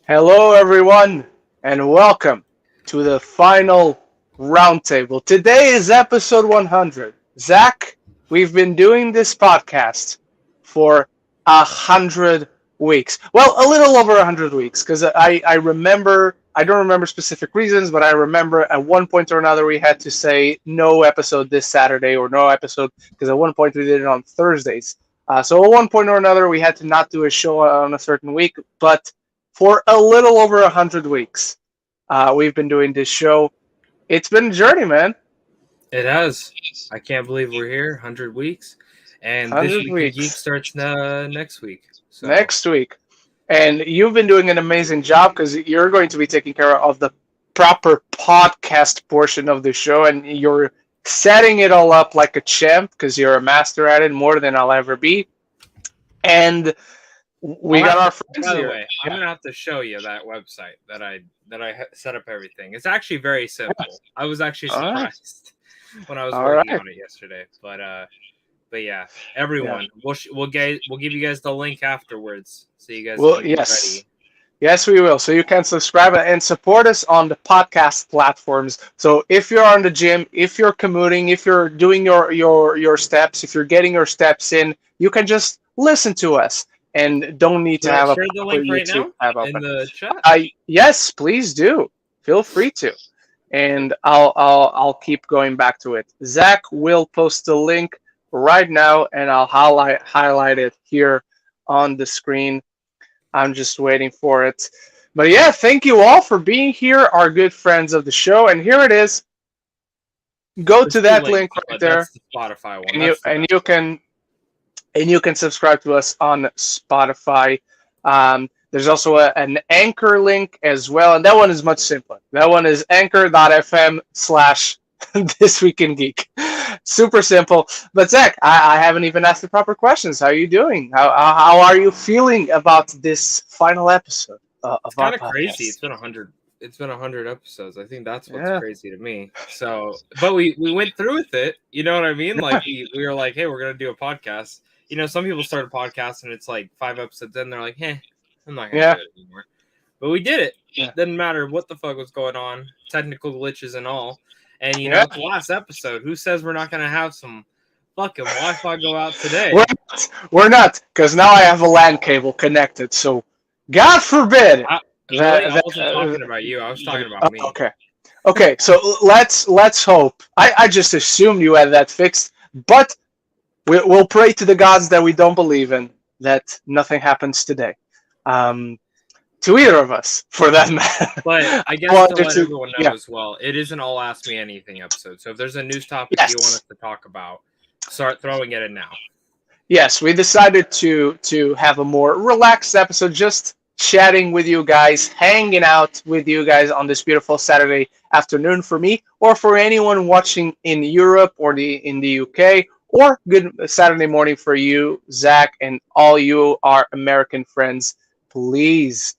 Hello, everyone, and welcome to the final Roundtable. Today is episode 100. Zach, we've been doing this podcast for 100 weeks. Well, a little over 100 weeks, because I remember, I don't remember specific reasons, but I remember at one point or another we had to say no episode this Saturday or no episode, because at one point we did it on Thursdays. So at one point or another we had to not do a show on a certain week, but for a little over 100 weeks. We've been doing this show. It's been a journey, man. It has. I can't believe we're here, 100 weeks. And this 100 week in Geeks weeks. starts next week. So Next week. And you've been doing an amazing job because you're going to be taking care of the proper podcast portion of the show, and you're setting it all up like a champ because you're a master at it, more than I'll ever be. And we got our friends by the here. way, I'm gonna have to show you that website that I set up everything. It's actually very simple. I was actually All right. surprised when I was All working right. on it yesterday. But yeah, everyone, we'll give you guys the link afterwards so you guys Well, can get yes. ready. Yes, we will. So you can subscribe and support us on the podcast platforms. So if you're on the gym, if you're commuting, if you're doing your steps, if you're getting your steps in, you can just listen to us and don't need to Should I have a share the proper link right YouTube now tab in open. the chat? Yes, please do. Feel free to. And I'll keep going back to it. Zach will post the link right now, and I'll highlight it here on the screen. I'm just waiting for it. But yeah, thank you all for being here, our good friends of the show. And here it is. Go There's to two that links, link right but there, that's the Spotify one. and That's the best one. you can subscribe to us on Spotify. There's also an Anchor link as well, and that one is much simpler. That one is anchor.fm/ This Week in Geek. Super simple. But Zach, I haven't even asked the proper questions. How are you doing? How are you feeling about this final episode of It's our kind of crazy. podcast? It's been 100. It's been 100 episodes. I think that's what's Yeah. crazy to me. So, but we went through with it. You know what I mean? Like we were like, hey, we're gonna do a podcast. You know, some people start a podcast and it's like 5 episodes in, they're like, hey, I'm not gonna Yeah. do it anymore. But we did it. Yeah. Didn't matter what the fuck was going on, technical glitches and all. And you know, Yeah. it's the last episode. Who says we're not gonna have some fucking Wi-Fi go out today? We're not, because now I have a LAN cable connected. So, God forbid. I wasn't talking about you. I was talking about me. Okay. So let's hope. I just assumed you had that fixed, but we'll pray to the gods that we don't believe in, that nothing happens today. To either of us, for that matter. But I guess to let everyone know as well, it is an all ask me anything episode. So if there's a news topic you want us to talk about, start throwing it in now. Yes, we decided to have a more relaxed episode, just chatting with you guys, hanging out with you guys on this beautiful Saturday afternoon for me, or for anyone watching in Europe or in the UK, or good Saturday morning for you, Zach, and all you, our American friends. Please,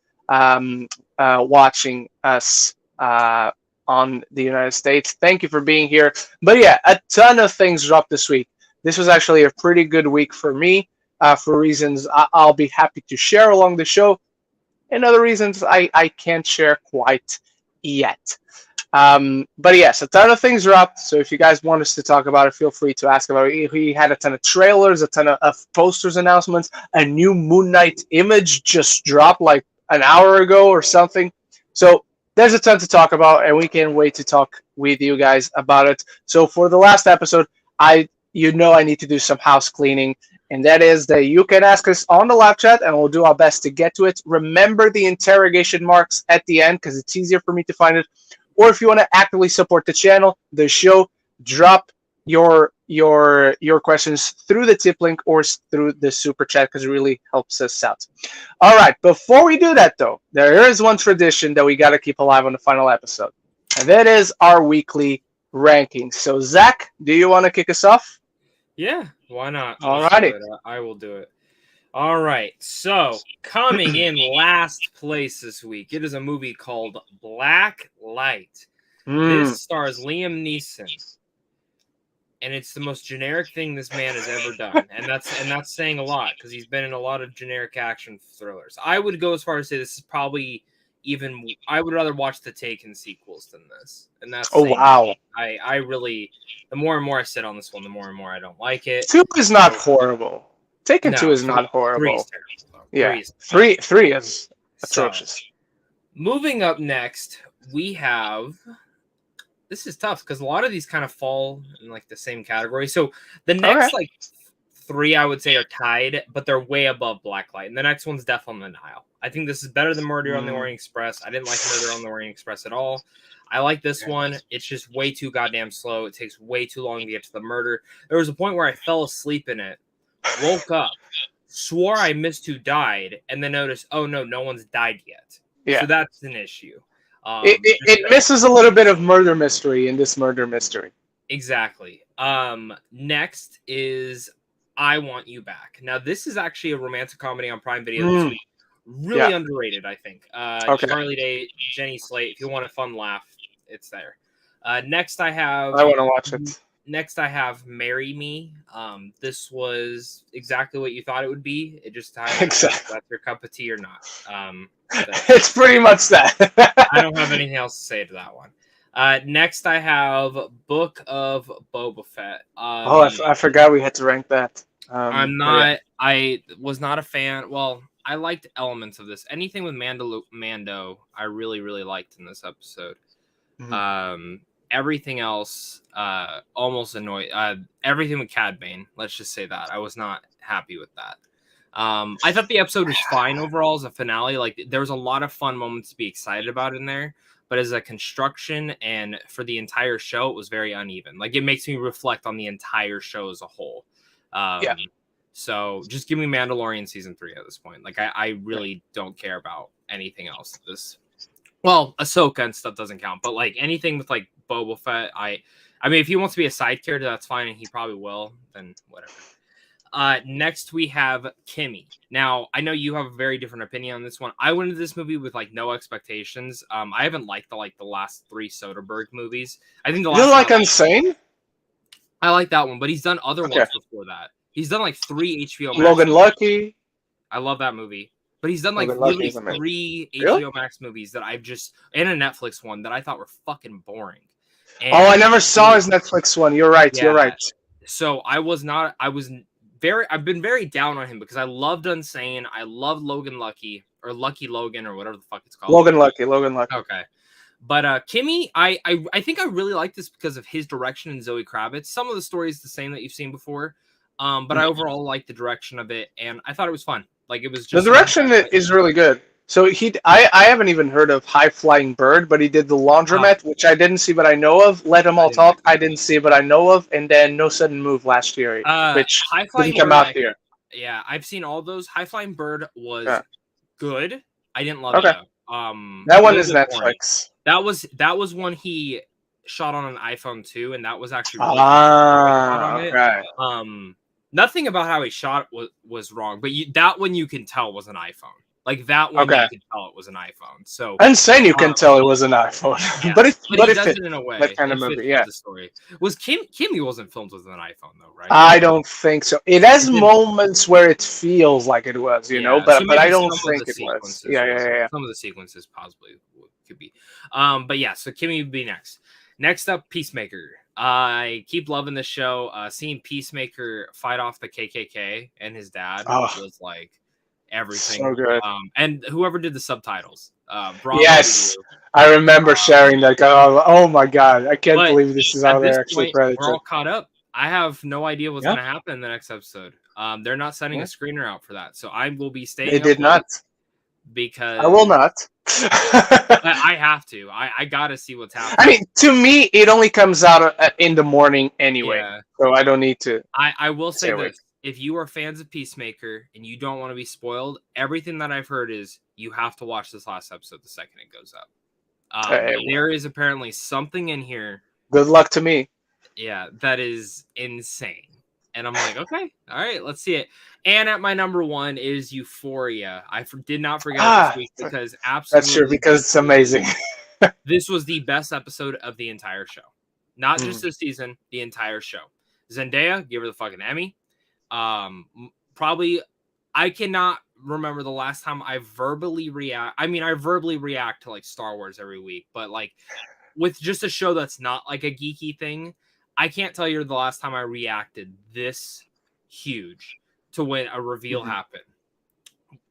watching us on the United States. Thank you for being here. But yeah, a ton of things dropped this week. This was actually a pretty good week for me, for reasons I'll be happy to share along the show, and other reasons I can't share quite yet. But yes, a ton of things dropped. So if you guys want us to talk about it, feel free to ask about it. We had a ton of trailers, a ton of posters, announcements. A new Moon Knight image just dropped like an hour ago or something. So there's a ton to talk about, and we can't wait to talk with you guys about it. So for the last episode, I need to do some house cleaning. And that is that you can ask us on the live chat, and we'll do our best to get to it. Remember the interrogation marks at the end, because it's easier for me to find it. Or if you want to actively support the channel, the show, drop your questions through the tip link or through the super chat, because it really helps us out. All right, before we do that, though, there is one tradition that we got to keep alive on the final episode, and that is our weekly rankings. So, Zach, do you want to kick us off? Yeah, why not? All righty. I will do it. All right, so coming in last place this week, it is a movie called Black Light. This stars Liam Neeson, and it's the most generic thing this man has ever done, and that's saying a lot because he's been in a lot of generic action thrillers. I would go as far as say this is probably I would rather watch the Taken sequels than this, and that's Oh saying wow. I really, the more and more I sit on this one, the more and more I don't like it. 2 is not horrible. Taken 2 No, is not three is horrible. terrible. Though. Yeah. Three is 3 is so. atrocious. Moving up next, we have. This is tough because a lot of these kind of fall in like the same category. So the next like 3 I would say are tied, but they're way above Blacklight. And the next one's Death on the Nile. I think this is better than Murder on the Orient Express. I didn't like Murder on the Orient Express at all. I like this one. It's just way too goddamn slow. It takes way too long to get to the murder. There was a point where I fell asleep in it, woke up, swore I missed who died, and then noticed, oh no one's died yet. Yeah. So that's an issue. It misses a little bit of murder mystery in this murder mystery. Exactly. Next is I Want You Back. Now, this is actually a romantic comedy on Prime Video this week. Really underrated, I think. Charlie Day, Jenny Slate. If you want a fun laugh, it's there. Next, I want to watch it. Next, I have Marry Me. This was exactly what you thought it would be. It just exactly. If that's your cup of tea or not. It's pretty much that. I don't have anything else to say to that one. Next, I have Book of Boba Fett. I forgot we had to rank that. I was not a fan. Well, I liked elements of this. Anything with Mando, I really, really liked in this episode. Mm-hmm. Everything else, almost annoyed. Everything with Cad Bane, let's just say that. I was not happy with that. I thought the episode was fine overall as a finale. Like, there was a lot of fun moments to be excited about in there. But as a construction and for the entire show, it was very uneven. Like, it makes me reflect on the entire show as a whole. So just give me Mandalorian season 3 at this point. Like, I really don't care about anything else. Well, Ahsoka and stuff doesn't count, but like anything with like Boba Fett, I mean, if he wants to be a side character, that's fine, and he probably will. Then whatever. Next we have Kimmy. Now, I know you have a very different opinion on this one. I went into this movie with like no expectations. I haven't liked the last 3 Soderbergh movies. I think the last you like Insane? I like that one, but he's done other ones before that. He's done like 3 HBO Max Logan movies. Lucky. I love that movie. But he's done like literally 3 HBO Max movies that I've just, and a Netflix one that I thought were fucking boring. And I never saw his Netflix one. You're right. You're right. So I've been very down on him because I loved Unsane. I loved Logan Lucky or Lucky Logan or whatever the fuck it's called. Logan Lucky. Okay. But Kimmy, I think I really like this because of his direction and Zoe Kravitz. Some of the story is the same that you've seen before. But I overall like the direction of it, and I thought it was fun. Like, it was just the direction is really good. So I haven't even heard of High Flying Bird, but he did The Laundromat, which I didn't see, but I know of. Let Them All Talk, I didn't see, but I know of, and then No Sudden Move last year, which didn't come out here. Yeah, I've seen all those. High Flying Bird was good. I didn't love it though. That one is Netflix. That was one he shot on an iPhone 2, and that was actually really good. Nothing about how he shot was wrong, but that one you can tell was an iPhone. Like, that one you can tell it was an iPhone. So Insane, you can tell it was an iPhone. Yeah. but it does it in a way. That kind of movie, The story. Was Kimmy wasn't filmed with an iPhone though, right? I don't think so. It has moments where it feels like it was, you know, but I don't think it was. Yeah. Some of the sequences possibly could be. But yeah, so Kimmy would be next. Next up, Peacemaker. I keep loving this show. Seeing Peacemaker fight off the KKK and his dad was like everything. So good. And whoever did the subtitles. Yes, I remember sharing that. Oh my god, I can't believe this is how they're actually credited. We're all caught up. I have no idea what's going to happen in the next episode. They're not sending a screener out for that, so I will be staying. They did not. Because I will not. I have to. I gotta see what's happening. I mean, to me, it only comes out in the morning anyway, so I don't need to. I will say this: if you are fans of Peacemaker and you don't want to be spoiled, everything that I've heard is you have to watch this last episode the second it goes up. There is apparently something in here. Good luck to me. Yeah, that is insane. And I'm like, okay, all right, let's see it. And at my number 1 is Euphoria. I did not forget this week because absolutely. That's true, because it's amazing. This was the best episode of the entire show. Not just this season, the entire show. Zendaya, give her the fucking Emmy. Probably, I cannot remember the last time I verbally react. I mean, I verbally react to like Star Wars every week, but like with just a show that's not like a geeky thing, I can't tell you the last time I reacted this huge to when a reveal happened.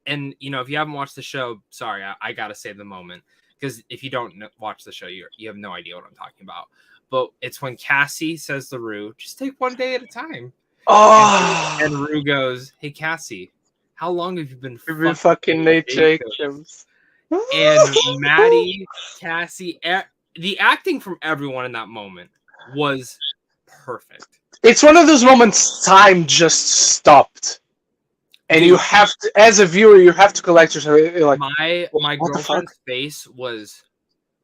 And, you know, if you haven't watched the show, sorry, I got to save the moment. Because if you don't watch the show, you have no idea what I'm talking about. But it's when Cassie says to Rue, just take one day at a time. Oh. And Rue goes, hey, Cassie, how long have you been fucking Nate Jacobs? And Maddie, Cassie, the acting from everyone in that moment was perfect. It's one of those moments time just stopped. And you have to, as a viewer, you have to collect yourself. Like, my girlfriend's face was,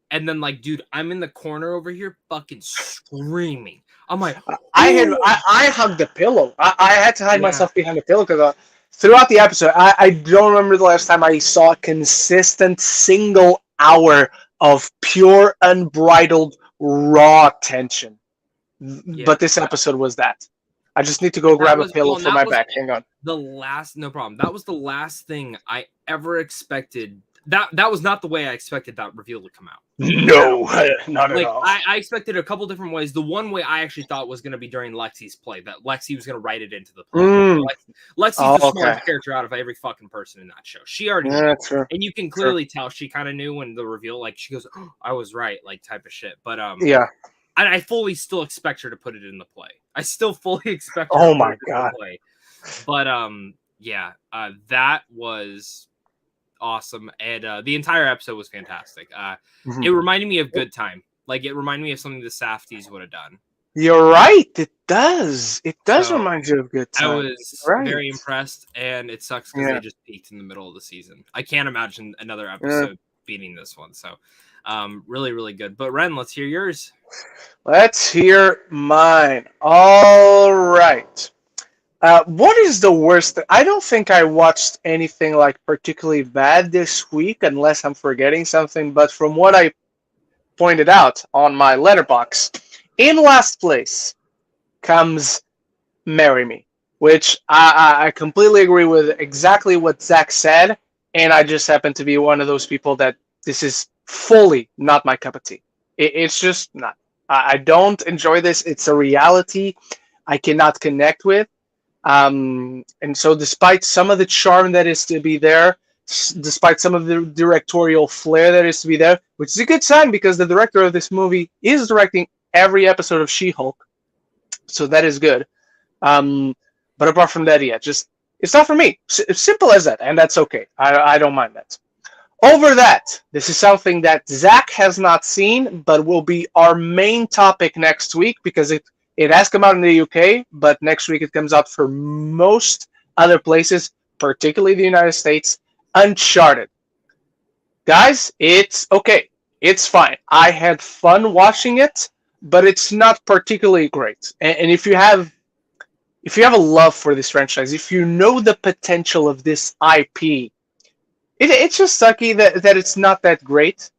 and then like, dude, I'm in the corner over here, fucking screaming. I'm like, I hugged the pillow. I had to hide myself behind the pillow because throughout the episode, I don't remember the last time I saw a consistent single hour of pure, unbridled, raw tension. Yeah. But this episode was that. I just need to go grab a pillow for my back. Hang on. No problem. That was the last thing I ever expected. That was not the way I expected that reveal to come out. No, not at all. I expected a couple different ways. The one way I actually thought was going to be during Lexi's play, that Lexi was going to write it into the play. Lexi's the smartest character out of every fucking person in that show. She already knew. That's true. And you can clearly tell she kind of knew when the reveal, like she goes, oh, I was right, like type of shit. But yeah. I fully still expect her to put it in the play. I still fully expect her to put it in the play. But that was awesome. And the entire episode was fantastic. It reminded me of Good Time. Like, it reminded me of something the Safdies would have done. You're right. It does. It does remind you of Good Time. I was very impressed, and it sucks because they just peaked in the middle of the season. I can't imagine another episode beating this one. So really, really good. But Ren, let's hear yours. Let's hear mine. All right. What is the worst? I don't think I watched anything like particularly bad this week, unless I'm forgetting something. But from what I pointed out on my Letterboxd, in last place comes Marry Me, which I completely agree with exactly what Zach said. And I just happen to be one of those people that this is fully not my cup of tea. It's just not. I don't enjoy this. It's a reality I cannot connect with. And so despite some of the charm that is to be there, despite some of the directorial flair that is to be there, which is a good sign because the director of this movie is directing every episode of She-Hulk. So that is good. But apart from that, it's not for me. Simple as that. And that's okay. I don't mind that. Over that, this is something that Zach has not seen, but will be our main topic next week because it has come out in the UK, but next week it comes out for most other places, particularly the United States. Uncharted. Guys, it's okay. It's fine. I had fun watching it, but it's not particularly great. And if you have a love for this franchise, if you know the potential of this IP, it's just sucky that it's not that great,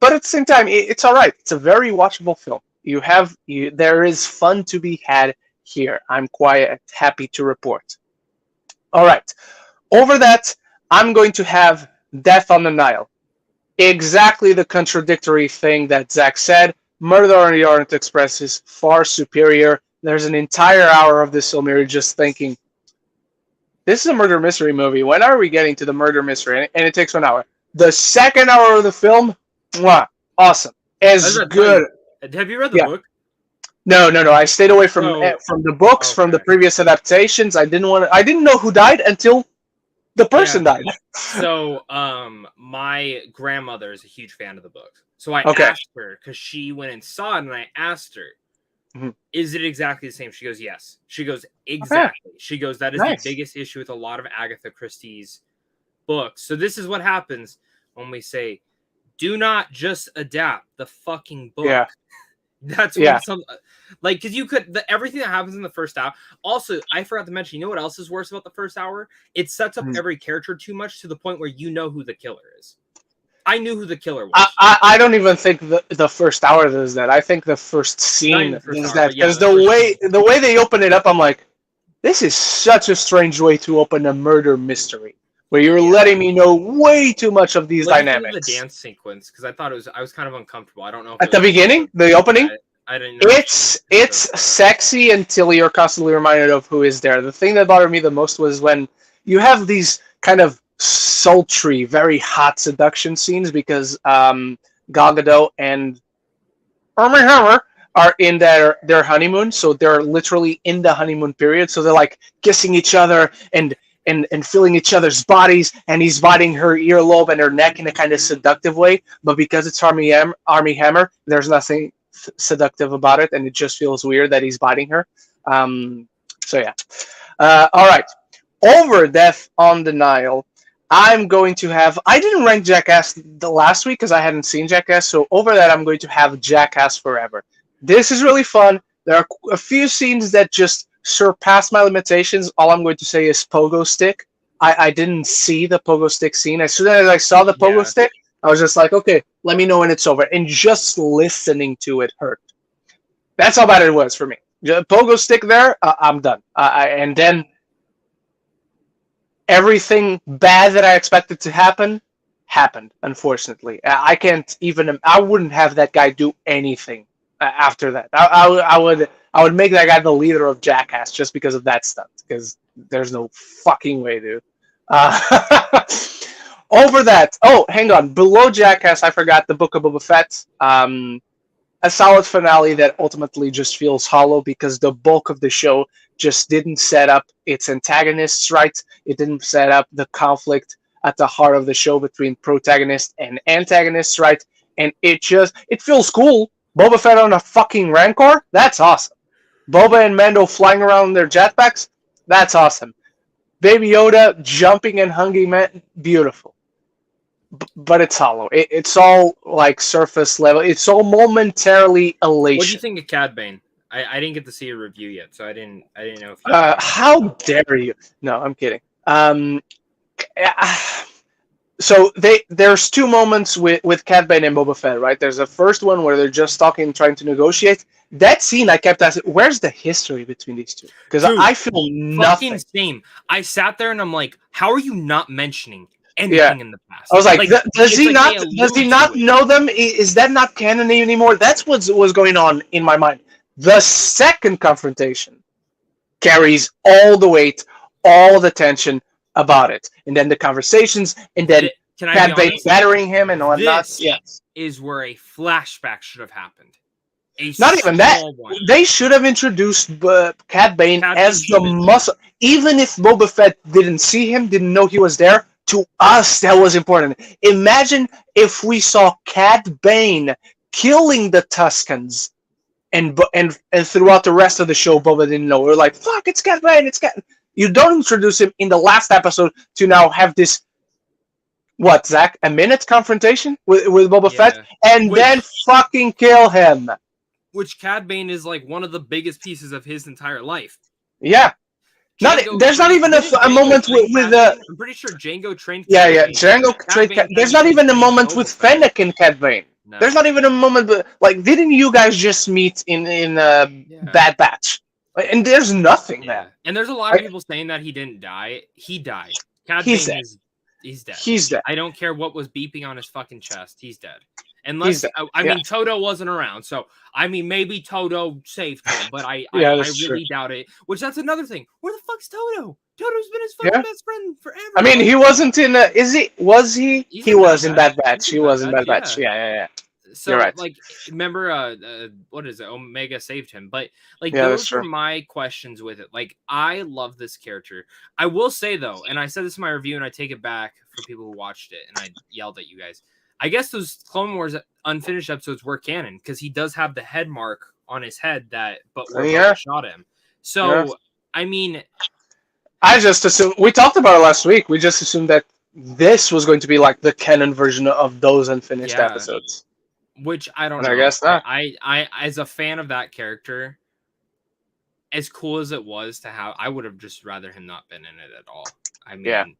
but at the same time, it's all right. It's a very watchable film. There is fun to be had here. I'm quite happy to report. All right. Over that, I'm going to have Death on the Nile. Exactly the contradictory thing that Zach said. Murder on the Orient Express is far superior. There's an entire hour of this film you're just thinking, this is a murder mystery movie. When are we getting to the murder mystery? And it takes 1 hour. The second hour of the film, awesome. As good. Have you read the book? No. I stayed away from the books, from the previous adaptations. I didn't know who died until the person died. So, my grandmother is a huge fan of the book. So I asked her, because she went and saw it, and I asked her, is it exactly the same? She goes, yes. She goes, exactly. She goes, that is the biggest issue with a lot of Agatha Christie's books. So this is what happens when we say, do not just adapt the fucking book. Yeah. That's what because you could, everything that happens in the first hour. Also, I forgot to mention, you know what else is worse about the first hour? It sets up every character too much to the point where you know who the killer is. I knew who the killer was. I don't even think the first hour does that. I think the first scene does that. Because the way they open it up, I'm like, this is such a strange way to open a murder mystery. where you're letting me know way too much of these What do you think of dynamics. the dance sequence? Because I thought I was kind of uncomfortable. I don't know if At the beginning, the opening, I didn't know. it's sexy until you're constantly reminded of who is there. The thing that bothered me the most was when you have these kind of sultry, very hot seduction scenes because Gal Gadot and Armie Hammer are in their honeymoon, so they're literally in the honeymoon period. So they're like kissing each other and feeling each other's bodies, and he's biting her earlobe and her neck in a kind of seductive way. But because it's Armie Hammer, there's nothing seductive about it, and it just feels weird that he's biting her. So yeah. All right. Over Death on the Nile, I'm going to have. I didn't rank Jackass the last week because I hadn't seen Jackass, so over that I'm going to have Jackass Forever. This is really fun. There are a few scenes that just surpass my limitations. All I'm going to say is Pogo Stick. I didn't see the Pogo Stick scene. As soon as I saw the Pogo Stick, I was just like, okay, let me know when it's over. And just listening to it hurt. That's how bad it was for me. Pogo Stick there, I'm done. And then everything bad that I expected to happen happened, unfortunately. I wouldn't have that guy do anything after that. I would make that guy the leader of Jackass just because of that stunt, because there's no fucking way, dude. Over that, oh, hang on. Below Jackass, I forgot the Book of Boba Fett. A solid finale that ultimately just feels hollow because the bulk of the show just didn't set up its antagonists right. It didn't set up the conflict at the heart of the show between protagonist and antagonists right. And it feels cool. Boba Fett on a fucking Rancor? That's awesome. Boba and Mando flying around their jetpacks? That's awesome. Baby Yoda jumping and hugging men? Beautiful. But it's hollow. It's all like surface level. It's all momentarily elation. What do you think of Cad Bane? I didn't get to see a review yet, so I didn't know if how dare you? No, I'm kidding. So there's two moments with Cad Bane and Boba Fett, right? There's the first one where they're just talking, trying to negotiate. That scene, I kept asking, where's the history between these two? Because I feel nothing. Same. I sat there and I'm like, how are you not mentioning anything in the past? I was like does he not know them? Is that not canon anymore? That's what was going on in my mind. The second confrontation carries all the weight, all the tension about it, and then the conversations, and then Cad Bane battering him and whatnot. This is where a flashback should have happened. Not even that. They should have introduced Cad Bane as the muscle. Even if Boba Fett didn't see him, didn't know he was there, to us that was important. Imagine if we saw Cad Bane killing the Tuscans, and throughout the rest of the show, Boba didn't know. We're like, fuck, it's Cad Bane, it's Cad. You don't introduce him in the last episode to now have this, what, Zach, a minute confrontation with Boba Fett, and then fucking kill him. Which Cad Bane is like one of the biggest pieces of his entire life. Yeah. There's not even a moment with I'm pretty sure Django trained. Django trained. There's not even a moment with Fennec and Cad Bane. No. There's not even a moment. Like, didn't you guys just meet in Bad Batch? And there's nothing there. And there's a lot of people saying that he didn't die. He died. Cad Bane he's dead. He's dead. I don't care what was beeping on his fucking chest. He's dead. Unless I mean Toto wasn't around, so I mean maybe Toto saved him, but I really doubt it. Which that's another thing. Where the fuck's Toto? Toto's been his fucking best friend forever. I mean, he wasn't in. Was he? He was in Bad Batch. He was in Bad Batch. Yeah. So, right. Like, remember, what is it? Omega saved him, but like those are my questions with it. Like, I love this character. I will say though, and I said this in my review, and I take it back for people who watched it, and I yelled at you guys. I guess those Clone Wars unfinished episodes were canon because he does have the head mark on his head but shot him. So, I mean, I just assumed, we talked about it last week. We just assumed that this was going to be like the canon version of those unfinished episodes. Which I don't know. I guess not. I as a fan of that character, as cool as it was to have, I would have just rather him not been in it at all. I mean,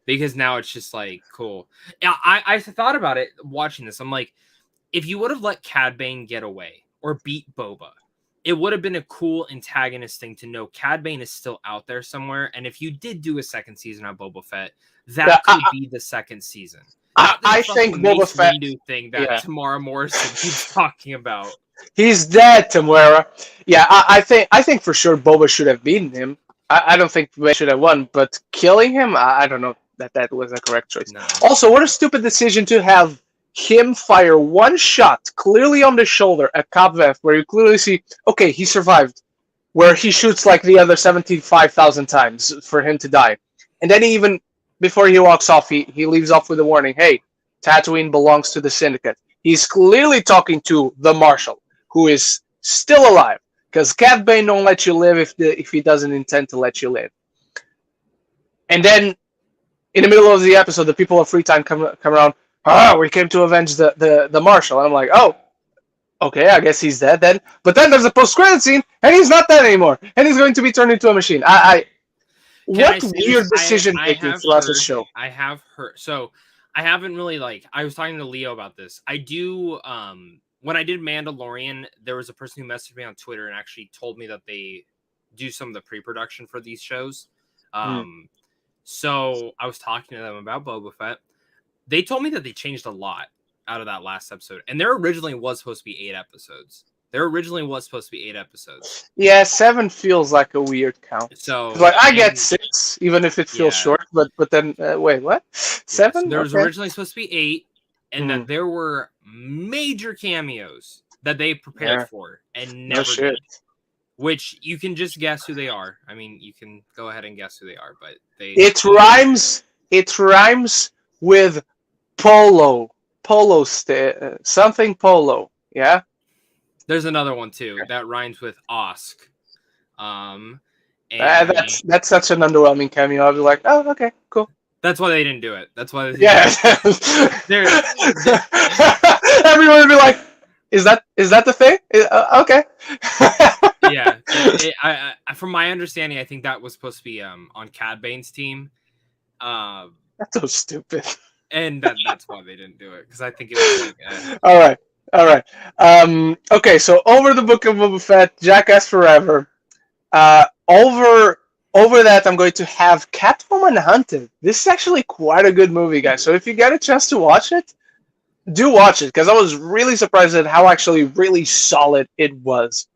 because now it's just like cool. Yeah, I thought about it watching this. I'm like, if you would have let Cad Bane get away or beat Boba, it would have been a cool antagonist thing to know Cad Bane is still out there somewhere. And if you did do a second season on Boba Fett, that could be the second season. I think Boba Fett thing that Tamara Morrison keeps talking about. He's dead, Tamara. Yeah, I think for sure Boba should have beaten him. I don't think they should have won, but killing him, I don't know that was a correct choice. No. Also, what a stupid decision to have him fire one shot clearly on the shoulder at Cab Veth, where you clearly see, okay, he survived, where he shoots like the other 75,000 times for him to die. And then even before he walks off, he leaves off with a warning, hey, Tatooine belongs to the Syndicate. He's clearly talking to the Marshal, who is still alive, because Cad Bane don't let you live if he doesn't intend to let you live. And then, in the middle of the episode, the people of Freetime come around, we came to avenge the Marshal. And I'm like, oh, okay, I guess he's dead then. But then there's a post-credit scene, and he's not dead anymore. And he's going to be turned into a machine. What weird decision-making throughout the show. I have heard... So, I haven't really, I was talking to Leo about this. I do... when I did Mandalorian, there was a person who messaged me on Twitter and actually told me that they do some of the pre-production for these shows. So I was talking to them about Boba Fett. They told me that they changed a lot out of that last episode. And there originally was supposed to be 8 episodes. Yeah, 7 feels like a weird count. So I get 6, even if it feels short. But then, wait, what? 7? So there was originally supposed to be 8. And that there were major cameos that they prepared for and never did. Which you can just guess who they are. I mean, you can go ahead and guess who they are, but they... It rhymes with polo. Something polo, yeah? There's another one, too, that rhymes with Osk. That's such an underwhelming cameo. I was like, oh, okay, cool. That's why they didn't do it. That's why they they're everyone would be like, is that the thing? Okay. I from my understanding, I think that was supposed to be on Cad Bane's team. That's so stupid. And that's why they didn't do it, because I think it was all right. Okay, so over the Book of Boba Fett, Jackass Forever. Over that, I'm going to have Catwoman Hunted. This is actually quite a good movie, guys. So if you get a chance to watch it, do watch it, because I was really surprised at how actually really solid it was.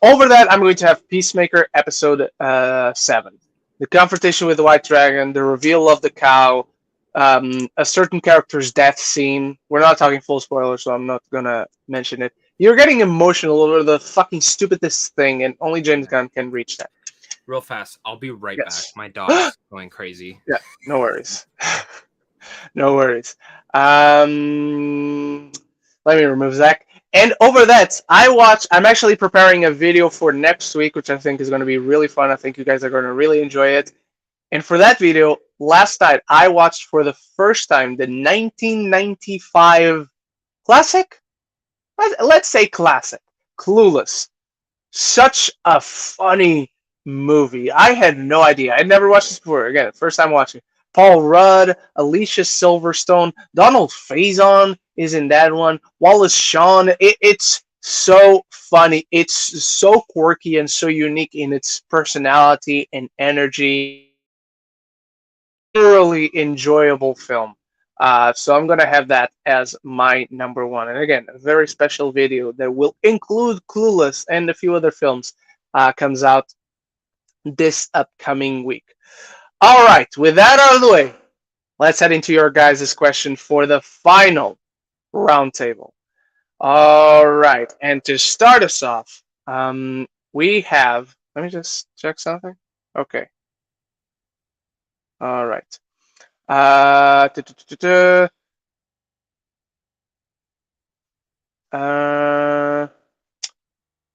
Over that, I'm going to have Peacemaker Episode 7. The confrontation with the White Dragon, the reveal of the cow, a certain character's death scene. We're not talking full spoilers, so I'm not going to mention it. You're getting emotional over the fucking stupidest thing, and only James Gunn can reach that. Real fast, I'll be right back. My dog's going crazy. Yeah, no worries. No worries. Let me remove Zach. And over that, I'm actually preparing a video for next week, which I think is going to be really fun. I think you guys are going to really enjoy it. And for that video, last night, I watched for the first time the 1995 classic? Let's say classic. Clueless. Such a funny movie. I had no idea. I'd never watched this before. Again, first time watching. Paul Rudd, Alicia Silverstone, Donald Faison is in that one. Wallace Shawn. It's so funny. It's so quirky and so unique in its personality and energy. Thoroughly enjoyable film. So I'm going to have that as my number 1. And again, a very special video that will include Clueless and a few other films comes out this upcoming week. All right, with that out of the way, let's head into your guys' question for the final roundtable. All right, and to start us off, we have, let me just check something. Okay. All right.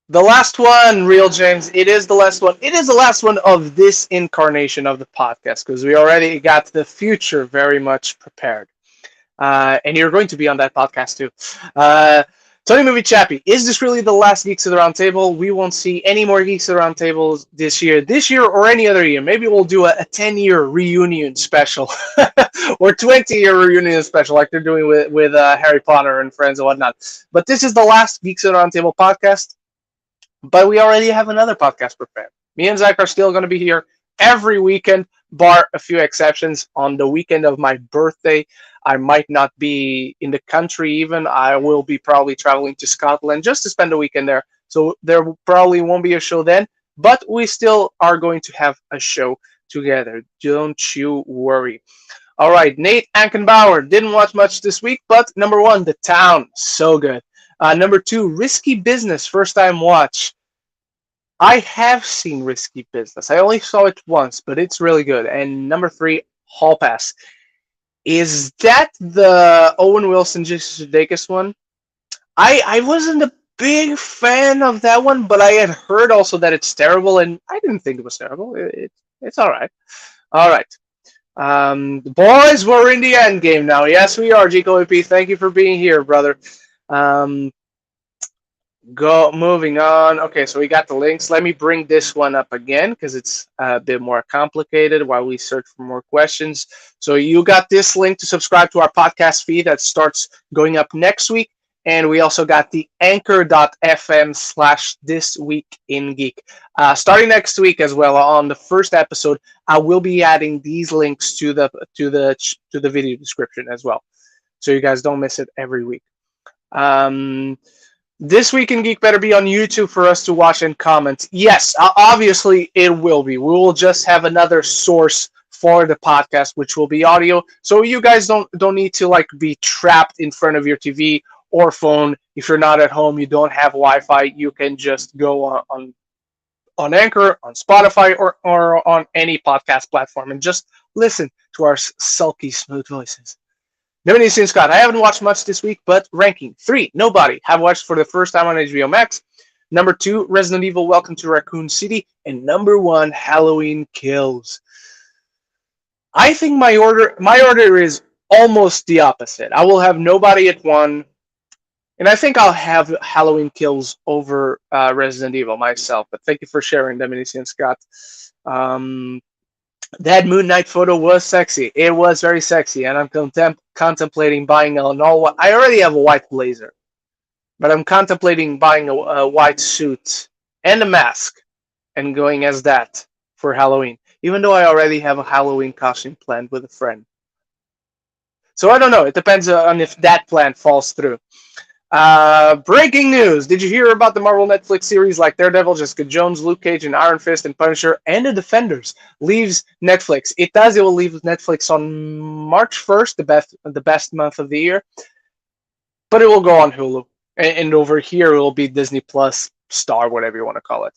The last one, Real James. It is the last one. It is the last one of this incarnation of the podcast, because we already got the future very much prepared. And you're going to be on that podcast too. Tony Movie Chappie, is this really the last Geeks at the Round Table? We won't see any more Geeks at the Round Tables this year or any other year. Maybe we'll do a 10-year reunion special or 20-year reunion special like they're doing with Harry Potter and Friends and whatnot. But this is the last Geeks at the Round Table podcast. but we already have another podcast prepared. Me and Zach are still going to be here every weekend, bar a few exceptions. On the weekend of my birthday, I might not be in the country even. I will be probably traveling to Scotland just to spend the weekend there. So there probably won't be a show then, but we still are going to have a show together. Don't you worry. All right, Nate Ankenbauer didn't watch much this week, but number one, The Town, so good. Number two, Risky Business, first time watch. I have seen Risky Business. I only saw it once, but it's really good. And number three, Hall Pass. Is that the Owen Wilson Jason Sudeikis one? I wasn't a big fan of that one, but I had heard also that it's terrible, and I didn't think it was terrible. It's all right. All right. The boys, we're in the end game now. Yes, we are. Gico EP, thank you for being here, brother. Um, Go moving on. Okay, so we got the links. Let me bring this one up again because it's a bit more complicated while we search for more questions. So you got this link to subscribe to our podcast feed that starts going up next week. And we also got the anchor.fm/this week in geek. Starting next week as well on the first episode, I will be adding these links to the video description as well. So you guys don't miss it every week. This Week in Geek better be on YouTube for us to watch and comment. Yes, obviously it will be. We will just have another source for the podcast, which will be audio. So you guys don't need to like be trapped in front of your TV or phone. If you're not at home, you don't have Wi-Fi, you can just go on Anchor, on Spotify, or on any podcast platform and just listen to our sulky, smooth voices. Never seen Scott. I haven't watched much this week, but ranking 3, Nobody. Have watched for the first time on HBO Max. Number 2, Resident Evil, Welcome to Raccoon City. And number 1, Halloween Kills. I think my order is almost the opposite. I will have Nobody at 1, and I think I'll have Halloween Kills over Resident Evil myself. But thank you for sharing, Dominici Scott. That Moon Knight photo was sexy. It was very sexy, and I'm contemplating buying an all-white. I already have a white blazer, but I'm contemplating buying a white suit and a mask and going as that for Halloween, even though I already have a Halloween costume planned with a friend. So I don't know. It depends on if that plan falls through. Breaking news. Did you hear about the Marvel Netflix series like Daredevil, Jessica Jones, Luke Cage, and Iron Fist, and Punisher, and The Defenders leaves Netflix? It does. It will leave Netflix on March 1st, the best month of the year. But it will go on Hulu. And over here, it will be Disney Plus, Star, whatever you want to call it.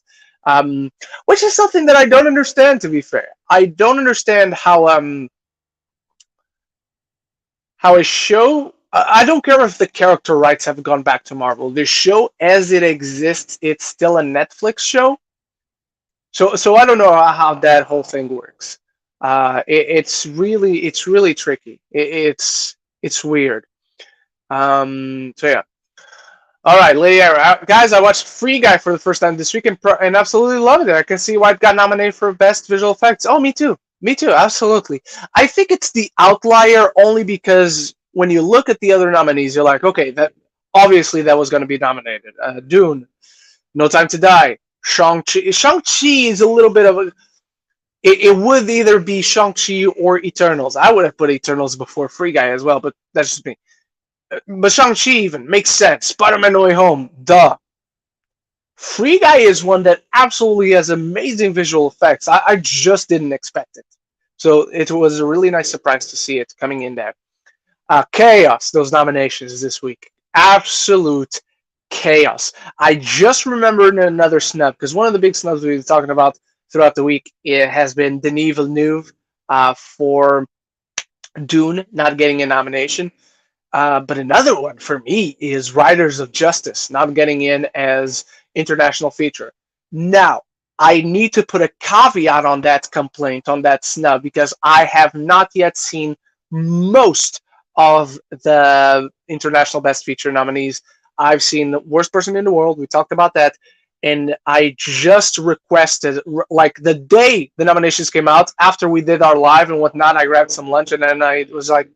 Which is something that I don't understand, to be fair. I don't understand how a show... I don't care if the character rights have gone back to Marvel. The show, as it exists, it's still a Netflix show. So I don't know how that whole thing works. It's really tricky. It's weird. So yeah. All right, Lady Era. Guys, I watched Free Guy for the first time this week and absolutely loved it. I can see why it got nominated for Best Visual Effects. Oh, me too. Me too, absolutely. I think it's the outlier only because when you look at the other nominees, you're like, okay, that obviously that was going to be nominated. Dune, No Time to Die, Shang-Chi. Shang-Chi is a little bit of a... It would either be Shang-Chi or Eternals. I would have put Eternals before Free Guy as well, but that's just me. But Shang-Chi even makes sense. Spider-Man No Way Home, duh. Free Guy is one that absolutely has amazing visual effects. I just didn't expect it. So it was a really nice surprise to see it coming in there. Chaos, those nominations this week. Absolute chaos. I just remembered another snub, because one of the big snubs we've been talking about throughout the week, it has been Denis Villeneuve for Dune not getting a nomination. But another one for me is Riders of Justice not getting in as international feature. Now, I need to put a caveat on that complaint, on that snub, because I have not yet seen most of the international best feature nominees. I've seen Worst Person in the World. We talked about that. And I just requested, like the day the nominations came out, after we did our live and whatnot, I grabbed some lunch and then I was like,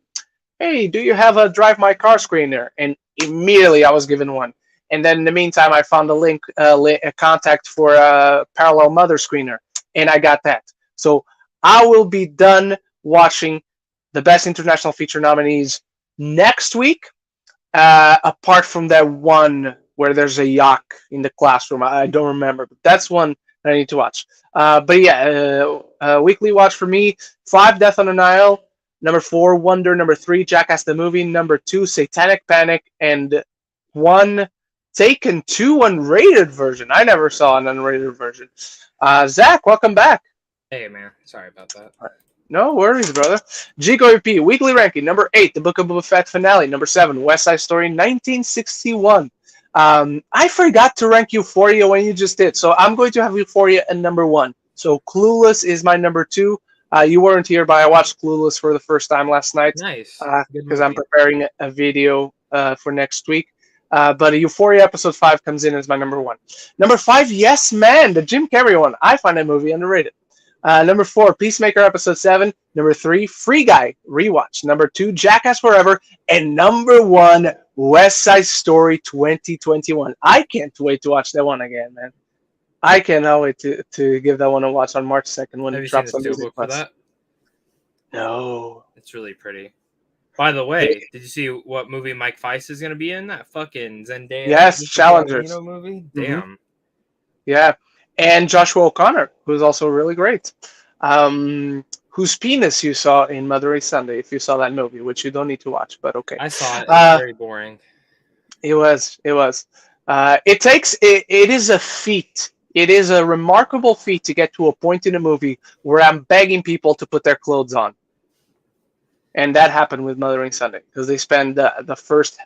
hey, do you have a Drive My Car screener? And immediately I was given one. And then in the meantime, I found a contact for a Parallel Mother screener, and I got that. So I will be done watching the Best International Feature nominees next week, apart from that one where there's a yak in the classroom. I don't remember, but that's one that I need to watch. But yeah, weekly watch for me: 5, Death on the Nile; number 4, Wonder; number 3, Jackass the Movie; number 2, Satanic Panic; and 1, Taken 2 unrated version. I never saw an unrated version. Zach, welcome back. Hey, man. Sorry about that. No worries, brother. GKOP weekly ranking: number 8, The Book of Boba Fett finale; number 7, West Side Story 1961. I forgot to rank Euphoria when you just did, so I'm going to have Euphoria at number 1. So Clueless is my number 2. You weren't here, but I watched Clueless for the first time last night. Nice. Because I'm preparing a video for next week. But Euphoria episode 5 comes in as my number 1. Number 5, Yes Man, the Jim Carrey one. I find that movie underrated. Number 4, Peacemaker episode 7. Number 3, Free Guy rewatch. Number 2, Jackass Forever. And number 1, West Side Story 2021. I can't wait to watch that one again, man. I cannot wait to give that one a watch on March 2nd when Have it you drops seen on the Disney steelbook for Plus. that? No. It's really pretty. By the way, did you see what movie Mike Feist is going to be in? That fucking Zendaya. Yes, Challengers. Movie? Mhm. Damn. Yeah. And Joshua O'Connor, who's also really great. Whose penis you saw in Mother Sunday, if you saw that movie, which you don't need to watch, but okay. I saw it. It was very boring. It was. It is a feat. It is a remarkable feat to get to a point in a movie where I'm begging people to put their clothes on. And that happened with Mothering Sunday, because they spend the first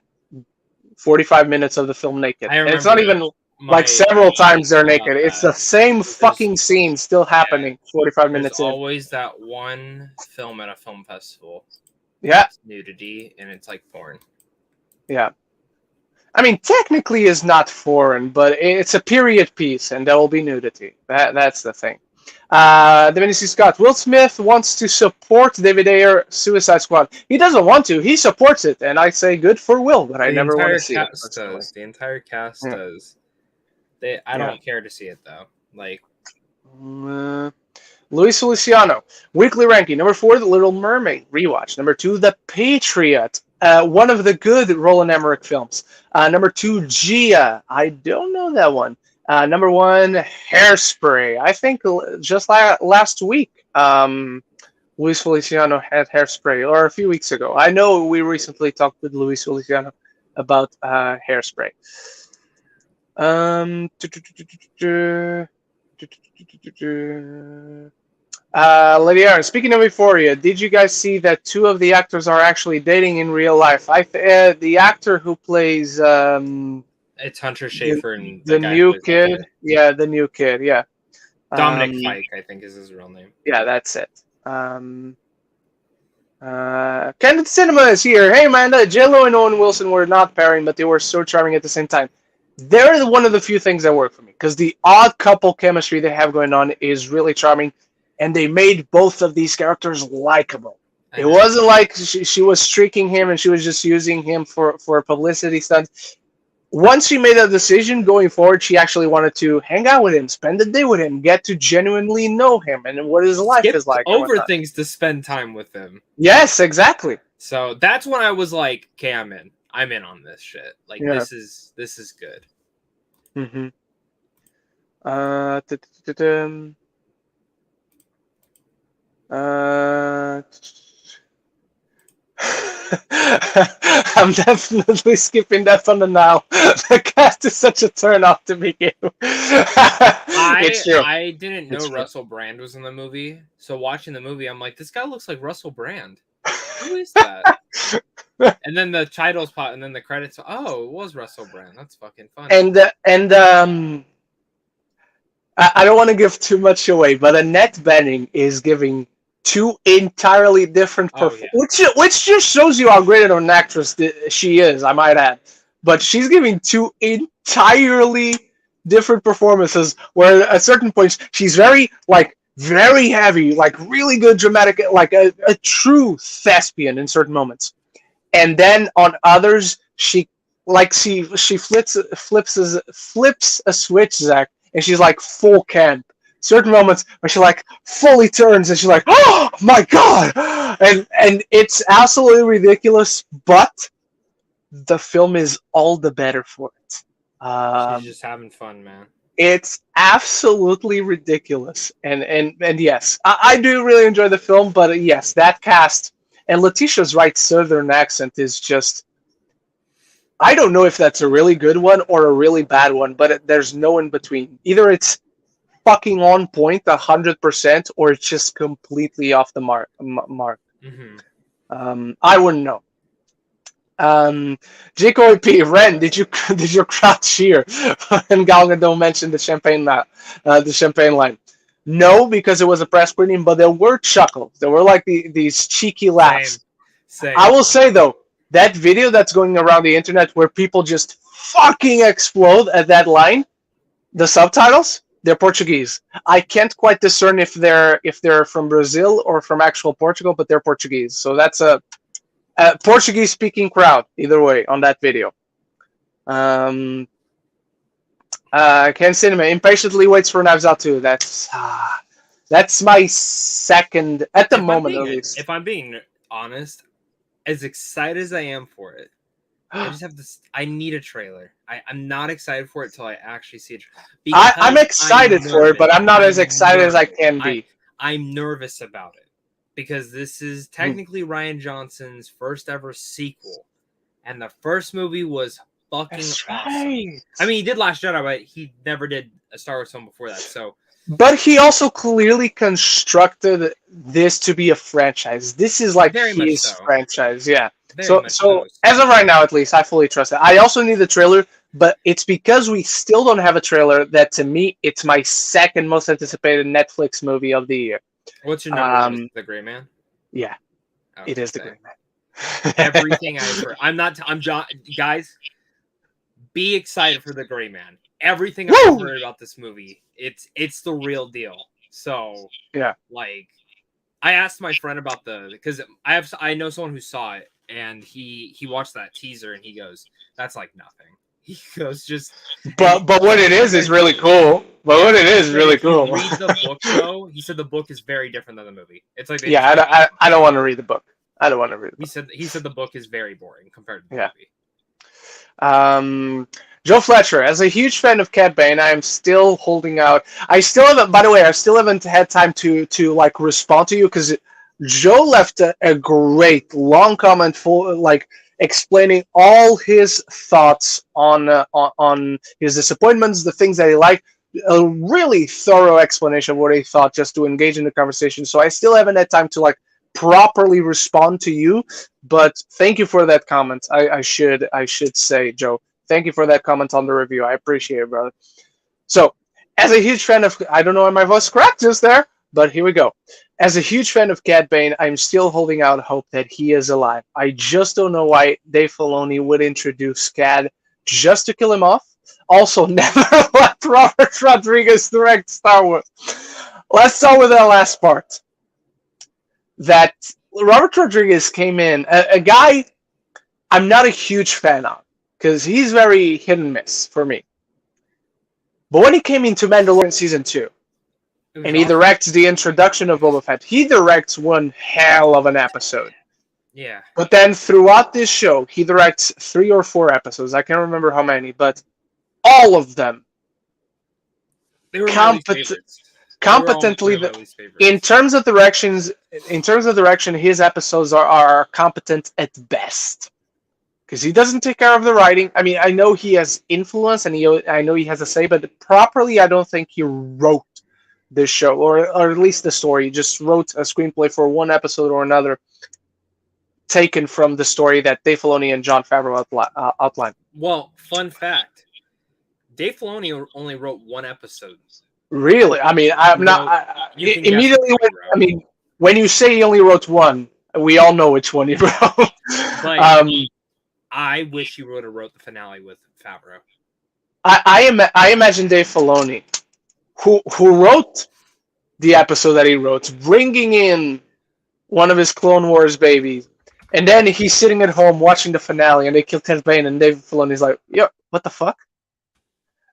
45 minutes of the film naked. And it's not even like several times they're naked. It's the same fucking scene still happening 45 minutes in. There's always that one film at a film festival. Yeah. It's nudity, and it's like porn. Yeah. I mean, technically it's not foreign, but it's a period piece, and there will be nudity. That's the thing. Divinity Scott. Will Smith wants to support David Ayer Suicide Squad. He doesn't want to. He supports it, and I say good for Will, but I never want to see it. The entire cast does. I don't care to see it, though. Like, Luis Feliciano. Weekly ranking. Number 4, The Little Mermaid rewatch. Number 2, The Patriot. One of the good Roland Emmerich films. Number 2, Gia. I don't know that one. Number 1, Hairspray. I think just last week, Luis Feliciano had Hairspray, or a few weeks ago. I know we recently talked with Luis Feliciano about Hairspray. Lady Aaron, speaking of Euphoria, did you guys see that 2 of the actors are actually dating in real life? The actor who plays it's Hunter Schafer and the new kid. Yeah, the new kid. Yeah, Dominic Fike, I think, is his real name. Yeah, that's it. Candid Cinema is here. Hey, Amanda, J-Lo and Owen Wilson were not pairing, but they were so charming at the same time. They're one of the few things that work for me, because the odd couple chemistry they have going on is really charming, and they made both of these characters likable. It wasn't like she was streaking him and she was just using him for a publicity stunt. Once she made a decision going forward, she actually wanted to hang out with him, spend the day with him, get to genuinely know him and what his life is like. Over things to spend time with him. Yes, exactly. So that's when I was like, okay, I'm in. I'm in on this shit. Like, this is good. Mm-hmm. I'm definitely skipping Death on the Nile. The cast is such a turn off to begin with. I didn't know Russell Brand was in the movie, so watching the movie, I'm like, this guy looks like Russell Brand. Who is that? And then the titles pop, and then the credits. Oh, it was Russell Brand. That's fucking fun. And I don't want to give too much away, but Annette Bening is giving 2 entirely different which just shows you how great of an actress she is, I might add. But she's giving 2 entirely different performances, where at certain points she's very heavy, like really good dramatic, like a true thespian in certain moments. And then on others, she like she flips a switch, Zach, and she's like full camp. Certain moments where she like fully turns and she's like, oh my god, and it's absolutely ridiculous, but the film is all the better for it. She's just having fun, man. It's absolutely ridiculous, and yes, I do really enjoy the film, but yes, that cast and Letitia's right southern accent is just. I don't know if that's a really good one or a really bad one, but there's no in between. Either it's fucking on point 100%, or it's just completely off the mark. Mm-hmm. I wouldn't know. Jacob P. Ren, did you crowd cheer when Gal Gadot mentioned the champagne line? No, because it was a press screening, but there were chuckles. There were like these cheeky laughs. Same. I will say though, that video that's going around the internet where people just fucking explode at that line, the subtitles, they're Portuguese. I can't quite discern if they're from Brazil or from actual Portugal, but they're Portuguese. So that's a Portuguese-speaking crowd, either way, on that video. Ken Cinema impatiently waits for Knives Out 2. That's my second, at the moment at least. If I'm being honest, as excited as I am for it, I just have this. I need a trailer. I'm not excited for it till I actually see it. I'm excited for it, but I'm not as excited as I can be. I'm nervous about it because this is technically Rian Johnson's first ever sequel, and the first movie was fucking awesome. I mean, he did Last Jedi, but he never did a Star Wars film before that. So. But he also clearly constructed this to be a franchise. This is like his franchise, yeah. So as of right now, at least, I fully trust it. I also need the trailer, but it's because we still don't have a trailer that, to me, it's my second most anticipated Netflix movie of the year. What's your number? The Gray Man? Yeah, it is The Gray Man. Everything I've heard. Guys, be excited for The Gray Man. Everything I've heard about this movie, it's the real deal. So yeah, like I asked my friend about because I know someone who saw it and he watched that teaser and he goes, that's like nothing. He goes but what it is really cool. But what it is really cool. Read the book though. He said the book is very different than the movie. It's like I don't want to read the book. I don't want to read the book. He said the book is very boring compared to the movie. Joe Fletcher, as a huge fan of Cad Bane, I am still holding out. I still haven't had time to like respond to you because Joe left a great long comment full like explaining all his thoughts on his disappointments, the things that he liked. A really thorough explanation of what he thought, just to engage in the conversation. So I still haven't had time to like properly respond to you, but thank you for that comment. I should say, Joe. Thank you for that comment on the review. I appreciate it, brother. So, as a huge fan of... I don't know why my voice cracked just there, but here we go. As a huge fan of Cad Bane, I'm still holding out hope that he is alive. I just don't know why Dave Filoni would introduce Cad just to kill him off. Also, never let Robert Rodriguez direct Star Wars. Let's start with that last part. That Robert Rodriguez came in, a guy I'm not a huge fan of, because he's very hit and miss for me. But when he came into Mandalorian Season 2, and he directs the introduction of Boba Fett, he directs one hell of an episode. Yeah. But then throughout this show, he directs 3 or 4 episodes. I can't remember how many, but all of them they were competently. In terms of direction, his episodes are competent at best. Because he doesn't take care of the writing. I mean, I know he has influence and I know he has a say, but properly, I don't think he wrote this show, or at least the story. He just wrote a screenplay for one episode or another, taken from the story that Dave Filoni and Jon Favreau outlined. Well, fun fact: Dave Filoni only wrote one episode. Really? I mean, when you say he only wrote one, we all know which one he wrote. But, I wish he would have wrote the finale with Favreau. I imagine Dave Filoni, who wrote the episode that he wrote, bringing in one of his Clone Wars babies And then he's sitting at home watching the finale, and they kill Ted Bane, and Dave Filoni's like, "Yo, what the fuck?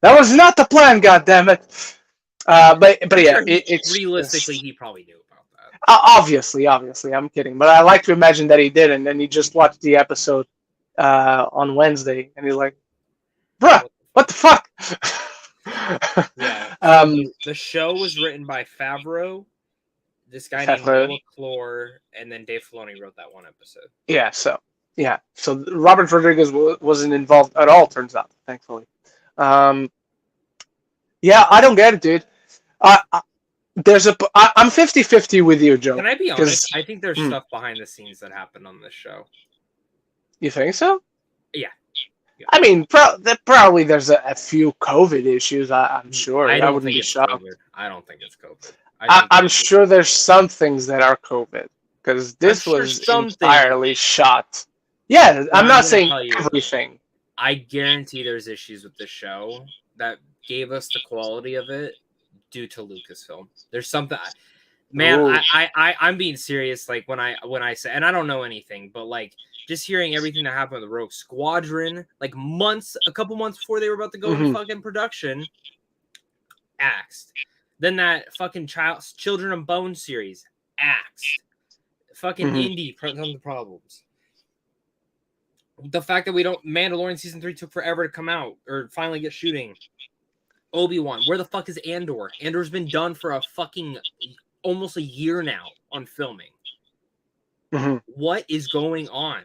That was not the plan, goddammit!" But yeah, Sure, it's realistically he probably knew about that. obviously, I'm kidding, but I like to imagine that he didn't, and he just watched the episode on Wednesday, and he's like, "Bruh, what the fuck?" Yeah. um, The show was written by Favreau, this guy Favreau. named Noah Clore, and then Dave Filoni wrote that one episode. Yeah, so Robert Rodriguez wasn't involved at all. Turns out, thankfully. Yeah, I don't get it, dude. I'm 50-50 with you, Joe. Can I be honest? I think there's stuff behind the scenes that happened on this show. You think so? Yeah. I mean, probably there's a few COVID issues. I'm sure. I wouldn't think be it's shocked. COVID. I don't think it's COVID. I'm sure there's some things that are COVID because this I'm sure was some entirely shot. Yeah, I'm not saying everything. I guarantee there's issues with the show that gave us the quality of it due to Lucasfilm. There's something, man. I'm being serious. Like when I say, and I don't know anything, but like just hearing everything that happened with the Rogue Squadron, like a couple months before they were about to go into fucking production, axed. Then that fucking Children of Bone series, axed. Fucking Indy, tons of problems. The fact that Mandalorian season 3 took forever to come out or finally get shooting. Obi-Wan, where the fuck is Andor? Andor's been done for a fucking almost a year now on filming. What is going on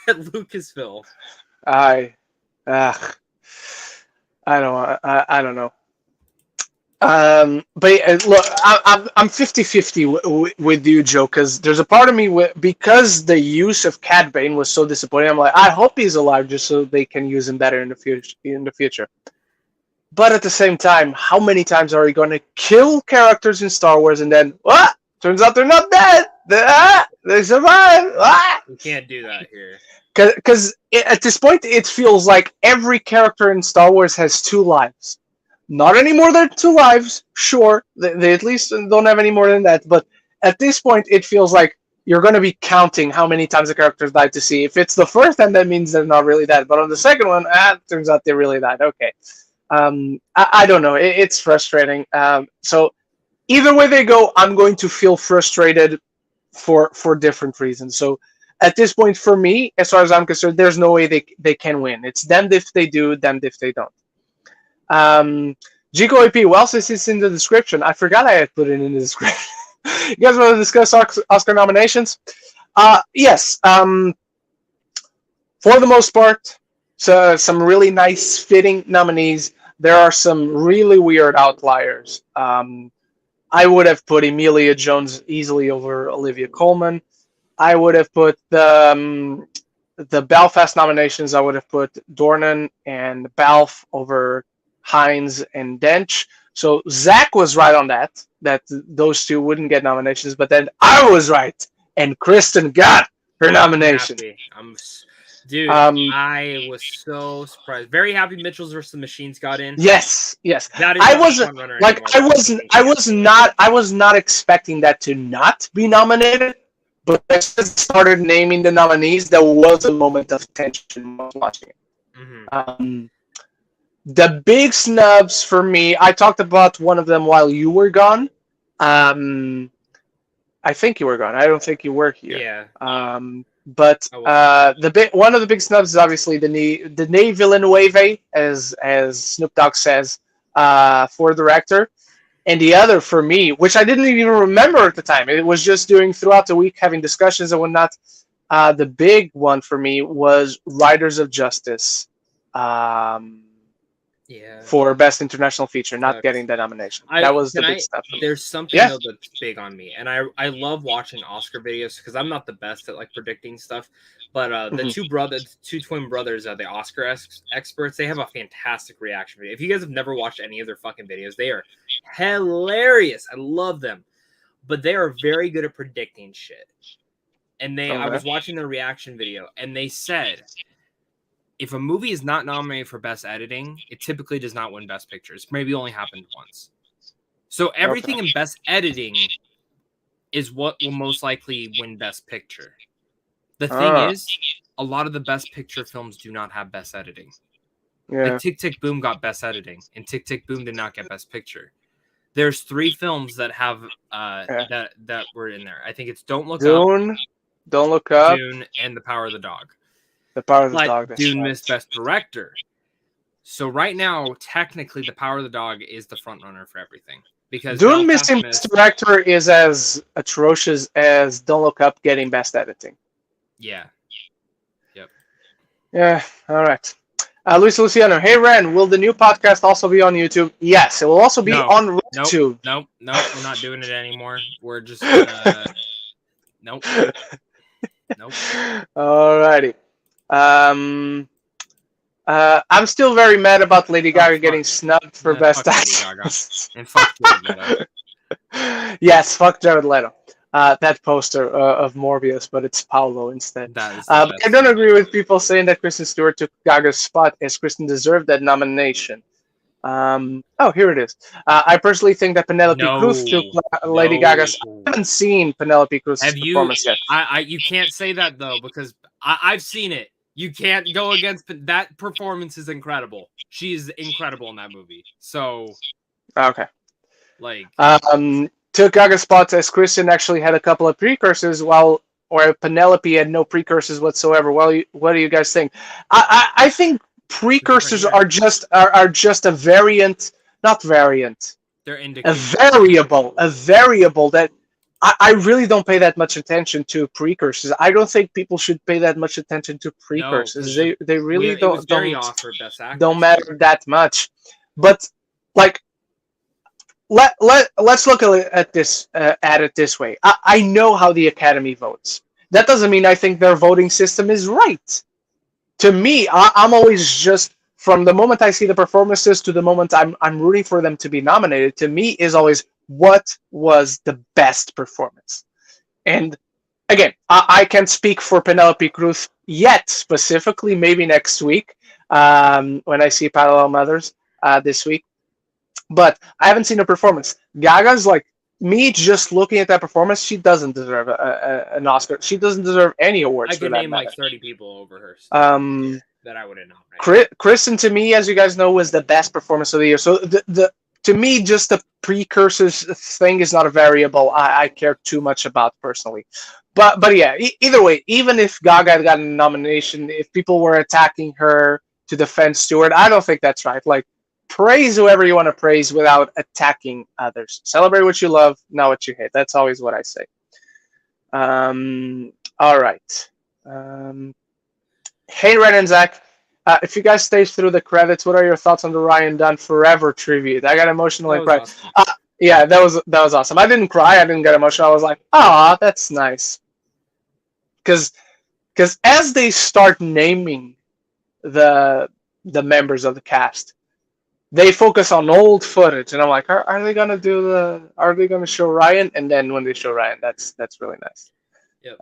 at Lucasfilm? I don't know. But look, I'm 50-50 with you, Joe, because there's a part of me because the use of Cad Bane was so disappointing. I'm like, I hope he's alive just so they can use him better in the future. But at the same time, how many times are you going to kill characters in Star Wars and then what? Turns out they're not dead. They survive. You can't do that here. Because at this point, it feels like every character in Star Wars has two lives. Not any more than two lives, sure. They at least don't have any more than that. But at this point, it feels like you're going to be counting how many times the characters died to see. If it's the first time, that means they're not really dead. But on the second one, turns out they really died. Okay. I don't know. It's frustrating. So either way they go, I'm going to feel frustrated for different reasons. So at this point, for me, as far as I'm concerned, there's no way they can win. It's damned if they do, damned if they don't. Gico AP, well, since it's in the description, I forgot I had put it in the description. You guys want to discuss Oscar nominations? Yes. For the most part, so some really nice fitting nominees. There are some really weird outliers. I would have put Emilia Jones easily over Olivia Colman. I would have put the Belfast nominations. I would have put Dornan and Balfe over Hines and Dench. So Zach was right on that those two wouldn't get nominations, but then I was right, and Kristen got her nomination. Dude, I was so surprised. Very happy Mitchell's vs. the Machines got in. Yes. That is I was not expecting that to not be nominated, but I started naming the nominees. There was a moment of tension while watching it. The big snubs for me, I talked about one of them while you were gone. I think you were gone. I don't think you were here. Yeah. But one of the big snubs is obviously Denis Villeneuve, as Snoop Dogg says, for director. And the other for me, which I didn't even remember at the time, it was just doing throughout the week, having discussions and whatnot. The big one for me was Riders of Justice. For Best International Feature, not getting that nomination. That was the big stuff. There's something though that's big on me, and I love watching Oscar videos because I'm not the best at like predicting stuff. But the two twin brothers, the Oscar experts, they have a fantastic reaction video. If you guys have never watched any of their fucking videos, they are hilarious. I love them, but they are very good at predicting shit. And I was watching their reaction video, and they said, if a movie is not nominated for Best Editing, it typically does not win Best Picture. It's maybe only happened once. So everything in Best Editing is what will most likely win Best Picture. The thing is, a lot of the Best Picture films do not have Best Editing. Yeah. Like Tick Tick Boom got Best Editing, and Tick Tick Boom did not get Best Picture. There's 3 films that have that were in there. I think it's Don't Look Dune, Up, Don't Look Up, Dune, and The Power of the Dog. The Power of the But Dog. Dune missed Best Director. So right now, technically, The Power of the Dog is the front runner for everything. Because Dune missing Best Director is as atrocious as Don't Look Up getting Best Editing. Yeah. Yep. Yeah, all right. Luis Luciano, hey Ren, will the new podcast also be on YouTube? Yes, it will also be on YouTube. Nope, we're not doing it anymore. We're just nope. Alrighty. I'm still very mad about Lady Gaga getting snubbed for Best Actress. And fuck Jared Leto. Yes, fuck Jared Leto. That poster of Morbius, but it's Paolo instead. I don't agree with people saying that Kristen Stewart took Gaga's spot, as Kristen deserved that nomination. Here it is. I personally think that Penelope Cruz took Lady Gaga's. I haven't seen Penelope Cruz's performance yet. You can't say that though, because I've seen it. You can't go against that performance. Is incredible. She's incredible in that movie. So okay, like took Gaga's spot as Kristen actually had a couple of precursors, while Penelope had no precursors whatsoever. Well, what do you guys think? I think precursors are just a variant, not variant. They're indicators. A variable that I really don't pay that much attention to precursors. I don't think people should pay that much attention to precursors. No, they really don't matter that much. But like, let's look at it this way. I know how the Academy votes. That doesn't mean I think their voting system is right. To me, I'm always just, from the moment I see the performances to the moment I'm rooting for them to be nominated, to me is always, what was the best performance? And again, I can't speak for Penelope Cruz yet, specifically, maybe next week when I see Parallel Mothers this week. But I haven't seen a performance. Gaga's like, me just looking at that performance, she doesn't deserve an Oscar. She doesn't deserve any awards. I could name like 30 people over her. That I wouldn't know. Right? Kristen, to me, as you guys know, was the best performance of the year. So to me, just the precursors thing is not a variable I care too much about personally. But yeah, either way, even if Gaga had gotten a nomination, if people were attacking her to defend Stewart, I don't think that's right. Like, praise whoever you want to praise without attacking others. Celebrate what you love, not what you hate. That's always what I say. All right. Hey, Ren and Zach. If you guys stay through the credits, what are your thoughts on the Ryan Dunn Forever tribute? I got emotional and cried. Awesome. Yeah, that was awesome. I didn't cry. I didn't get emotional. I was like, "Ah, that's nice." Because as they start naming the members of the cast, they focus on old footage, and I'm like, are they gonna are they gonna show Ryan? And then when they show Ryan, that's really nice. Yep.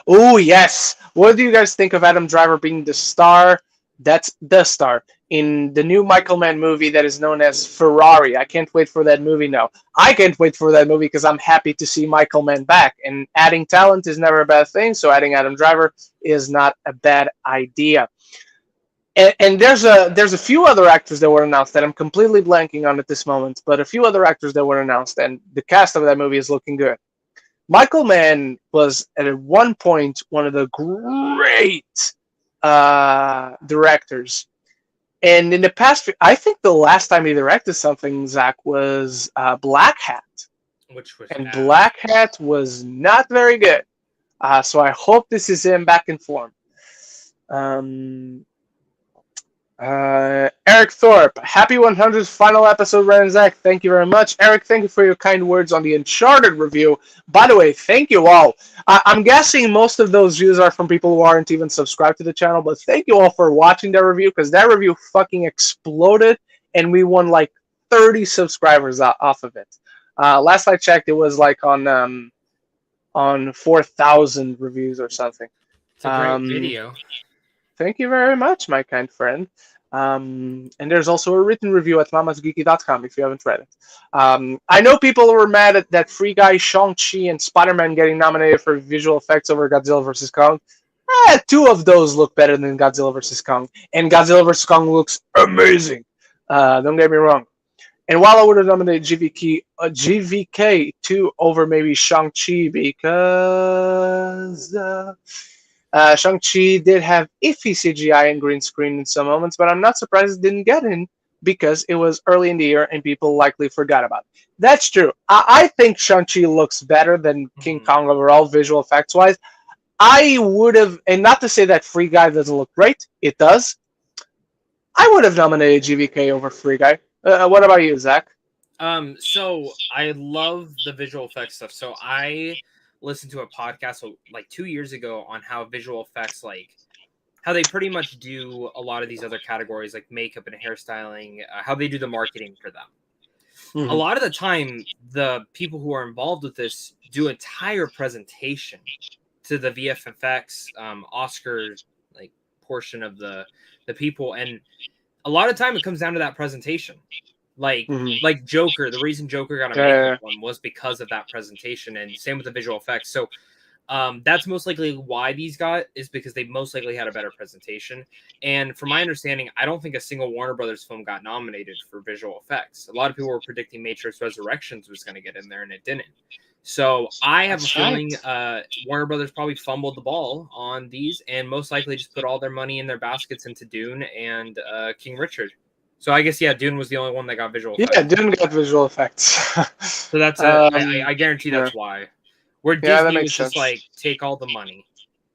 Oh yes. What do you guys think of Adam Driver being the star? That's the star in the new Michael Mann movie that is known as Ferrari. I can't wait for that movie now. I can't wait for that movie because I'm happy to see Michael Mann back. And adding talent is never a bad thing, so adding Adam Driver is not a bad idea. And there's a few other actors that were announced that I'm completely blanking on at this moment, but a few other actors that were announced, and the cast of that movie is looking good. Michael Mann was at one point one of the great directors. And in the past, I think the last time he directed something, Zach, was Black Hat. Black Hat was not very good. So I hope this is him back in form. Eric Thorpe, happy 100th final episode, Ren and Zach. Thank you very much. Eric, thank you for your kind words on the Uncharted review. By the way, thank you all. I'm guessing most of those views are from people who aren't even subscribed to the channel, but thank you all for watching that review, because that review fucking exploded, and we won like 30 subscribers off of it. Last I checked, it was like on 4,000 reviews or something. It's a great video. Thank you very much, my kind friend. And there's also a written review at mamasgeeky.com if you haven't read it. I know people were mad at that Free Guy, Shang-Chi, and Spider-Man getting nominated for visual effects over Godzilla vs. Kong. Two of those look better than Godzilla vs. Kong, and Godzilla vs. Kong looks amazing. Don't get me wrong. And while I would have nominated GVK 2 over maybe Shang-Chi because Shang-Chi did have iffy CGI and green screen in some moments, but I'm not surprised it didn't get in because it was early in the year and people likely forgot about it. That's true. I think Shang-Chi looks better than King Kong overall, visual effects wise. I would have, and not to say that Free Guy doesn't look great, it does. I would have nominated GVK over Free Guy. What about you, Zach? So I love the visual effects stuff. So I listened to a podcast like 2 years ago on how visual effects, like how they pretty much do a lot of these other categories like makeup and hairstyling, how they do the marketing for them. Mm-hmm. A lot of the time, the people who are involved with this do an entire presentation to the VFX Oscar like portion of the people, and a lot of time it comes down to that presentation. Like Joker, the reason Joker got a makeup one was because of that presentation, and same with the visual effects. So that's most likely why these got, is because they most likely had a better presentation. And from my understanding, I don't think a single Warner Brothers film got nominated for visual effects. A lot of people were predicting Matrix Resurrections was going to get in there, and it didn't. So I have a feeling Warner Brothers probably fumbled the ball on these and most likely just put all their money in their baskets into Dune and King Richard. So I guess, Dune was the only one that got visual effects. Yeah, Dune got visual effects. So that's I guarantee that's why. Where Disney was just like, take all the money.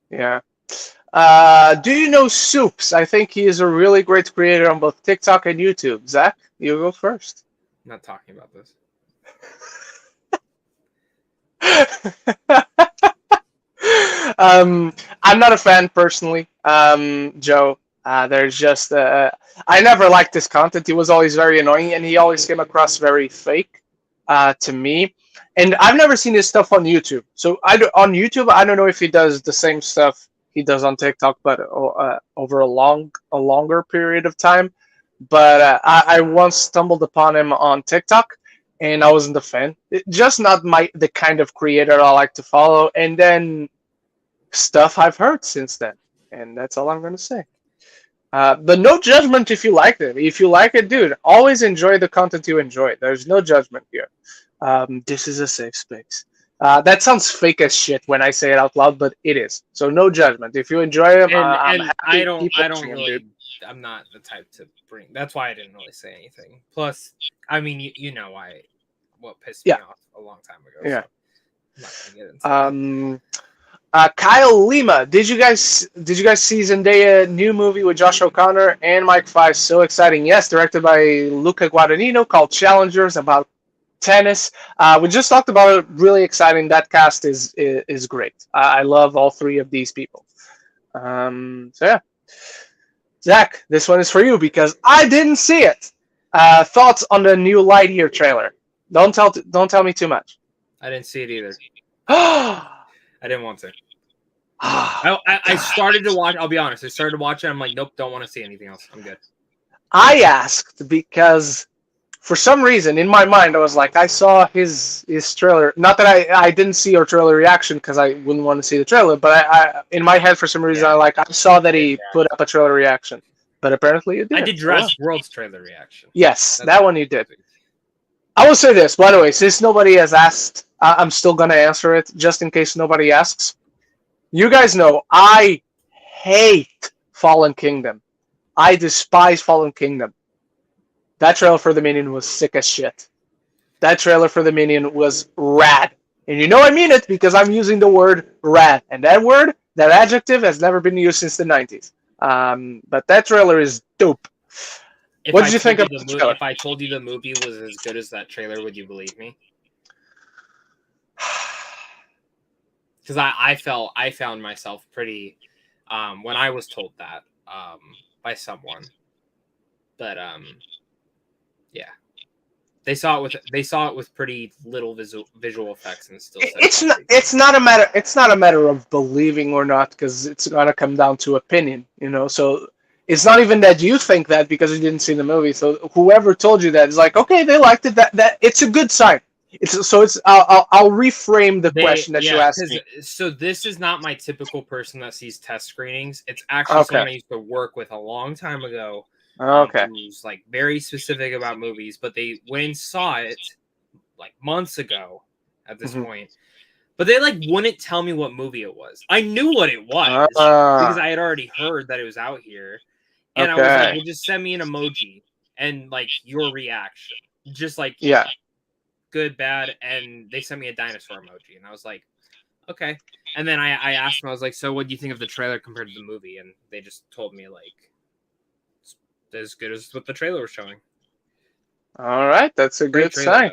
Yeah. Do you know Soups? I think he is a really great creator on both TikTok and YouTube. Zach, you go first. I'm not talking about this. I'm not a fan personally, Joe. There's just I never liked his content. He was always very annoying, and he always came across very fake to me. And I've never seen his stuff on YouTube. So on YouTube, I don't know if he does the same stuff he does on TikTok, but over a longer period of time. But I once stumbled upon him on TikTok, and I wasn't a fan. Just not the kind of creator I like to follow. And then stuff I've heard since then, and that's all I'm going to say. But no judgment if you like it. If you like it, dude, always enjoy the content you enjoy. There's no judgment here. This is a safe space. That sounds fake as shit when I say it out loud, but it is. So no judgment. If you enjoy them, I'm happy. I don't really. I'm not the type to bring. That's why I didn't really say anything. Plus, I mean, you know what pissed me off a long time ago. Yeah. So I'm not gonna get into Kyle Lima, did you guys see Zendaya new movie with Josh O'Connor and Mike Five? So exciting! Yes, directed by Luca Guadagnino, called Challengers, about tennis. We just talked about it. Really exciting. That cast is great. I love all three of these people. So yeah, Zach, this one is for you because I didn't see it. Thoughts on the new Lightyear trailer? Don't tell me too much. I didn't see it either. I didn't want to. I started to watch. I'll be honest. I started to watch it. I'm like, nope, don't want to see anything else. I'm good. I asked because for some reason in my mind I was like, I saw his trailer. Not that I didn't see your trailer reaction because I wouldn't want to see the trailer, but I in my head for some reason I saw that he put up a trailer reaction. But apparently you did. I did Jurassic World's trailer reaction. Yes, that one you did. I will say this, by the way, since nobody has asked, I'm still going to answer it, just in case nobody asks. You guys know, I hate Fallen Kingdom. I despise Fallen Kingdom. That trailer for the Minion was sick as shit. That trailer for the Minion was rad. And you know I mean it because I'm using the word rad. And that word, that adjective, has never been used since the 90s. But that trailer is dope. What did you think of the trailer? If I told you the movie was as good as that trailer, would you believe me? Because I found myself pretty when I was told that by someone. But yeah, they saw it with pretty little visual effects and still. It's not a matter of believing or not because it's gonna come down to opinion, you know. So It's not even that you think that because you didn't see the movie. So whoever told you that is like, okay, they liked it. That it's a good sign. I'll reframe the question that you asked me. So this is not my typical person that sees test screenings. It's actually Okay. someone I used to work with a long time ago. Okay. Who's like very specific about movies, but they went and saw it like months ago at this point. But they like wouldn't tell me what movie it was. I knew what it was because I had already heard that it was out here. And I was like, well, just send me an emoji and like your reaction. Just like good, bad, and they sent me a dinosaur emoji. And I was like, okay. And then I asked them, I was like, so what do you think of the trailer compared to the movie? And they just told me like it's as good as what the trailer was showing. All right, that's a good sign.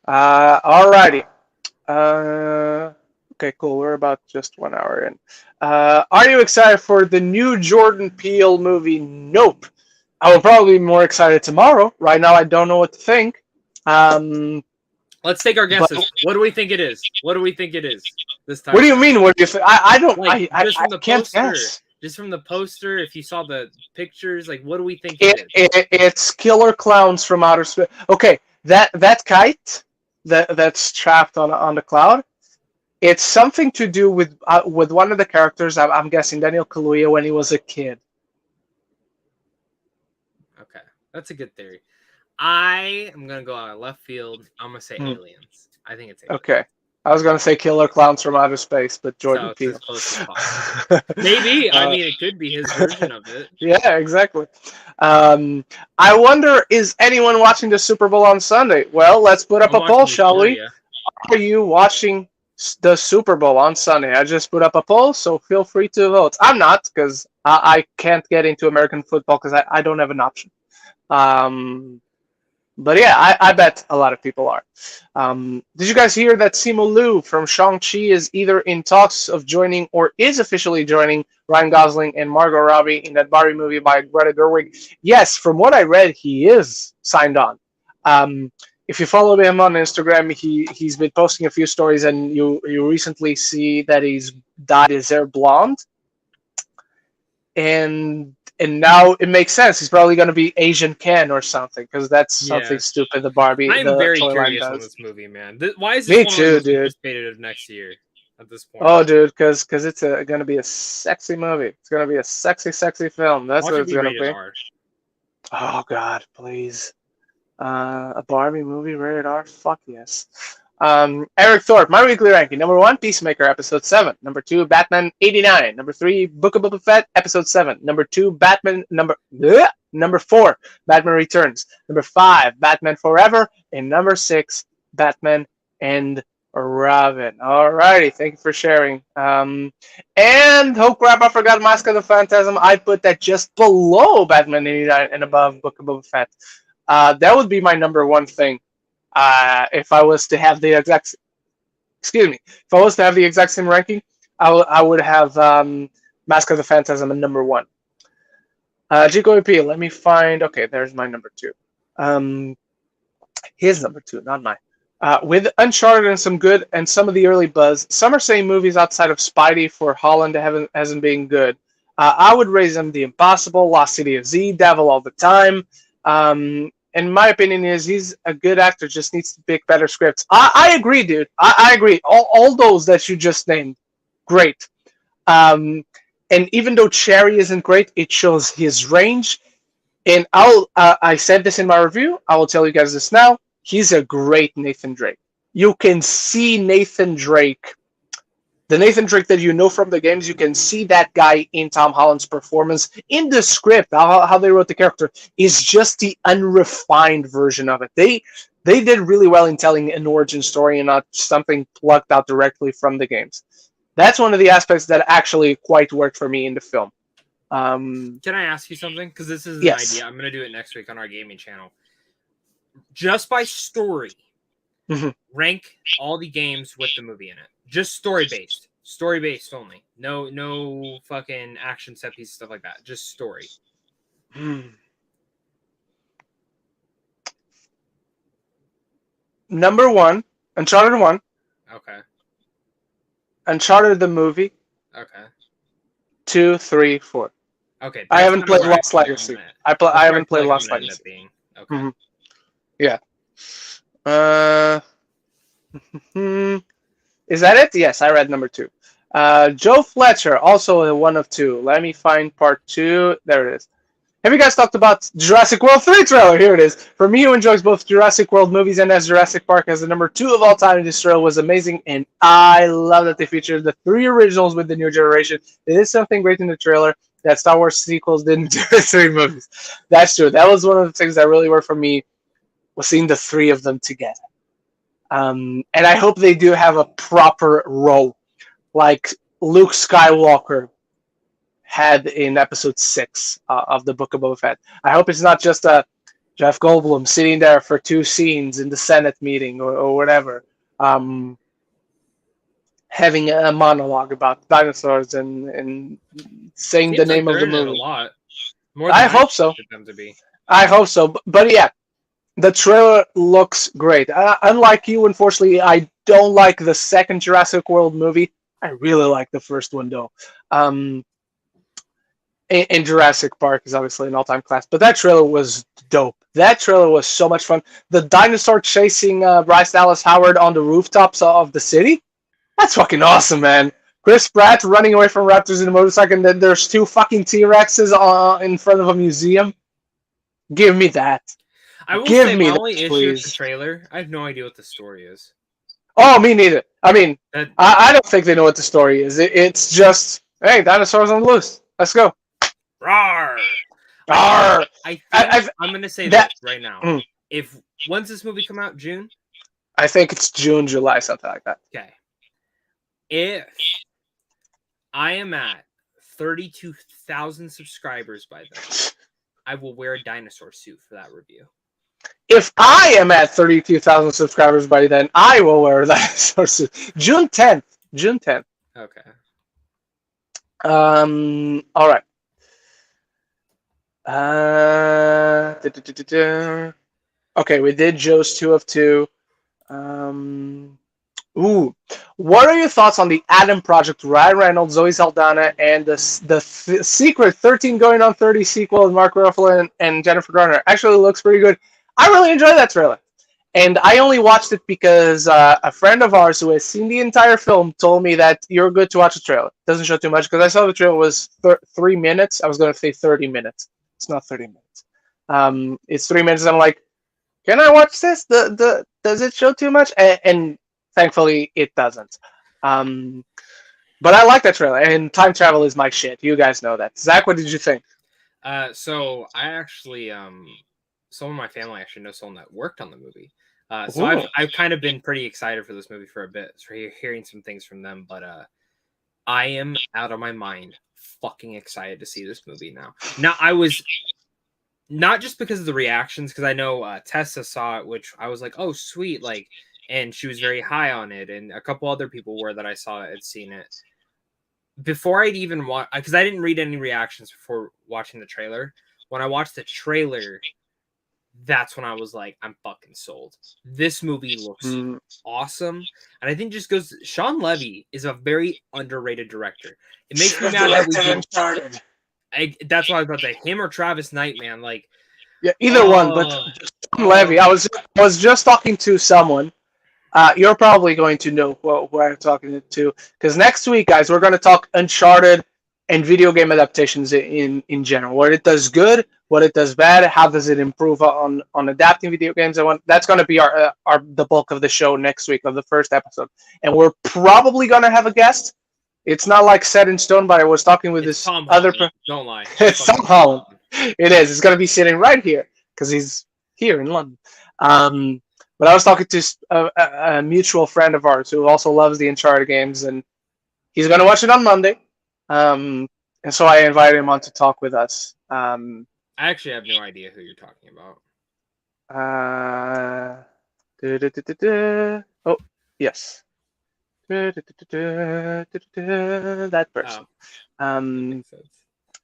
Alrighty. Okay, cool. We're about just 1 hour in. Are you excited for the new Jordan Peele movie, Nope? I will probably be more excited tomorrow. Right now, I don't know what to think. Let's take our guesses. What do we think it is? What do we think it is this time? What do you mean? What do you think? I don't. Like, I can't poster, guess. Just from the poster, if you saw the pictures, like, what do we think it is? It's killer clowns from outer space. Okay, that kite that's trapped on the cloud. It's something to do with one of the characters. I'm guessing Daniel Kaluuya when he was a kid. Okay, that's a good theory. I am gonna go out of left field. I'm gonna say aliens. I think it's aliens. Okay. I was gonna say killer clowns from outer space, but Jordan Peele. Maybe. I mean, it could be his version of it. Yeah, exactly. I wonder, is anyone watching the Super Bowl on Sunday? Well, let's put up a poll, shall we? Are you watching the Super Bowl on Sunday? I just put up a poll, so feel free to vote. I'm not, because I can't get into American football because I don't have an option. But yeah, I bet a lot of people are. Did you guys hear that Simu Liu from Shang-Chi is either in talks of joining or is officially joining Ryan Gosling and Margot Robbie in that Barbie movie by Greta Gerwig? Yes, from what I read, he is signed on. If you follow him on Instagram, he's been posting a few stories, and you recently see that he's dyed his hair blonde. And now it makes sense. He's probably going to be Asian Ken or something, because that's something stupid the Barbie. I'm very curious on this movie, man. Why is this Me too, dude. anticipated of next year at this point? Oh, dude, because it's going to be a sexy movie. It's going to be a sexy, sexy film. That's what it's going to be. Oh, God, please. A Barbie movie rated R? Fuck yes. Eric Thorpe, my weekly ranking. Number 1, Peacemaker, episode 7. Number 2, Batman 89. Number 3, Book of Boba Fett, episode 7. Number 2, Batman number 4, Batman Returns. Number 5, Batman Forever. And number 6, Batman and Robin. Alrighty, thank you for sharing. And oh crap, I forgot Mask of the Phantasm. I put that just below Batman 89 and above Book of Boba Fett. That would be my number 1 thing. If I was to have the exact same ranking, I would have Mask of the Phantasm at number 1. Chico EP, let me find. Okay, there's my number 2. His number 2, not mine. With Uncharted and some of the early buzz, some are saying movies outside of Spidey for Holland hasn't been good. I would raise him The Impossible, Lost City of Z, Devil All the Time. And my opinion is he's a good actor, just needs to pick better scripts. I agree, dude. I agree. All those that you just named, great. And even though Cherry isn't great, it shows his range. And I said this in my review. I will tell you guys this now. He's a great Nathan Drake. You can see Nathan Drake. The Nathan Drake that you know from the games, you can see that guy in Tom Holland's performance. In the script, how they wrote the character is just the unrefined version of it. They did really well in telling an origin story and not something plucked out directly from the games. That's one of the aspects that actually quite worked for me in the film. Can I ask you something? Because this is an idea. I'm going to do it next week on our gaming channel. Just by story, rank all the games with the movie in it. Just story-based. Story-based only. No fucking action set piece, stuff like that. Just story. Number 1, Uncharted 1. Okay. Uncharted the movie. Okay. 2, 3, 4. Okay, I that's haven't kind of played where I Lost thought Legacy. I'm at. I That's where haven't feel played like Lost I'm gonna end up Legacy. being. Okay. Mhm. Yeah. Uh, hmm. Is that it? Yes, I read number 2. Joe Fletcher, also a 1 of 2. Let me find part 2. There it is. Have you guys talked about Jurassic World 3 trailer? Here it is. For me, who enjoys both Jurassic World movies and as Jurassic Park as the number 2 of all time, this trailer was amazing, and I love that they featured the 3 originals with the new generation. There is something great in the trailer that Star Wars sequels didn't do in 3 movies. That's true. That was one of the things that really worked for me, was seeing the 3 of them together. And I hope they do have a proper role, like Luke Skywalker had in episode 6 of the Book of Boba Fett. I hope it's not just a Jeff Goldblum sitting there for 2 scenes in the Senate meeting or whatever, having a monologue about dinosaurs and saying the Seems like name of they're the in it a movie. lot. More than I I hope so. expected them to be. I hope so. But yeah, the trailer looks great. Unlike you, unfortunately, I don't like the second Jurassic World movie. I really like the first one, though. And Jurassic Park is obviously an all-time class, but that trailer was dope. That trailer was so much fun. The dinosaur chasing Bryce Dallas Howard on the rooftops of the city, that's fucking awesome, man. Chris Pratt running away from raptors in a motorcycle, and then there's 2 fucking T-Rexes in front of a museum. Give me that. I will Give say me my that, only issue with the please. trailer, I have no idea what the story is. Oh, me neither. I mean, That I don't think they know what the story is. It's just, hey, dinosaurs on the loose. Let's go. Rawr! Arr! I think I- I'm gonna say that- this right now. Mm. If when's this movie come out? June? I think it's June, July, something like that. Okay. If I am at 32,000 subscribers by then, I will wear a dinosaur suit for that review. If I am at 32,000 subscribers by then, I will wear a dinosaur suit. June 10th. June 10th. Okay. All right. Okay, we did Joe's 2 of 2. What are your thoughts on the Adam Project, Ryan Reynolds, Zoe Saldana, and the secret 13 going on 30 sequel with Mark Ruffalo and Jennifer Garner? Actually looks pretty good. I really enjoyed that trailer. And I only watched it because a friend of ours who has seen the entire film told me that you're good to watch the trailer. Doesn't show too much, because I saw the trailer was 3 minutes. I was going to say 30 minutes. It's not 30 minutes. It's 3 minutes. I'm like, can I watch this? Does it show too much? And thankfully, it doesn't. But I like that trailer, and time travel is my shit. You guys know that. Zach, what did you think? So I actually, some of my family actually knows someone that worked on the movie. So I've kind of been pretty excited for this movie for a bit, for hearing some things from them. But I am out of my mind, fucking excited to see this movie now. Now I was not just because of the reactions, because I know Tessa saw it, which I was like, oh sweet, like, and she was very high on it, and a couple other people were that I saw had seen it. Before I'd even watch, because I didn't read any reactions before watching the trailer. When I watched the trailer, that's when I was like, I'm fucking sold. This movie looks awesome. And I think just goes, Sean Levy is a very underrated director. It makes me mad that we Uncharted. That's why I was about to say, him or Travis Knight, man. Like, Yeah, either one, but Sean Levy. I was just talking to someone. You're probably going to know who I'm talking to, because next week, guys, we're going to talk Uncharted and video game adaptations in general. What it does good, what it does bad, how does it improve on adapting video games. That's going to be the bulk of the show next week of the first episode, and we're probably going to have a guest. It's not like set in stone, but I was talking with this Tom other. Don't lie. It's Tom Holland. It is. It's going to be sitting right here because he's here in London. But I was talking to a mutual friend of ours who also loves the Uncharted games, and he's going to watch it on Monday. And so I invited him on to talk with us. I actually have no idea who you're talking about. Oh, yes. That person.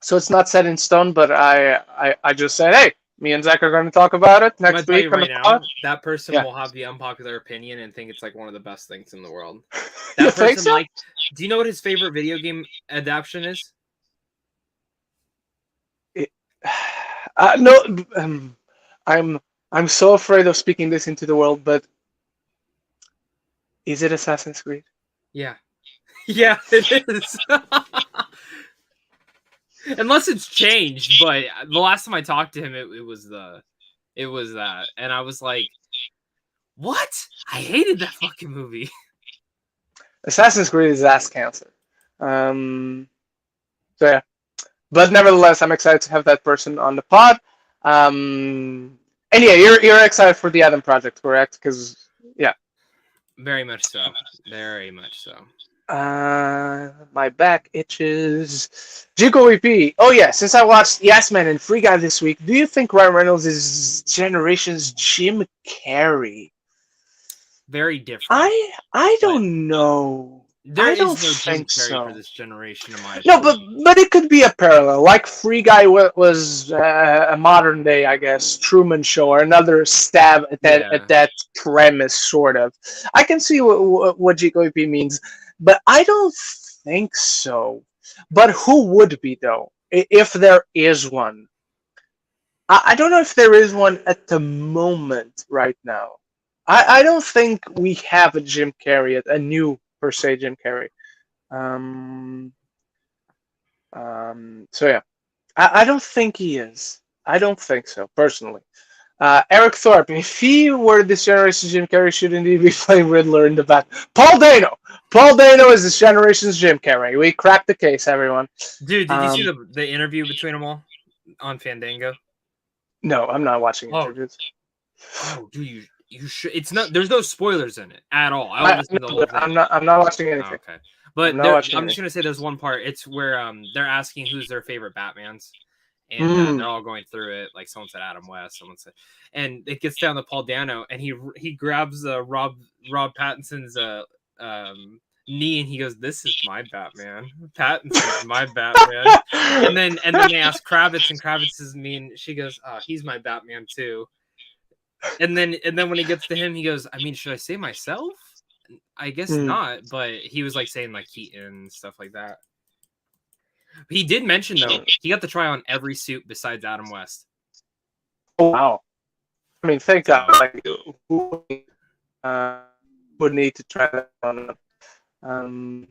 So it's not set in stone, but I just said, hey, me and Zach are going to talk about it next week. Right now, that person will have the unpopular opinion and think it's like one of the best things in the world. That you person, think so? do you know what his favorite video game adaptation is? No, I'm I'm so afraid of speaking this into the world, but is it Assassin's Creed? Yeah. Yeah, it is. Unless it's changed, but the last time I talked to him, it was that, and I was like, "What? I hated that fucking movie." Assassin's Creed is ass cancer. Um, so yeah, but nevertheless, I'm excited to have that person on the pod. And yeah, you're excited for the Adam project, correct? Because yeah, Very much so. Very much so. my back itches. Jico EP. Oh yeah, since I watched Yes Man and Free Guy this week, do you think Ryan Reynolds is generation's Jim Carrey? Very different. I don't know. There I is don't no Jim think Carrey so. for this generation, in my No, opinion. but it could be a parallel. Like Free Guy was a modern day, I guess, Truman Show, or another stab at that premise, sort of. I can see what GKOP means, but I don't think so. But who would be though, if there is one? I don't know if there is one at the moment right now. I don't think we have a Jim Carrey, a new per se Jim Carrey. Um, so yeah, I don't think he is. I don't think so, personally. Eric Thorpe, if he were this generation's Jim Carrey, should indeed be playing Riddler in the back. Paul Dano! Paul Dano is this generation's Jim Carrey. We cracked the case, everyone. Dude, did you see the interview between them all on Fandango? No, I'm not watching interviews. Oh, dude, you should. It's not. There's no spoilers in it at all. I'm not watching anything. Oh, okay, but I'm just gonna say there's one part. It's where they're asking who's their favorite Batmans, and they're all going through it. Like someone said Adam West, someone said, and it gets down to Paul Dano, and he grabs Rob Pattinson's knee, and he goes, "This is my Batman. Pattinson's my Batman." and then they ask Kravitz, and Kravitz is mean. She goes, "Oh, he's my Batman too." And then when he gets to him, he goes, "I mean, should I say myself? I guess not." But he was like saying like Keaton and stuff like that. He did mention though he got to try on every suit besides Adam West. Oh wow! I mean, thank God. Like, who would need to try that on?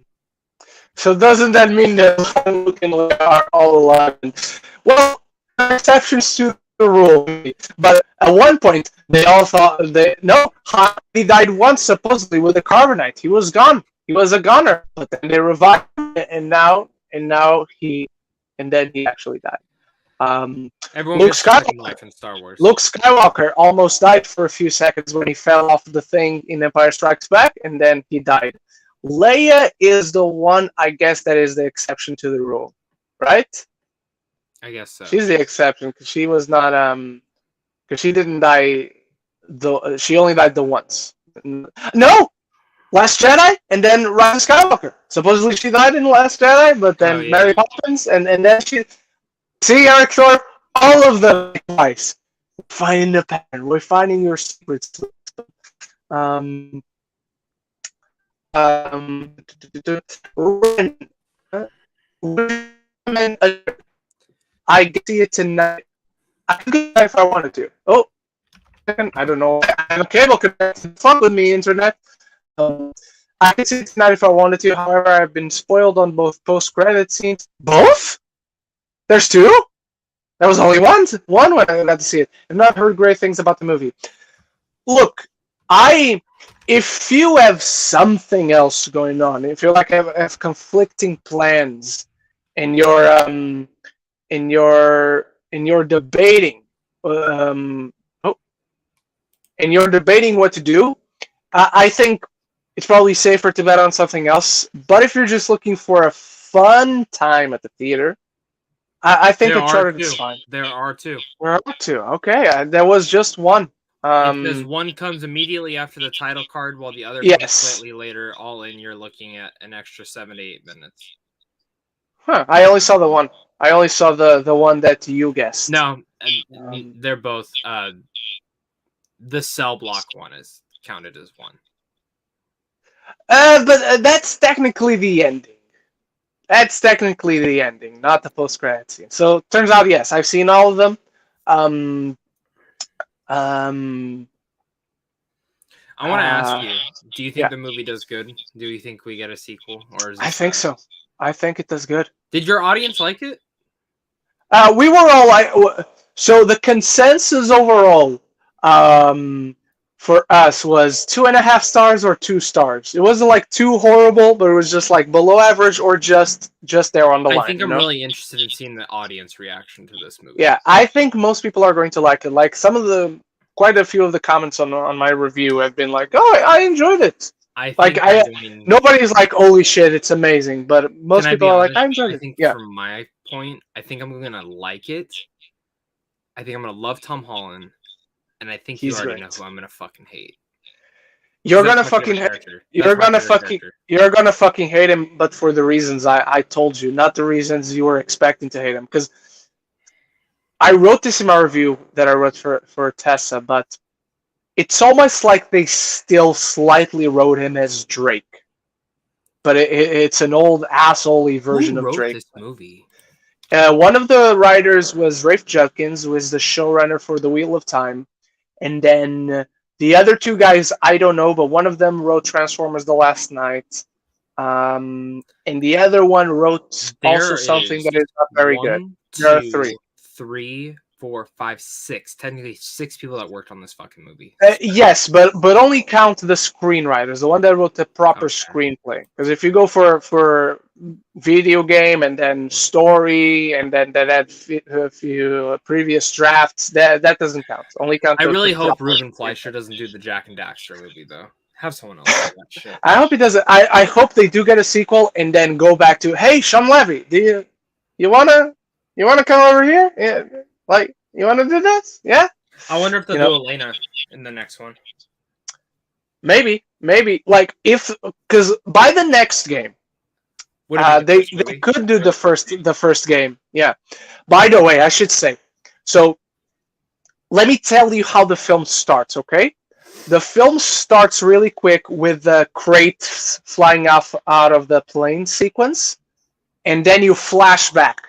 So doesn't that mean that Luke and Leia are all alive? Well, exceptions to the rule, but at one point they all thought he died once supposedly with a carbonite. He was gone. He was a goner, but then they revived him, and then he actually died. Everyone gets second life in Star Wars. Luke Skywalker almost died for a few seconds when he fell off the thing in Empire Strikes Back, and then he died. Leia is the one, I guess, that is the exception to the rule, right? I guess so. She's the exception because she was not because she didn't die. She only died the once. No, Last Jedi, and then Rise of Skywalker. Supposedly she died in Last Jedi, but then Mary Poppins, and then she. See, Eric Thorpe, all of them twice. We're finding the pattern. We're finding your secrets. I get to see it tonight. I could get it if I wanted to. Oh, I don't know. I have a cable connection. Fuck with me, internet. I could see it tonight if I wanted to. However, I've been spoiled on both post-credit scenes. Both? There's two? There was only one when I got to see it. I've not heard great things about the movie. Look, if you have something else going on, if you're like have conflicting plans, and you're debating, and you're debating what to do, I think it's probably safer to bet on something else. But if you're just looking for a fun time at the theater, I think Uncharted is fine. There are two. There are two. Okay, there was just one. Because one comes immediately after the title card, while the other comes slightly later. All in, you're looking at an extra 7 to 8 minutes. Huh? I only saw the one. I only saw the one that you guessed. No, they're both. The cell block one is counted as one. But that's technically the ending. That's technically the ending, not the post-credit scene. So turns out, yes, I've seen all of them. Um, um, I want to ask you, do you think yeah, the movie does good? Do you think we get a sequel, or is I this think bad? so. I think it does good. Did your audience like it? We were all like, so the consensus overall, for us was 2.5 stars or 2 stars. It wasn't like too horrible, but it was just like below average or just there on the I line. think You I'm know? really interested in seeing the audience reaction to this movie. Yeah, I think most people are going to like it. Like quite a few of the comments on my review have been like, "Oh, I enjoyed it." I Like think they're going. nobody's like, "Holy shit, it's amazing," but Can most I people be are like, honest? "I enjoyed I it." think Yeah, from my point, I think I'm gonna like it. I think I'm gonna love Tom Holland, and I think you he's already know great. who I'm gonna fucking hate. You're That's gonna my favorite fucking character. That's you're my gonna favorite fucking character. you're gonna fucking hate him, but for the reasons I told you, not the reasons you were expecting to hate him. Because I wrote this in my review that I wrote for Tessa, but it's almost like they still slightly wrote him as Drake, but it's an old assholey version Who of wrote Drake. this movie? One of the writers was Rafe Judkins, who is the showrunner for The Wheel of Time, and then the other two guys I don't know, but one of them wrote Transformers: The Last Night, and the other one wrote also There something is that is not very good. one, There are three. two, 3, 4, 5, 6. Technically, 6 people that worked on this fucking movie. Yes, but only count the screenwriters, the one that wrote the proper Okay. screenplay. Because if you go for video game and then story and then that add a few previous drafts, that doesn't count. Only count. I really the hope proper Ruben screenplay. Fleischer doesn't do the Jack and Daxter movie though. Have someone else do that shit. I hope he doesn't. I hope they do get a sequel and then go back to, hey, Sean Levy, do you wanna come over here? Yeah, like you wanna do this? Yeah. I wonder if they'll do Elena in the next one. Maybe like because by the next game, they could do the first game. Yeah. By the way, I should say, so let me tell you how the film starts. Okay. The film starts really quick with the crates flying off out of the plane sequence, and then you flash back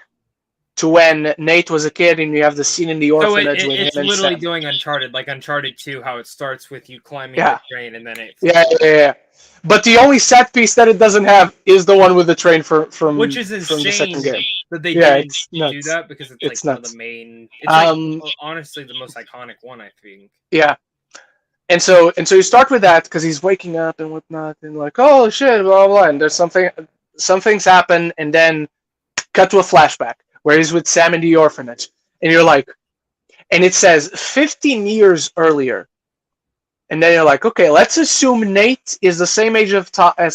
to when Nate was a kid, and you have the scene in the orphanage with him it's and literally Sam. doing Uncharted, like Uncharted 2, how it starts with you climbing Yeah. the train and then it. Yeah. But the only set piece that it doesn't have is the one with the train from which is from insane the second game. that they Yeah, didn't it's do nuts. that because it's like It's one of nuts. the main. It's like honestly the most iconic one, I think. Yeah. And so you start with that because he's waking up and whatnot, and like, oh shit, blah blah, and there's some things happen, and then cut to a flashback where he's with Sam in the orphanage, and you're like, and it says 15 years earlier, and then you're like, okay, let's assume Nate is the same age as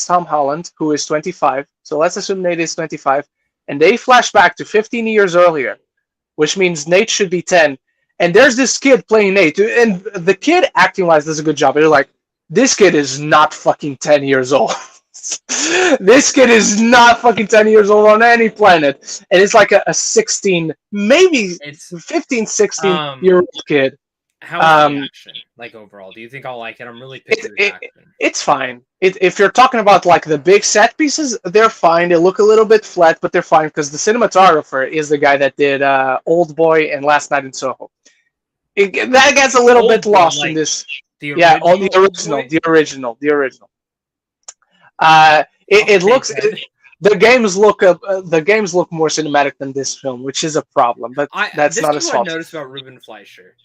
Tom Holland, who is 25. So let's assume Nate is 25, and they flash back to 15 years earlier, which means Nate should be 10. And there's this kid playing Nate, and the kid acting-wise does a good job. And you're like, this kid is not fucking 10 years old. This kid is not fucking 10 years old on any planet. And it's like a 16, maybe It's 15, 16-year-old kid. How is the action, like, overall? Do you think I'll like it? I'm really picky with action. It's fine. If you're talking about like the big set pieces, they're fine. They look a little bit flat, but they're fine because the cinematographer is the guy that did Old Boy and Last Night in Soho. That gets a little bit lost in this. The original. It looks. The games look more cinematic than this film, which is a problem. But that's not his fault. What I noticed about Ruben Fleischer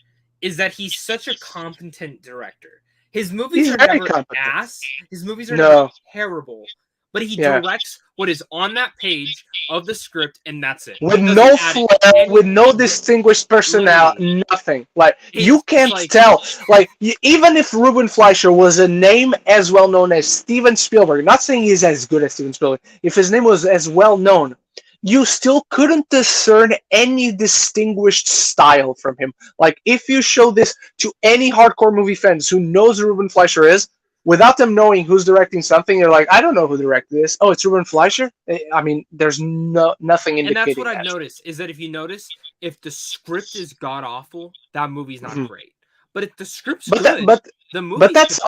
is that he's such a competent director. His movies are never ass. His movies are never terrible. But he directs what is on that page of the script, and that's it. With no flair, with no distinguished personality, nothing. Like you can't tell. Like even if Ruben Fleischer was a name as well known as Steven Spielberg, not saying he's as good as Steven Spielberg, if his name was as well known, you still couldn't discern any distinguished style from him. Like if you show this to any hardcore movie fans who knows who Ruben Fleischer is, without them knowing who's directing something, you're like, I don't know who directed this. Oh, it's Ruben Fleischer? I mean, there's nothing indicating that. And that's what I've noticed, is that if you notice, if the script is god-awful, that movie's not great. But if the script's good, the movie that's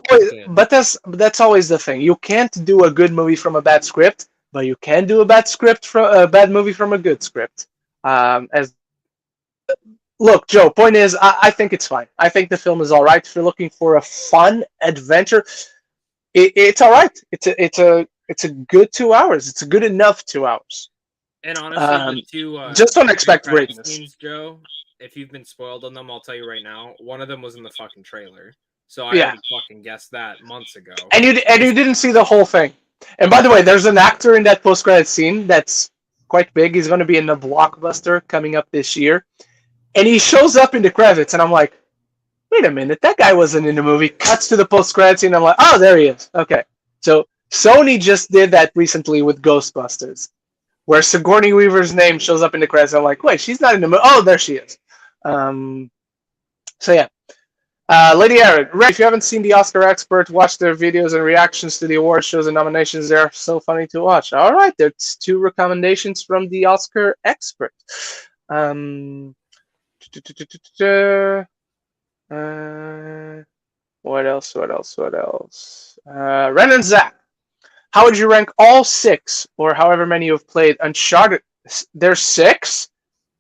always the thing. You can't do a good movie from a bad script, but you can do a bad movie from a good script. As look, Joe. Point is, I think it's fine. I think the film is all right. If you're looking for a fun adventure, it's all right. It's a good 2 hours. It's a good enough 2 hours. And honestly, the two Just don't end expect credit greatness. scenes, Joe, if you've been spoiled on them, I'll tell you right now, one of them was in the fucking trailer. So I Yeah, already fucking guessed that months ago. and you didn't see the whole thing. And by the way, there's an actor in that post-credit scene that's quite big. He's going to be in a blockbuster coming up this year, and he shows up in the credits, and I'm like, wait a minute, that guy wasn't in the movie. Cuts to the post-credit scene, I'm like, oh, there he is. Okay, so Sony just did that recently with Ghostbusters, where Sigourney Weaver's name shows up in the credits. I'm like, wait, she's not in the movie. Oh, there she is. So yeah. Lady Aaron, Ray, if you haven't seen the Oscar Expert, watch their videos and reactions to the award shows and nominations. They're so funny to watch. All right, there's 2 recommendations from the Oscar Expert. Um, what else? Ren and Zach, how would you rank all 6 or however many you've played Uncharted? There's 6?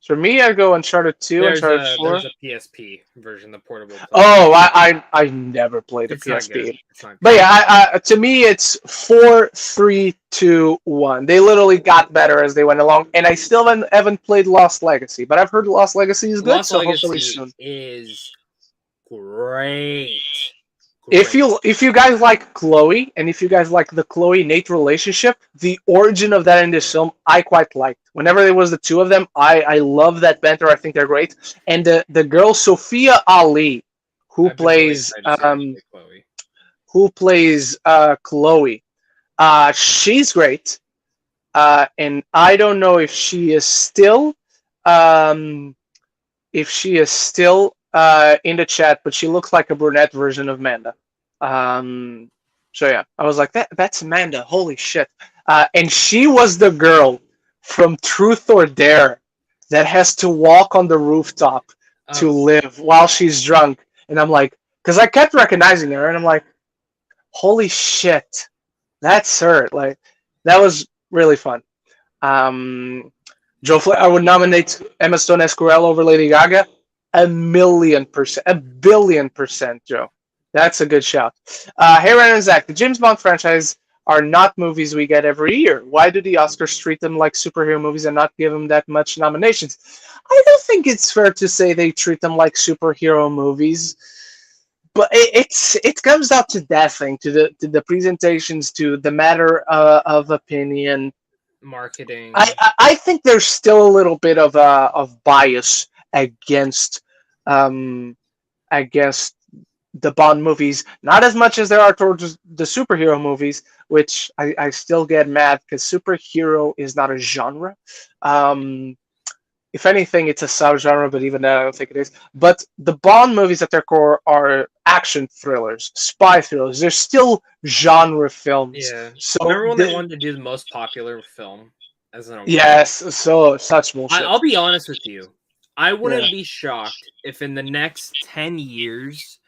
For me, I'd go Uncharted 2, Uncharted 4. There's a PSP version, the portable. Oh, I never played a It's not PSP. good. It's not good. But yeah, to me, it's 4, 3, 2, 1. They literally got better as they went along, and I still haven't played Lost Legacy, but I've heard Lost Legacy is good, Lost so hopefully Legacy soon. is great. If you guys like Chloe, and if you guys like the Chloe-Nate relationship, the origin of that in this film, I quite liked. Whenever there was the 2 of them, I love that banter. I think they're great. And the girl Sophia Ali, who plays Chloe, she's great. And I don't know if she is still in the chat, but she looks like a brunette version of Amanda. So yeah, I was like, that's Amanda. Holy shit! And she was the girl from Truth or Dare that has to walk on the rooftop to live while she's drunk. And I'm like, because I kept recognizing her, and I'm like, holy shit, that's her. Like, that was really fun. Joe, I would nominate Emma Stone as Cruella over Lady Gaga. 1,000,000%, 1,000,000,000%, Joe. That's a good shout. Hey, Ren and Zach, the James Bond franchise are not movies we get every year. Why do the Oscars treat them like superhero movies and not give them that much nominations? I don't think it's fair to say they treat them like superhero movies, but it comes down to that thing, to the presentations, to the matter of opinion, marketing. I think there's still a little bit of bias against the Bond movies, not as much as there are towards the superhero movies, which I still get mad because superhero is not a genre. If anything, it's a subgenre, but even that I don't think it is. But the Bond movies at their core are action thrillers, spy thrillers. They're still genre films. Yeah. So remember when they wanted to do the most popular film as an award? Yes, so such bullshit. I'll be honest with you. I wouldn't be shocked if in the next 10 years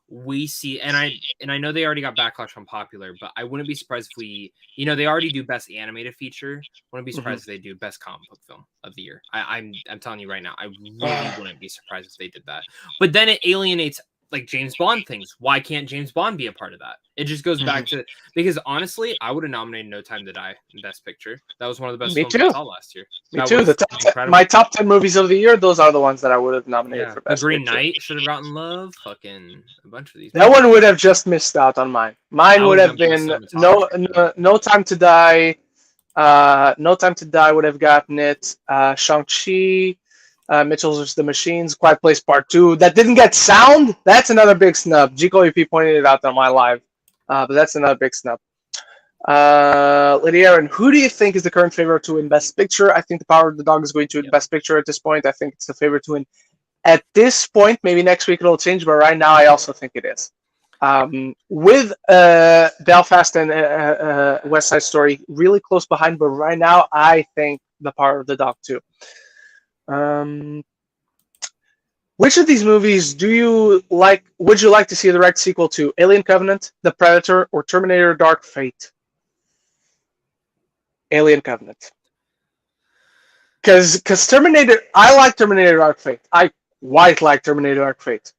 we see, and I know they already got backlash on popular, but I wouldn't be surprised if we, they already do best animated feature. Wouldn't be surprised if they do best comic book film of the year. I'm telling you right now, I really wouldn't be surprised if they did that. But then it alienates like James Bond things. Why can't James Bond be a part of that? It just goes back to, because honestly, I would have nominated No Time to Die in Best Picture. That was one of the best films I saw last year. Me too. My top 10 movies of the year, those are the ones that I would have nominated for Best The Green Picture. Knight should have gotten love. Fucking a bunch of these. That one would have just missed out on mine. Mine would have been No Time to Die. No Time to Die would have gotten it. Shang-Chi. Mitchell's vs. the Machines, Quiet Place Part 2. That didn't get sound. That's another big snub. Gico EP pointed it out on my live. But that's another big snub. Lady Aaron, who do you think is the current favorite to win Best Picture? I think The Power of the Dog is going to win Best Picture at this point. I think it's the favorite to win at this point. Maybe next week it'll change, but right now I also think it is. With Belfast and West Side Story really close behind, but right now I think The Power of the Dog too. Which of these movies would you like to see a direct sequel to? Alien Covenant, The Predator, or Terminator Dark Fate? Alien Covenant. Because Terminator, I like Terminator Dark Fate. I quite like Terminator Dark Fate.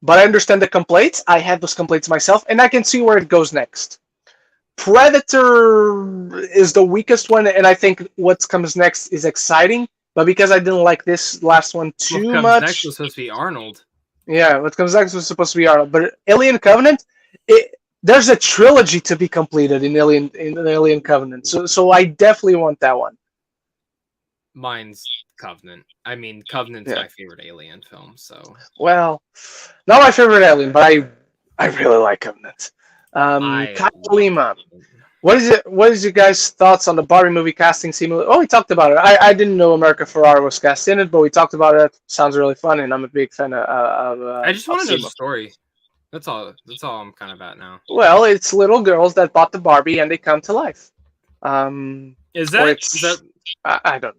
But I understand the complaints. I had those complaints myself, and I can see where it goes next. Predator is the weakest one, and I think what comes next is exciting. But because I didn't like this last one too what comes much, next was supposed to be Arnold. Yeah, what comes next was supposed to be Arnold. But Alien Covenant, there's a trilogy to be completed in Alien Covenant. So I definitely want that one. Mine's Covenant. I mean, Covenant's my favorite Alien film. So well, not my favorite Alien, but I really like Covenant. Kyle Lima. What is your guys' thoughts on the Barbie movie casting? Oh, we talked about it. I didn't know America Ferrara was cast in it, but we talked about it. Sounds really fun, and I'm a big fan of I just want to know the story. That's all I'm kind of at now. Well, it's little girls that bought the Barbie and they come to life. Is that? I don't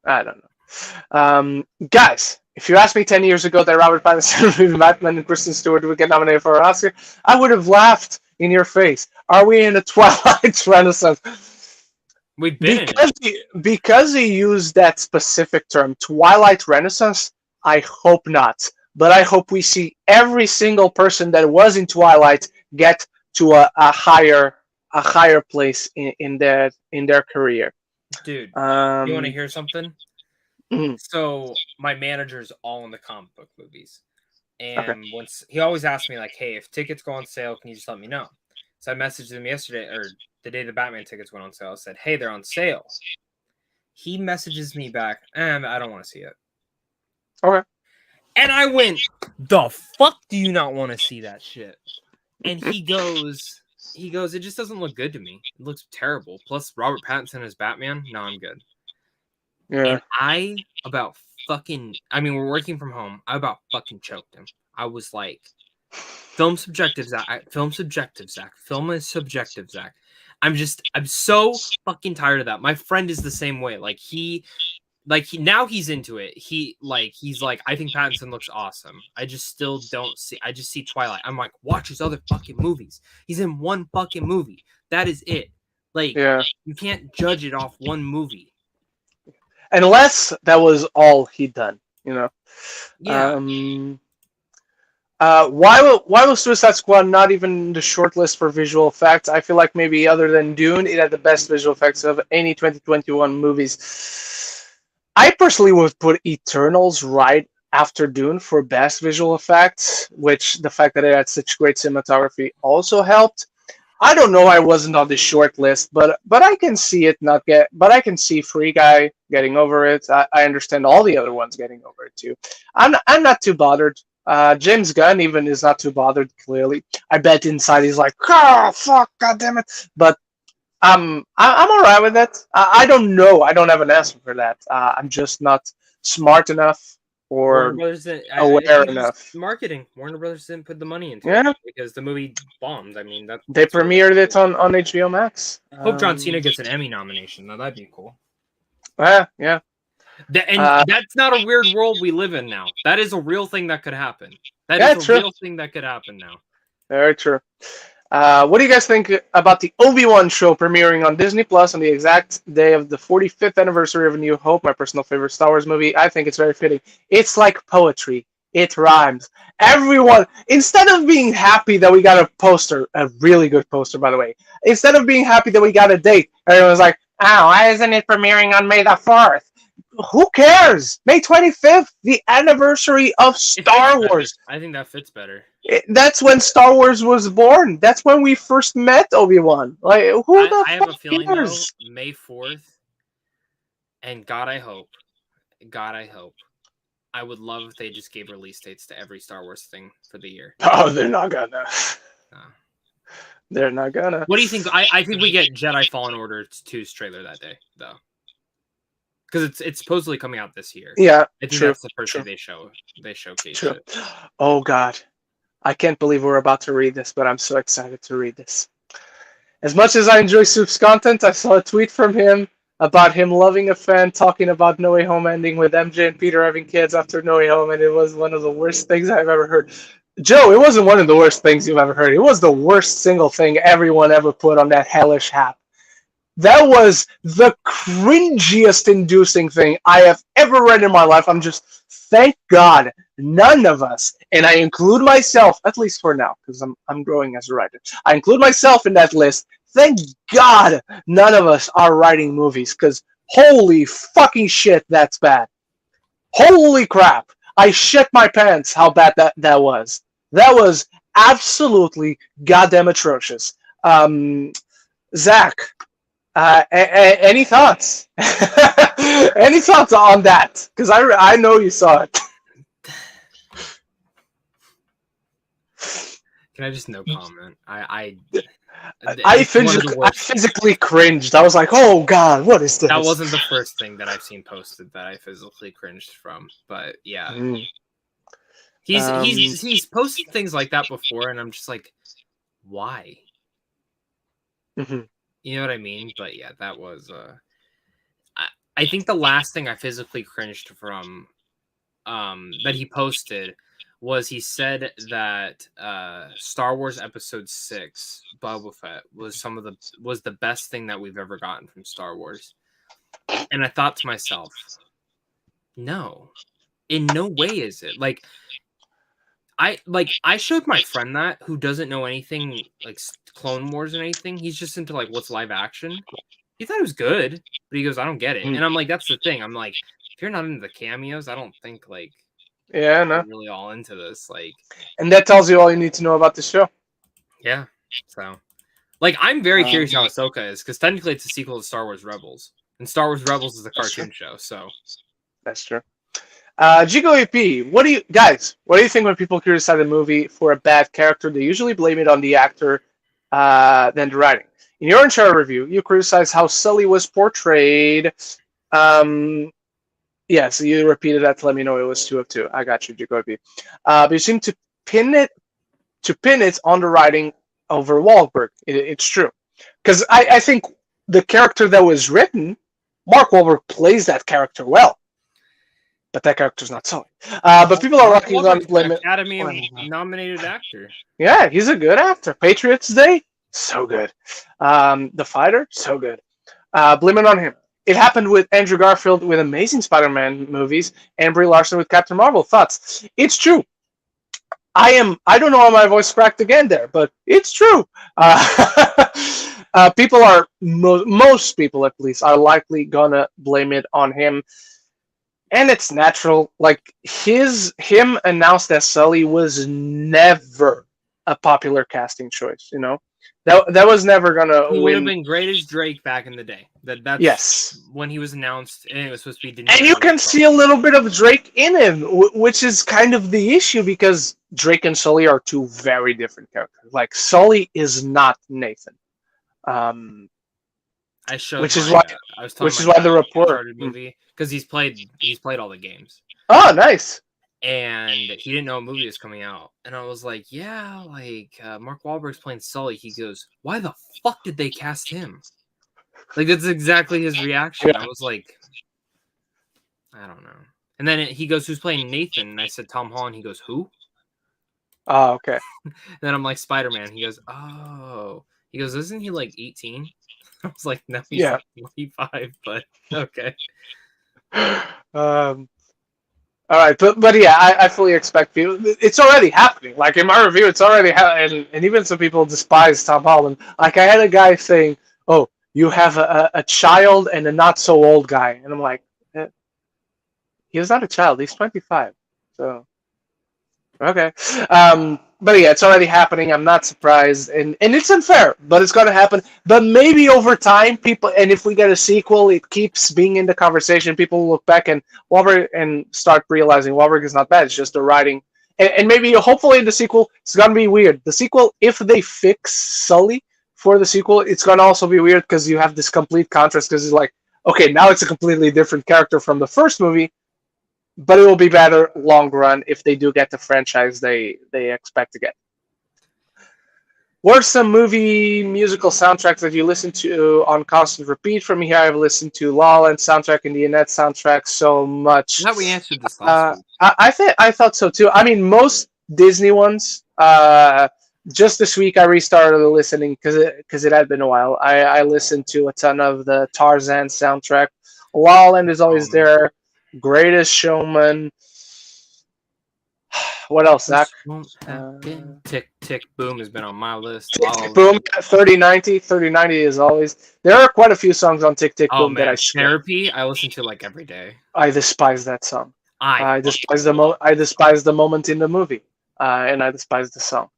know. Guys, if you asked me 10 years ago that Robert Pattinson, Batman, and Kristen Stewart would get nominated for an Oscar, I would have laughed in your face. Are we in a Twilight Renaissance? We've been because he used that specific term, Twilight Renaissance. I hope not, but I hope we see every single person that was in Twilight get to a higher place in their career. Dude, you want to hear something? Mm-hmm. So my manager's all in the comic book movies, and once he always asks me like, "Hey, if tickets go on sale, can you just let me know?" So I messaged him yesterday, or the day the Batman tickets went on sale. I said, "Hey, they're on sale." He messages me back, I don't want to see it. Okay. And I went, "The fuck do you not want to see that shit?" And he goes, "It just doesn't look good to me. It looks terrible. Plus, Robert Pattinson as Batman. No, I'm good." Yeah. And we're working from home. I about fucking choked him. I was like, film subjective, Zach. Film subjective, Zach. Film is subjective, Zach. I'm so fucking tired of that. My friend is the same way. Now he's into it. He's like, I think Pattinson looks awesome. I just still don't see. I just see Twilight. I'm like, watch his other fucking movies. He's in one fucking movie. That is it. You can't judge it off one movie. Unless that was all he'd done, Yeah. Why was Suicide Squad not even the short list for visual effects? I feel like maybe other than Dune, it had the best visual effects of any 2021 movies. I personally would put Eternals right after Dune for best visual effects, which the fact that it had such great cinematography also helped. I don't know. I wasn't on the short list, but I can see it not get. But I can see Free Guy getting over it. I understand all the other ones getting over it too. I'm not too bothered. James Gunn even is not too bothered. Clearly, I bet inside he's like, "Oh fuck, god damn it!" But I'm alright with that. I don't know. I don't have an answer for that. I'm just not smart enough or aware enough. Marketing. Warner Brothers didn't put the money into it because the movie bombed. I mean, they premiered it on HBO Max. Hope John Cena gets an Emmy nomination. Now that'd be cool. Yeah. That's not a weird world we live in now. That is a real thing that could happen. That is a real thing that could happen now. Very true. What do you guys think about the Obi-Wan show premiering on Disney Plus on the exact day of the 45th anniversary of A New Hope, my personal favorite Star Wars movie? I think it's very fitting. It's like poetry. It rhymes. Everyone, instead of being happy that we got a poster, a really good poster, by the way, instead of being happy that we got a date, everyone's like, "Oh, why isn't it premiering on May the 4th? Who cares? May 25th, the anniversary of Star Wars. I think that fits better. That's when Star Wars was born. That's when we first met Obi-Wan. Like, I have a feeling cares? Though, May 4th, and God, I hope, I would love if they just gave release dates to every Star Wars thing for the year. Oh, they're not gonna. No. They're not gonna. What do you think? I think we get Jedi Fallen Order 2's trailer that day, though. Because it's supposedly coming out this year. Yeah, I think that's the first day they showcase it. Oh God, I can't believe we're about to read this, but I'm so excited to read this. As much as I enjoy Soup's content, I saw a tweet from him about him loving a fan talking about No Way Home ending with MJ and Peter having kids after No Way Home, and it was one of the worst things I've ever heard. Joe, it wasn't one of the worst things you've ever heard. It was the worst single thing everyone ever put on that hellish app. That was the cringiest inducing thing I have ever read in my life. I'm just, thank God, none of us, and I include myself, at least for now, because I'm growing as a writer. I include myself in that list. Thank God none of us are writing movies, because holy fucking shit, that's bad. Holy crap. I shit my pants how bad that was. That was absolutely goddamn atrocious. Zach, any thoughts? Any thoughts on that? Because I know you saw it. Can I just no comment? I physically cringed. I was like, oh God, what is this? That wasn't the first thing that I've seen posted that I physically cringed from, but yeah. He's posted things like that before, and I'm just like, why? Mm-hmm. You know what I mean? But yeah, that was I think the last thing I physically cringed from that he posted was he said that Star Wars Episode 6, Boba Fett, was the best thing that we've ever gotten from Star Wars. And I thought to myself, no. In no way is it. I showed my friend that, who doesn't know anything like Clone Wars and anything. He's just into like what's live action. He thought it was good, but he goes, I don't get it. And I'm like, that's the thing. I'm like, if you're not into the cameos, I don't think like I'm really all into this. Like, and that tells you all you need to know about the show. Yeah. So, like, I'm very curious how Ahsoka is, because technically it's a sequel to Star Wars Rebels, and Star Wars Rebels is a cartoon show. So that's true. Jigo EP, what do you think when people criticize a movie for a bad character? They usually blame it on the actor than the writing. In your Uncharted review, you criticize how Sully was portrayed. Yeah, so you repeated that to let me know it was 2 of 2. I got you, Jigo EP. But you seem to pin it on the writing over Wahlberg. It's true, because I think the character that was written, Mark Wahlberg plays that character well. But that character's not Sully. But people are lucky on blaming Academy nominated actor. Yeah, he's a good actor. Patriots Day, so good. The Fighter, so good. Blame it on him. It happened with Andrew Garfield with Amazing Spider-Man movies and Brie Larson with Captain Marvel. Thoughts? It's true. I don't know how my voice cracked again there, but it's true. People are, most people at least, are likely gonna blame it on him. And it's natural. Like, him announced as Sully was never a popular casting choice, you know? That was never gonna win. He would have been great as Drake back in the day. That's yes. When he was announced, and it was supposed to be. And you can see a little bit of Drake in him, which is kind of the issue, because Drake and Sully are two very different characters. Like, Sully is not Nathan. Which is why the report movie, because he's played all the games. Oh, nice. And he didn't know a movie was coming out, and I was like, yeah, like Mark Wahlberg's playing Sully. He goes, why the fuck did they cast him? Like, that's exactly his reaction. Yeah. I was like, I don't know. And then he goes, who's playing Nathan? And I said Tom Holland. He goes, who? Oh, okay. And then I'm like, Spider-Man. He goes, oh. He goes, isn't he like 18? I was like, no, he's like 25, but okay. All right, but yeah, I fully expect people. It's already happening. Like, in my review, it's already happening, and even some people despise Tom Holland. Like, I had a guy saying, "Oh, you have a child and a not so old guy," and I'm like, he's not a child. He's 25. So, okay. But yeah, it's already happening. I'm not surprised, and it's unfair, but it's going to happen. But maybe over time, people, and if we get a sequel, it keeps being in the conversation. People will look back and Wahlberg and start realizing Wahlberg is not bad. It's just the writing, and maybe hopefully the sequel, it's going to be weird. The sequel, if they fix Sully for the sequel, it's going to also be weird because you have this complete contrast. Because it's like, okay, now it's a completely different character from the first movie. But it will be better long run if they do get the franchise they expect to get. What are some movie musical soundtracks that you listen to on constant repeat? From here, I've listened to La La Land soundtrack and the Annette soundtrack so much. How we answered this last week. I thought so too. I mean, most Disney ones, just this week I restarted listening because it had been a while. I listened to a ton of the Tarzan soundtrack. La La Land is always there. Greatest Showman. What else, Zach? Tick Tick Boom has been on my list. Tick Tick Boom, 3090. 3090 is always. There are quite a few songs on Tick Tick Boom that I skip. Therapy, I listen to like every day. I despise that song. I despise the moment in the movie, and I despise the song.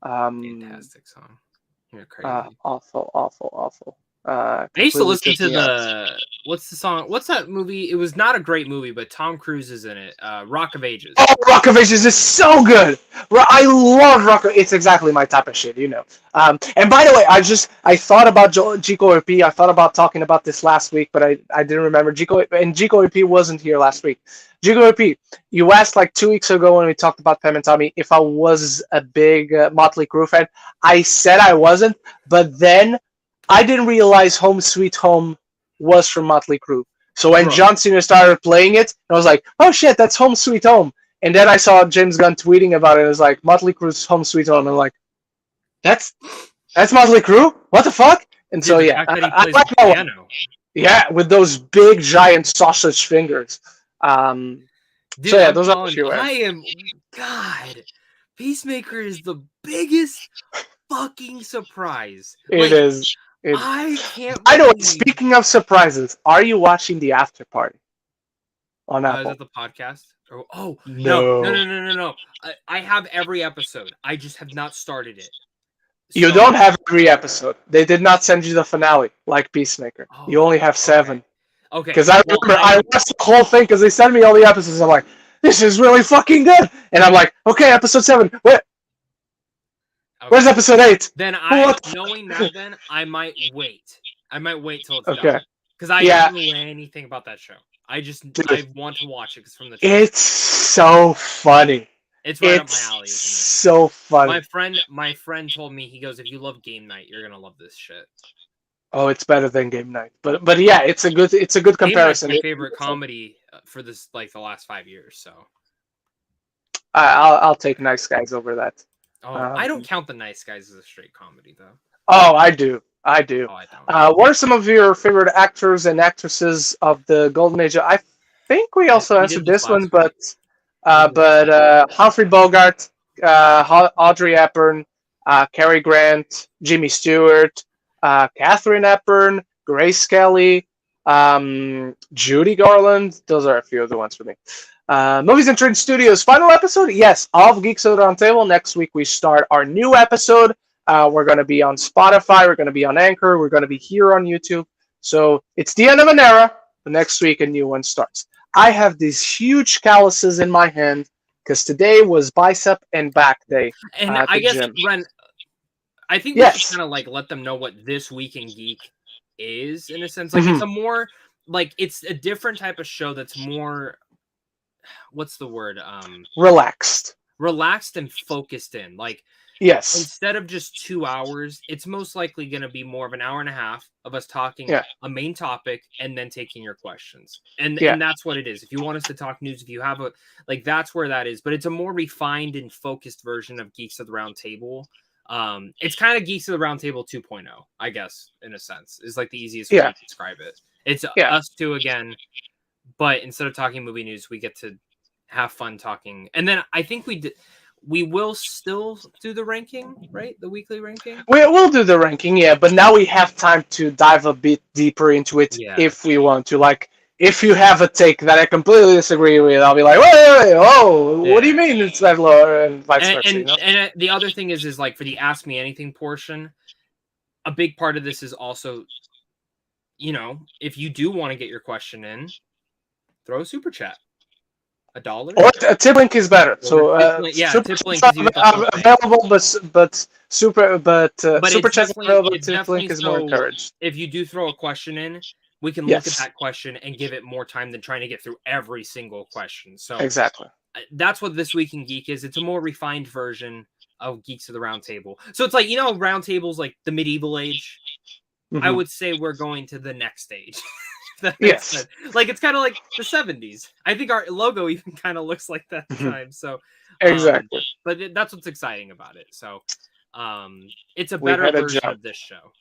Fantastic song. You're crazy. Awful. I used to listen to what's the song? What's that movie? It was not a great movie, but Tom Cruise is in it. Rock of Ages. Oh, Rock of Ages is so good. I love Rock of. It's exactly my type of shit, you know. And by the way, I thought about Jico RP. I thought about talking about this last week, but I didn't remember Jico RP wasn't here last week. Jico RP, you asked like 2 weeks ago when we talked about Pam and Tommy if I was a big Motley Crue fan. I said I wasn't, but then I didn't realize Home Sweet Home was from Motley Crue. So when John Cena started playing it, I was like, oh shit, that's Home Sweet Home. And then I saw James Gunn tweeting about it. It was like, Motley Crue's Home Sweet Home. And I'm like, that's Motley Crue? What the fuck? And so, yeah. I like that one. Yeah, with those big, giant sausage fingers. Dude, so, yeah, those are few. God, Peacemaker is the biggest fucking surprise. It is. I can't. I know. Speaking of surprises, are you watching The After Party on Apple? Is that the podcast? No. I have every episode. I just have not started it. You don't have every episode. They did not send you the finale like Peacemaker. You only have 7. Okay. Because I remember I watched the whole thing because they sent me all the episodes. I'm like, this is really fucking good. And I'm like, okay, episode 7. Where? Okay. Where's episode 8? Then knowing that, then I might wait. I might wait till it's done. Because I don't know anything about that show. I want to watch it because from the trailer. It's so funny. It's right up my alley. Isn't it? So funny. My friend told me, he goes, if you love Game Night, you're gonna love this shit. Oh, it's better than Game Night. But yeah, it's a good comparison. Game Night's my favorite comedy for this like the last 5 years. So I'll take Nice Guys over that. Oh, I don't count The Nice Guys as a straight comedy though. Oh, I do. Oh, I don't. What are some of your favorite actors and actresses of the Golden Age? I think we also answered this one, but Humphrey Bogart, Audrey Hepburn, Cary Grant, Jimmy Stewart, Katharine Hepburn, Grace Kelly, Judy Garland. Those are a few of the ones for me. Movies and Trade Studios final episode, yes, of Geeks at the Roundtable. Next week we start our new episode. We're going to be on Spotify. We're going to be on Anchor. We're going to be here on YouTube. So it's the end of an era. The next week a new one starts. I have these huge calluses in my hand because today was bicep and back day. And I guess, Ren, I think we should kind of like let them know what This Week in Geek is in a sense. Like it's a more like it's a different type of show that's more. What's the word? Relaxed and focused in. Like, yes, instead of just 2 hours, it's most likely going to be more of an hour and a half of us talking a main topic and then taking your questions. And that's what it is. If you want us to talk news, if you have that's where that is. But it's a more refined and focused version of Geeks at the Round Table. It's kind of Geeks at the Round Table 2.0, I guess, in a sense, is like the easiest way to describe it. It's us two again. But instead of talking movie news, we get to have fun talking. And then I think we will still do the ranking, right? The weekly ranking? We will do the ranking, but now we have time to dive a bit deeper into it if we want to. Like, if you have a take that I completely disagree with, I'll be like, wait, what do you mean it's that low? And vice versa. And the other thing is like for the Ask Me Anything portion, a big part of this is also, if you do want to get your question in, throw a super chat. $1 or a tip link is better. So tip link is available, but super chat available. Tip link is more encouraged. If you do throw a question in, we can look at that question and give it more time than trying to get through every single question. So exactly, that's what This Week in Geek is. It's a more refined version of Geeks of the Round Table. So it's like Round Table's like the medieval age. I would say we're going to the next stage. Sense. Like it's kind of like the 70s. I think our logo even kind of looks like that time. So exactly. But that's what's exciting about it. So It's a We better had a version jump. of this show.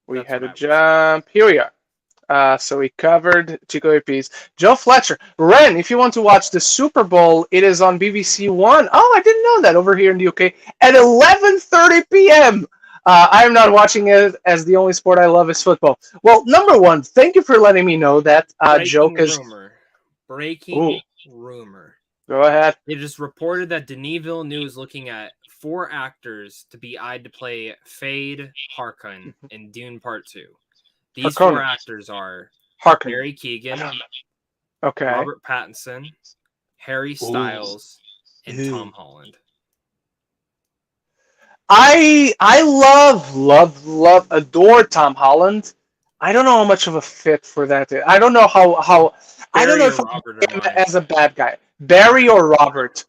We That's had what a I would say. jump. Here we are. So we covered Chico APs. Joe Fletcher. Ren, if you want to watch the Super Bowl, it is on BBC One. Oh, I didn't know that over here in the UK at 11:30 p.m. I am not watching it as the only sport I love is football. Well, number one, thank you for letting me know that, Joe, Breaking because... rumor. Breaking Ooh, rumor. go ahead. It is reported that Denis Villeneuve is looking at 4 actors to be eyed to play Fade Harkonnen in Dune Part 2. These 4 Harkonnen. actors are Harkonnen. Barry Keoghan, Okay. Robert Pattinson, Harry Styles, and Ooh. Tom Holland. I love, adore Tom Holland. I don't know how much of a fit for that is. I don't know how I don't Barry know or if I Robert put are him mine. as a bad guy. Barry or Robert.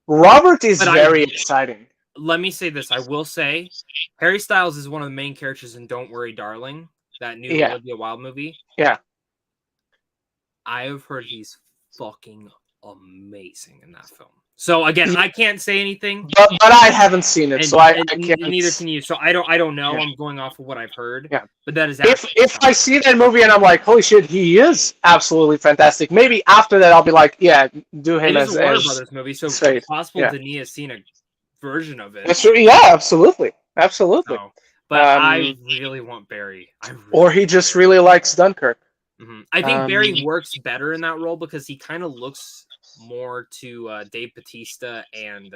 Robert is But very exciting. Let me say this. I will say Harry Styles is one of the main characters in Don't Worry, Darling, that new Olivia Wilde movie. Yeah. I have heard he's fucking amazing in that film. So again, I can't say anything. But I haven't seen it, so I can't. Neither can you. So I don't know. Yeah. I'm going off of what I've heard. Yeah. But that is if I see that movie and I'm like, holy shit, he is absolutely fantastic. Maybe after that I'll be like, yeah, do him it is as a Warner Brothers movie, so it's possible yeah. Denis has seen a version of it. That's true. Yeah, absolutely. Absolutely. So, but I really want Barry. Or he just really likes Dunkirk. Mm-hmm. I think Barry works better in that role because he kind of looks more to Dave Bautista and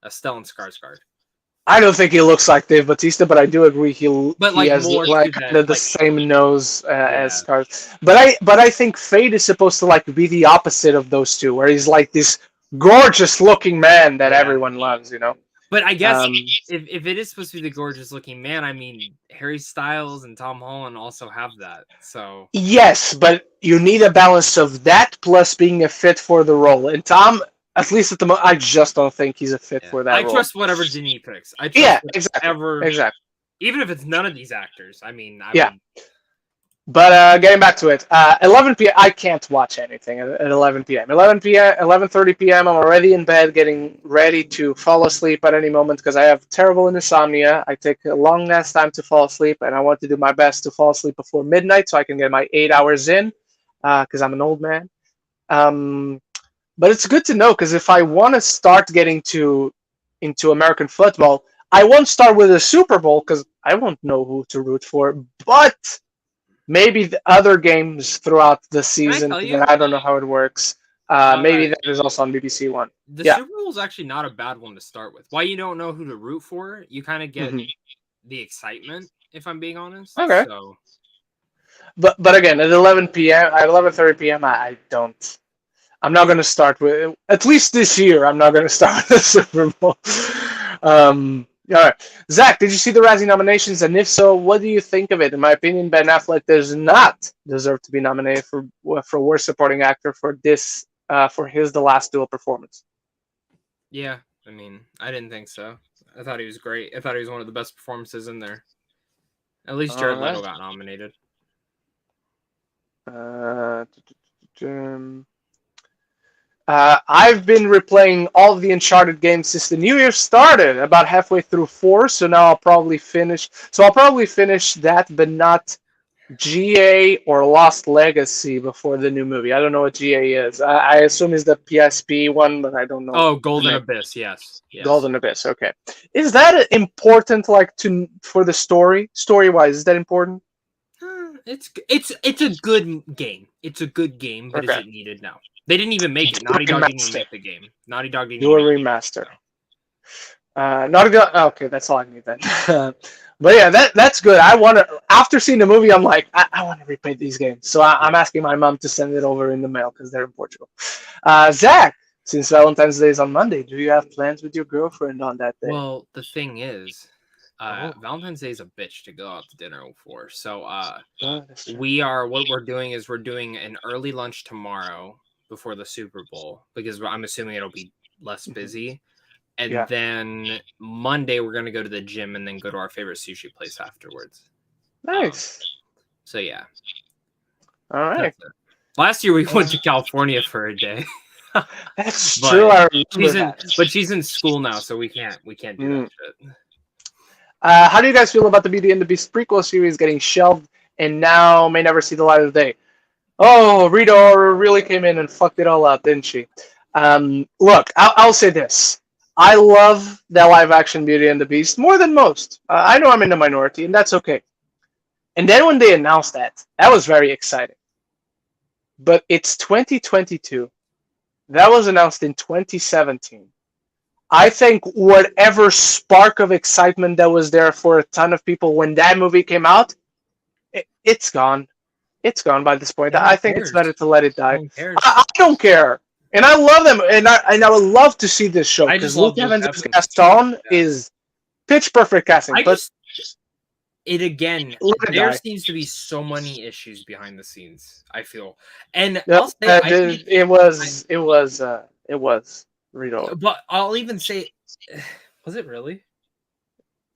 Stellan Skarsgård. I don't think he looks like Dave Bautista, but I do agree he has like the same nose as Skarsgård. But I think Fade is supposed to like be the opposite of those two, where he's like this gorgeous looking man that everyone loves, you know. But I guess if it is supposed to be the gorgeous looking man, I mean Harry Styles and Tom Holland also have that. So yes, but you need a balance of that plus being a fit for the role. And Tom, at least at the moment, I just don't think he's a fit for that role. I trust whatever Denis picks. I trust exactly. Even if it's none of these actors. I mean. But getting back to it, 11 p.m. I can't watch anything at 11 p.m. 11 p.m. 11:30 p.m. I'm already in bed, getting ready to fall asleep at any moment because I have terrible insomnia. I take a long ass time to fall asleep, and I want to do my best to fall asleep before midnight so I can get my 8 hours in because I'm an old man. But it's good to know because if I want to start getting into American football, I won't start with the Super Bowl because I won't know who to root for, but maybe the other games throughout the season. I don't know how it works. Maybe that is also on BBC One. The Super Bowl is actually not a bad one to start with. Why you don't know who to root for, you kind of get the excitement, if I'm being honest. Okay. So. But again, at 11 p.m., at 11:30 p.m., I'm not going to start with, at least this year, I'm not going to start with the Super Bowl. All right. Zach, did you see the Razzie nominations? And if so, what do you think of it? In my opinion, Ben Affleck does not deserve to be nominated for Worst Supporting Actor for this, for his The Last Duel performance. Yeah, I mean, I didn't think so. I thought he was great. I thought he was one of the best performances in there. At least Jared Leto got nominated. I've been replaying all of the Uncharted games since the new year started, about halfway through 4, so now I'll probably finish. So I'll probably finish that, but not GA or Lost Legacy before the new movie. I don't know what GA is. I assume it's the PSP one, but I don't know. Oh, Golden Abyss, yes. Golden Abyss, okay. Is that important, like, for the story? Story-wise, is that important? It's a good game. It's a good game, but is it needed now? They didn't even make it. Naughty Dog didn't even make the game. Naughty Dog didn't. Do a remaster. Naughty Dog. Okay, that's all I need then. But yeah, that's good. I want to. After seeing the movie, I'm like, I want to replay these games. So I'm asking my mom to send it over in the mail because they're in Portugal. Zach, since Valentine's Day is on Monday, do you have plans with your girlfriend on that day? Well, the thing is, Valentine's Day is a bitch to go out to dinner for. So what we're doing is we're doing an early lunch tomorrow before the Super Bowl because I'm assuming it'll be less busy. And then Monday we're going to go to the gym and then go to our favorite sushi place afterwards. Nice. So yeah. All right. Last year we went to California for a day. That's true. But she's in school now, so we can't do that shit. How do you guys feel about the Beauty and the Beast prequel series getting shelved and now may never see the light of day? Oh, Rita really came in and fucked it all up, didn't she? Look, I'll say this. I love that live action Beauty and the Beast more than most. I know I'm in the minority, and that's okay. And then when they announced that, that was very exciting. But it's 2022. That was announced in 2017. I think whatever spark of excitement that was there for a ton of people when that movie came out, it's gone. It's gone by this point. I think it's better to let it die. I don't care. And I love them, and I would love to see this show because Luke Evans as Gaston is pitch perfect casting. There seems to be so many issues behind the scenes. I feel, and I'll say it was Rito. But I'll even say, was it really?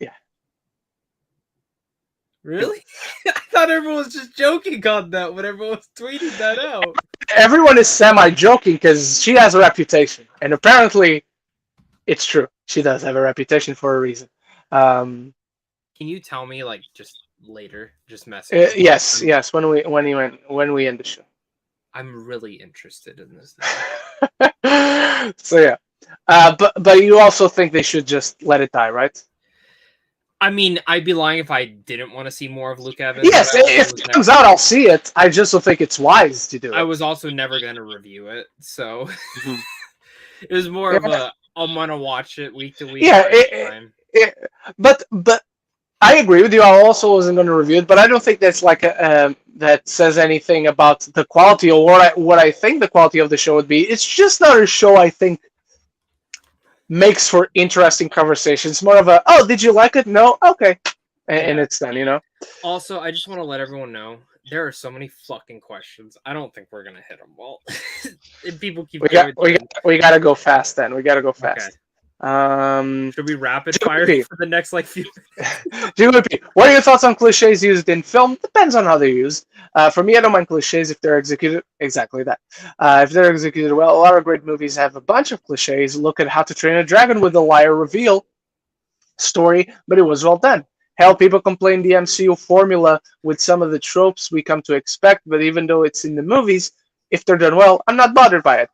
Yeah. Really? I thought everyone was just joking on that when everyone was tweeting that out. Everyone is semi-joking because she has a reputation. And apparently, it's true. She does have a reputation for a reason. Can you tell me, like, just later? Just message me? Yes. When we end the show. I'm really interested in this. So, yeah. But you also think they should just let it die, right? I mean, I'd be lying if I didn't want to see more of Luke Evans. Yes, if it comes out, I'll see it. I just don't think it's wise to do it. I was also never going to review it, so it was more of a I'm going to watch it week to week. Yeah, but I agree with you. I also wasn't going to review it, but I don't think that's like that says anything about the quality or what I think the quality of the show would be. It's just not a show I think makes for interesting conversations. More of a, oh, did you like it? No? Okay. And it's done, you know? Also, I just want to let everyone know, there are so many fucking questions. I don't think we're going to hit them. Well, if people keep we got to go fast then. We got to go fast. Okay. Should we rapid fire for the next few minutes? What are your thoughts on cliches used in film? Depends on how they're used. For me, I don't mind cliches if they're executed exactly that. If they're executed well, a lot of great movies have a bunch of cliches. Look at How to Train a Dragon with a liar reveal story, but it was well done. Hell, people complain the MCU formula with some of the tropes we come to expect, but even though it's in the movies, if they're done well, I'm not bothered by it.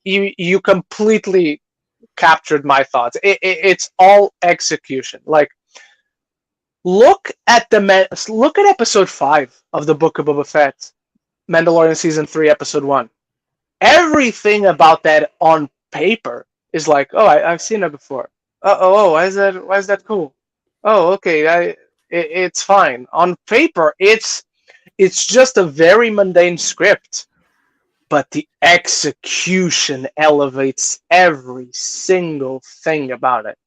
You completely captured my thoughts. It's all execution. Like, look at episode 5 of the Book of Boba Fett, Mandalorian season 3, episode 1. Everything about that on paper is like, oh, I've seen it before. Why is that cool? Oh, okay, it's fine. On paper, it's just a very mundane script. But the execution elevates every single thing about it.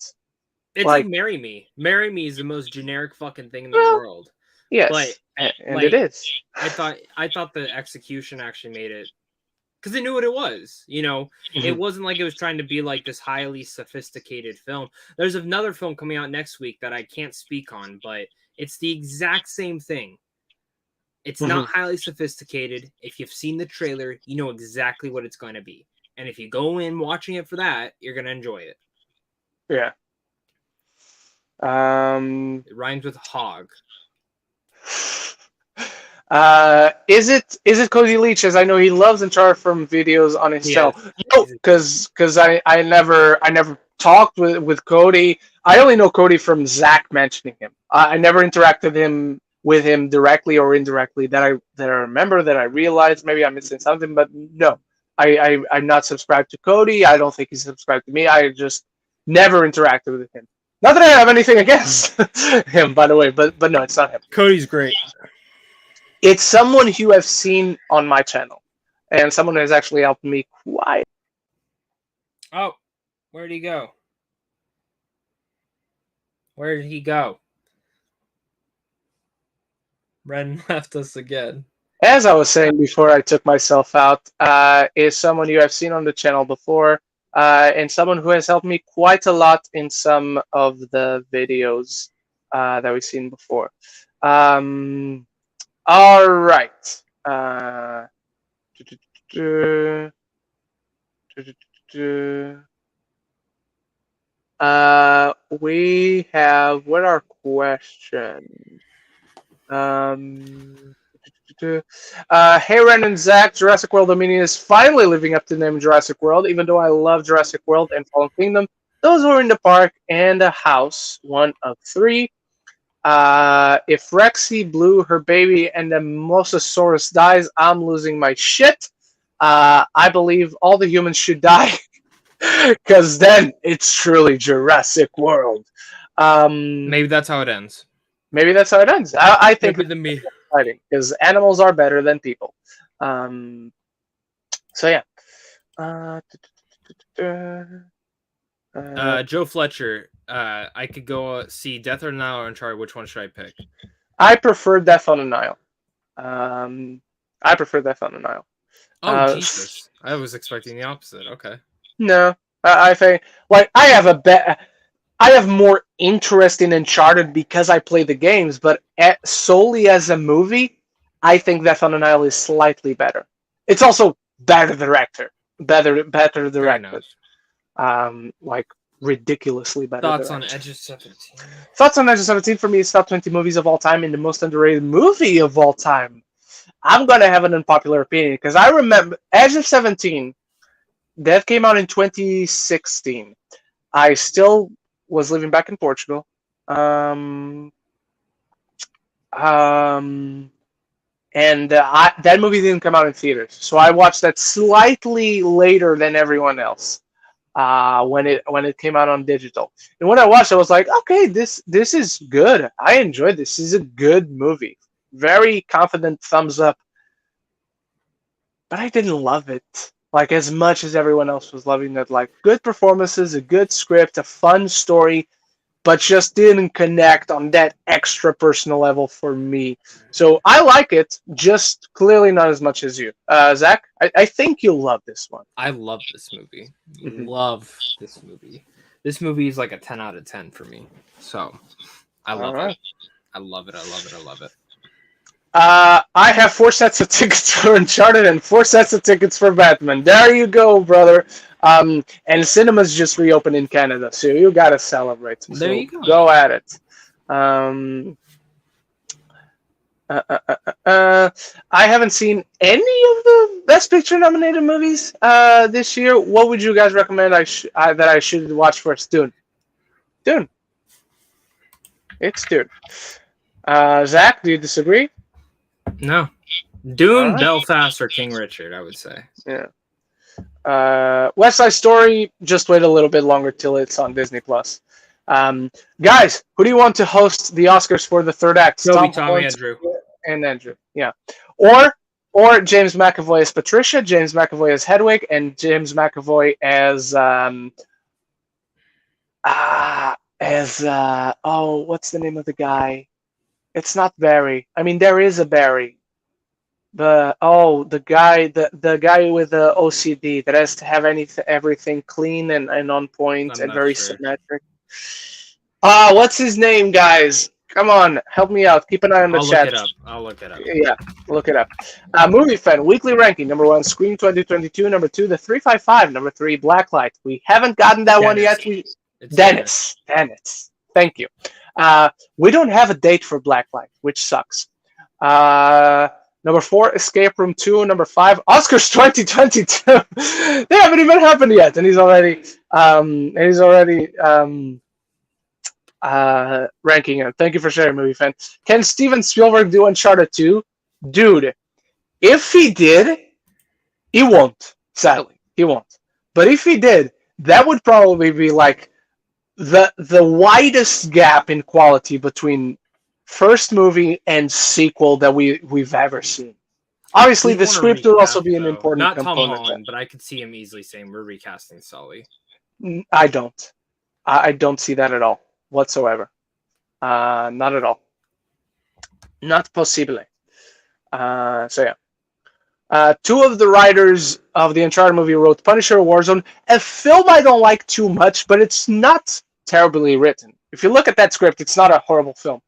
It's like Marry Me. Marry Me is the most generic fucking thing in the world. Yes, but, and it is. I thought the execution actually made it, because they knew what it was. You know, it wasn't like it was trying to be like this highly sophisticated film. There's another film coming out next week that I can't speak on, but it's the exact same thing. It's not highly sophisticated. If you've seen the trailer, you know exactly what it's going to be. And if you go in watching it for that, you're going to enjoy it. Yeah. It rhymes with hog. Is it Cody Leach? As I know he loves Uncharted from videos on his channel. No, because I never talked with Cody. I only know Cody from Zach mentioning him. I never interacted with him directly or indirectly that I remember, that I realized. Maybe I'm missing something, but no, I'm not subscribed to Cody. I don't think he's subscribed to me. I just never interacted with him. Not that I have anything against him, by the way, but no, it's not him. Cody's great. It's someone who I've seen on my channel, and someone who has actually helped me quite. Oh, where'd he go? Where did he go? Ren left us again. As I was saying before I took myself out, is someone you have seen on the channel before, and someone who has helped me quite a lot in some of the videos that we've seen before. All right. we have what are questions? Um, hey Ren and Zach, Jurassic World Dominion is finally living up to the name Jurassic World. Even though I love Jurassic World and Fallen Kingdom, those were in the park and a house, one of three. If Rexy blew her baby and the Mosasaurus dies, I'm losing my shit. I believe all the humans should die because then it's truly Jurassic World. Maybe that's how it ends. Maybe that's how it ends. I think Maybe the me. exciting because animals are better than people. So yeah. Joe Fletcher. I could go see Death on the Nile or Uncharted. Which one should I pick? I prefer Death on the Nile. I prefer Death on the Nile. Oh Jesus! I was expecting the opposite. Okay. No, I think like I have more interest in Uncharted because I play the games, but solely as a movie, I think Death on the Nile is slightly better. It's also better director, better directed, like ridiculously better. Thoughts directed. on Edge of 17? Thoughts on Edge of 17 for me is top 20 movies of all time and the most underrated movie of all time. I'm gonna have an unpopular opinion because I remember Edge of 17 that came out in 2016. I still was living back in Portugal. And that movie didn't come out in theaters, so I watched that slightly later than everyone else. When it came out on digital, and when I watched, I was like, okay, this is good. I enjoyed this. This is a good movie. Very confident thumbs up. But I didn't love it like as much as everyone else was loving it. Like good performances, a good script, a fun story, but just didn't connect on that extra personal level for me. So I like it, just clearly not as much as you. Zach, I think you'll love this one. I love this movie. Mhm. Love this movie. This movie is like a 10 out of 10 for me. So I love it. I love it. I love it. I love it. I have 4 sets of tickets for Uncharted and 4 sets of tickets for Batman. There you go, brother. And cinemas just reopened in Canada, so you gotta celebrate. There you go. Go at it. I haven't seen any of the Best Picture nominated movies this year. What would you guys recommend that I should watch first? Dune. It's Dune. Zach, do you disagree? No. Dune, Belfast, or King Richard, I would say. Yeah. West Side Story, just wait a little bit longer till it's on Disney Plus. Guys, who do you want to host the Oscars for the third act? Tommy, Andrew. And Andrew, yeah. Or James McAvoy as Patricia, James McAvoy as Hedwig, and James McAvoy as what's the name of the guy? It's not Barry. I mean, there is a Barry. The guy with the OCD that has to have everything clean and on point and very symmetric. What's his name, guys? Come on, help me out. Keep an eye on the chat. I'll look it up. Yeah, look it up. Movie Fan Weekly Ranking: number 1, Scream 2022. Number 2, The 355. Number 3, Blacklight. We haven't gotten that one yet. Dennis. Thank you. We don't have a date for Blacklight, which sucks. Number 4, Escape Room 2. Number 5, Oscars 2022. They haven't even happened yet, and he's already ranking it. Thank you for sharing, Movie Fan. Can Steven Spielberg do Uncharted 2? Dude, if he did, he won't. Sadly, he won't. But if he did, that would probably be like the widest gap in quality between first movie and sequel that we've ever seen. Obviously, the script will also be an important component. Not Tom Holland, but I could see him easily saying we're recasting Sully. I don't. I don't see that at all whatsoever. Not at all. Not possible. So yeah. 2 of the writers of the Uncharted movie wrote Punisher: Warzone, a film I don't like too much, but it's not terribly written. If you look at that script, it's not a horrible film.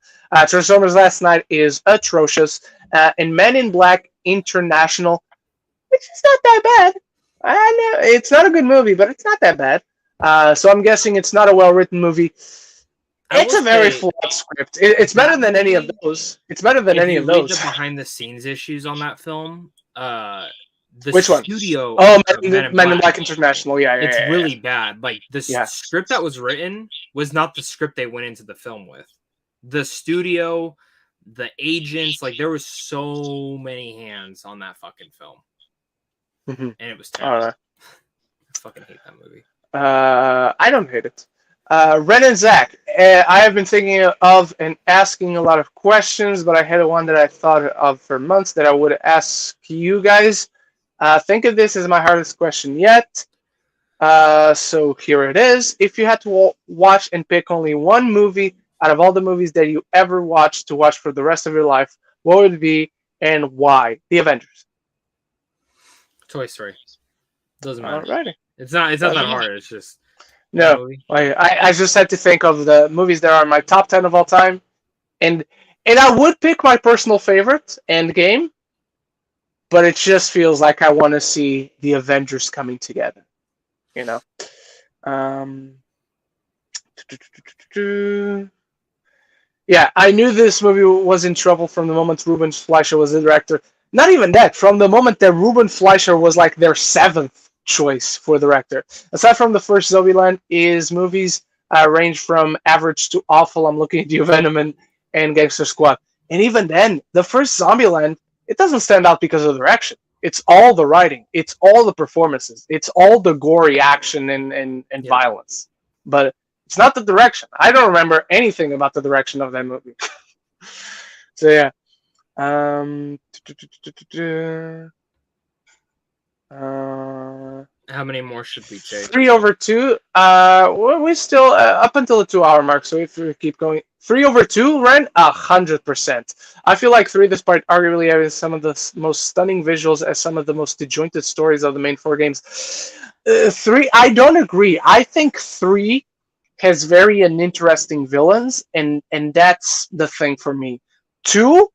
Transformers Last Night is atrocious. And Men in Black International, which is not that bad. I know it's not a good movie, but it's not that bad. So I'm guessing it's not a well-written movie. It's a very flawed script. It's better than any of those. It's better than any of those. If you read the behind the scenes issues on that film, the Which studio. One? Oh, Men in Black International. Yeah, it's yeah, really bad. Like the script that was written was not the script they went into the film with. The studio, the agents, like there was so many hands on that fucking film, and it was terrible. I fucking hate that movie. I don't hate it. Ren and Zach, I have been thinking of and asking a lot of questions, but I had one that I thought of for months that I would ask you guys. Think of this as my hardest question yet. So here it is. If you had to watch and pick only one movie out of all the movies that you ever watched to watch for the rest of your life, what would it be and why? The Avengers. Toy Story. Doesn't matter. Alrighty. It's not that hard. It's just no. I just had to think of the movies that are my top 10 of all time, and I would pick my personal favorite, Endgame, but it just feels like I want to see the Avengers coming together. You know. Yeah, I knew this movie was in trouble from the moment Ruben Fleischer was the director. Not even that, from the moment that Ruben Fleischer was like their 7th choice for the director. Aside from the first Zombieland, his movies range from average to awful. I'm looking at you, Venom and Gangster Squad. And even then, the first Zombieland, it doesn't stand out because of the direction. It's all the writing. It's all the performances. It's all the gory action and violence. But it's not the direction. I don't remember anything about the direction of that movie. So yeah. How many more should we take? 3 over 2. We still up until the 2-hour mark. So if we keep going, 3 over 2, Ren, 100%. I feel like 3, despite arguably having some of the most stunning visuals as some of the most disjointed stories of the main 4 games. 3, I don't agree. I think 3 has very uninteresting villains, and that's the thing for me. 2,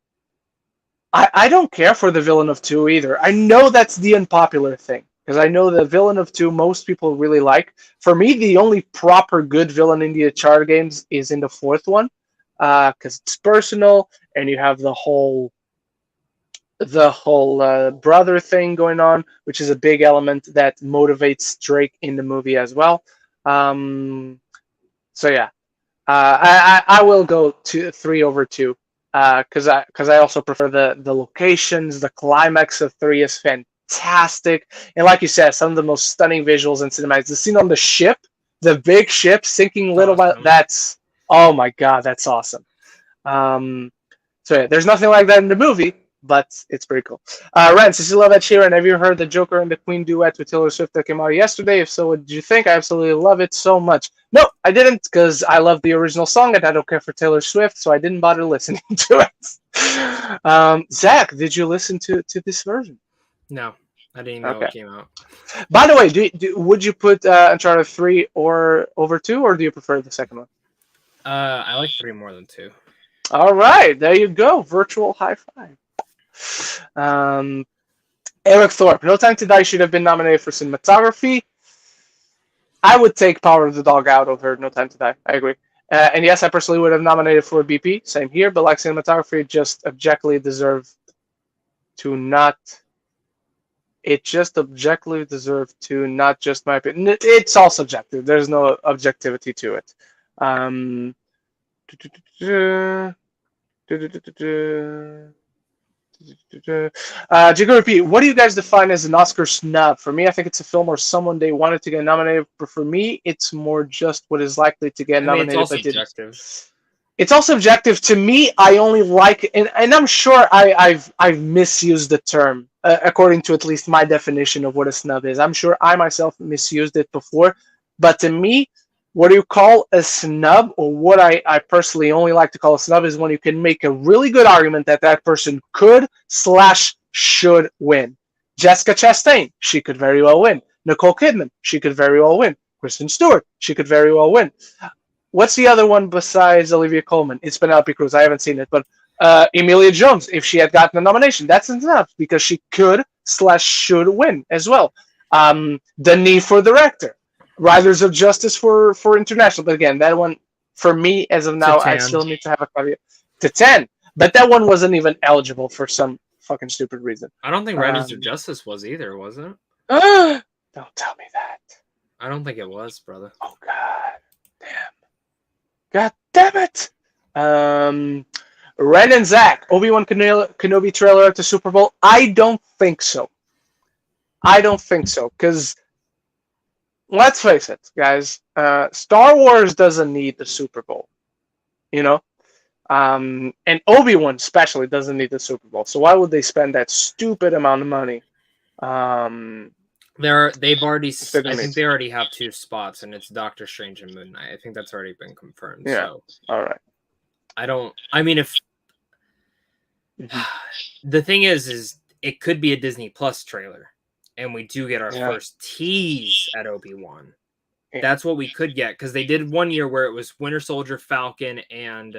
I don't care for the villain of 2 either. I know that's the unpopular thing, because I know the villain of 2 most people really like. For me, the only proper good villain in the Uncharted games is in the 4th one, because it's personal, and you have the whole brother thing going on, which is a big element that motivates Drake in the movie as well. So yeah, I will go to 3 over 2 because I also prefer the locations. The climax of 3 is fantastic, and like you said, some of the most stunning visuals and cinematics. The scene on the ship, the big ship sinking little by, that's, oh my god, that's awesome. So yeah, there's nothing like that in the movie, but it's pretty cool. Ren, since you love Ed Sheeran, have you heard the Joker and the Queen duet with Taylor Swift that came out yesterday? If so, what did you think? I absolutely love it so much. No, I didn't, because I love the original song and I don't care for Taylor Swift, so I didn't bother listening to it. Zach, did you listen to this version? No, I didn't even know it came out. By the way, would you put Uncharted 3 or over 2, or do you prefer the second one? I like 3 more than 2. All right, there you go. Virtual high five. Eric Thorpe, No Time to Die should have been nominated for cinematography. I would take Power of the Dog out over No Time to Die. I agree. And yes, I personally would have nominated for BP. Same here, but like cinematography, just objectively deserved to not. It just objectively deserved to not just my opinion. It's all subjective. There's no objectivity to it. Jigger repeat, what do you guys define as an Oscar snub? For me, I think it's a film or someone they wanted to get nominated, but for me, it's more just what is likely to get nominated. It's all subjective. It's all subjective. To me, I only like, and I'm sure I've misused the term according to at least my definition of what a snub is. I'm sure I myself misused it before, but to me, what do you call a snub, or what I personally only like to call a snub, is when you can make a really good argument that that person could/should win. Jessica Chastain, she could very well win. Nicole Kidman, she could very well win. Kristen Stewart, she could very well win. What's the other one besides Olivia Colman? It's Penelope Cruz. I haven't seen it, but Emilia Jones, if she had gotten a nomination, that's enough because she could/should win as well. Denis for director. Riders of Justice for international, but again, that one For me, as of now, I 10. still need to have a caveat to 10. But that one wasn't even eligible for some fucking stupid reason. I don't think Registered Justice was either, was it? Don't tell me that. I don't think it was, brother. Oh god, damn, god damn it. Ren and Zach, Obi-Wan Kenobi trailer at the Super Bowl. I don't think so. Because let's face it, guys. Star Wars doesn't need the Super Bowl, you know. And Obi-Wan especially doesn't need the Super Bowl. So why would they spend that stupid amount of money? They've already. I think they already have 2 spots, and it's Doctor Strange and Moon Knight. I think that's already been confirmed. Yeah. So. All right. I mean, if the thing is it could be a Disney Plus trailer, and we do get our first tease at Obi-Wan. Yeah. That's what we could get, because they did one year where it was Winter Soldier, Falcon, and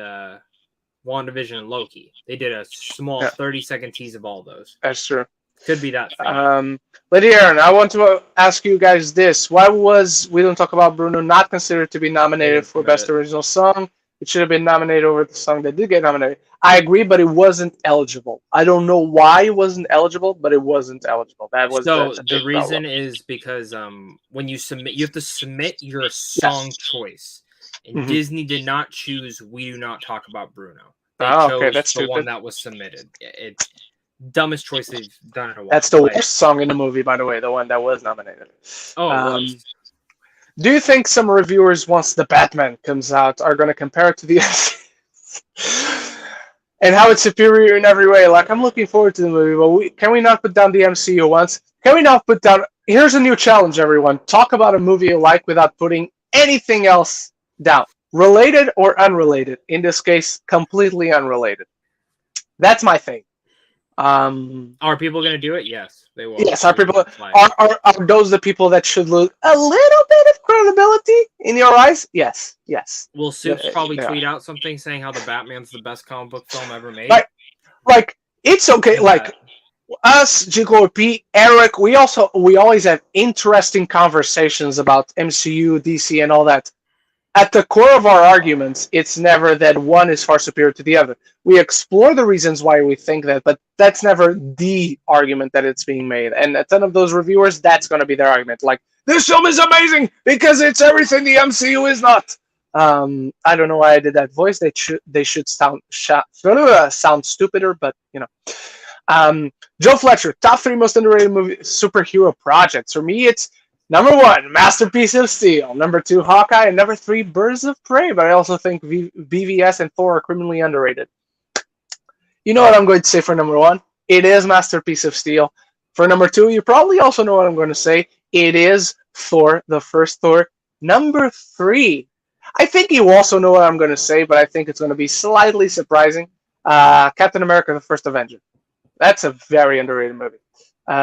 WandaVision and Loki. They did a small 30-second tease of all those. That's true. Could be that thing. Lady Aaron, I want to ask you guys this. Why was We Don't Talk About Bruno not considered to be nominated for Best Original Song? It should have been nominated over the song that did get nominated. I agree, but it wasn't eligible. I don't know why it wasn't eligible, but it wasn't eligible. That was the reason is because when you submit, you have to submit your song choice. And Disney did not choose We Do Not Talk About Bruno. They chose that's the one that was submitted. It's dumbest choice they've done in a while. That's the worst song in the movie, by the way, the one that was nominated. Oh, do you think some reviewers, once the Batman comes out, are going to compare it to the and how it's superior in every way? Like, I'm looking forward to the movie, but can we not put down the MCU once? Can we not put down... Here's a new challenge, everyone. Talk about a movie you like without putting anything else down. Related or unrelated. In this case, completely unrelated. That's my thing. Are people going to do it? Yes, they will. Yes, are those the people that should lose a little bit of credibility in your eyes? Yes. Will Soups probably tweet out something saying how the Batman's the best comic book film ever made? Like it's okay. Like us, GKOP, Eric, we always have interesting conversations about MCU, DC, and all that. At the core of our arguments, it's never that one is far superior to the other. We explore the reasons why we think that, but that's never the argument that it's being made. And a ton of those reviewers, that's going to be their argument. Like, this film is amazing because it's everything the MCU is not. I don't know why I did that voice. They should sound stupider, but, you know. Joe Fletcher, top 3 most underrated movie superhero projects. For me, it's number 1, Masterpiece of Steel. Number 2, Hawkeye. And number 3, Birds of Prey. But I also think BVS and Thor are criminally underrated. You know what I'm going to say for number 1? It is Masterpiece of Steel. For number 2, you probably also know what I'm going to say. It is Thor, the first Thor. Number 3, I think you also know what I'm going to say, but I think it's going to be slightly surprising. Captain America, the First Avenger. That's a very underrated movie.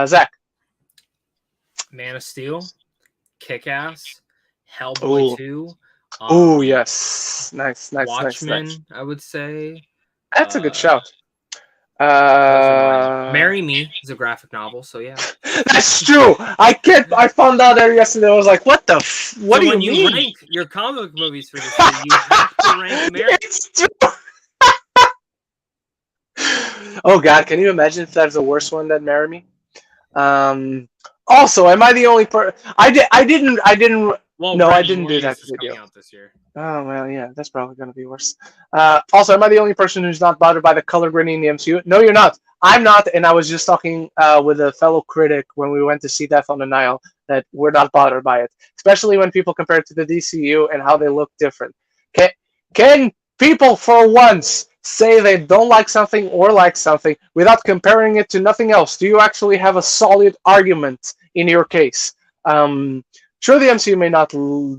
Zach? Man of Steel, Kick-Ass, Hellboy 2. Oh, yes. Nice. Watchmen, I would say. That's a good shout. Marry Me is a graphic novel, so yeah. That's true. I found out there yesterday. I was like, what the what do you mean? When you rank your comic movies for this year, you have to rank Marry Me. It's true. Oh, God. Can you imagine if that's the worst one than Marry Me? Also, am I the only person? I didn't. Well, no, I didn't do that video. Out this year. Oh, well, yeah, that's probably going to be worse. Also, am I the only person who's not bothered by the color grading in the MCU? No, you're not. I'm not, and I was just talking with a fellow critic when we went to see Death on the Nile that we're not bothered by it, especially when people compare it to the DCU and how they look different. Can people, for once, say they don't like something or like something without comparing it to nothing else? Do you actually have a solid argument in your case? Sure, the MCU may not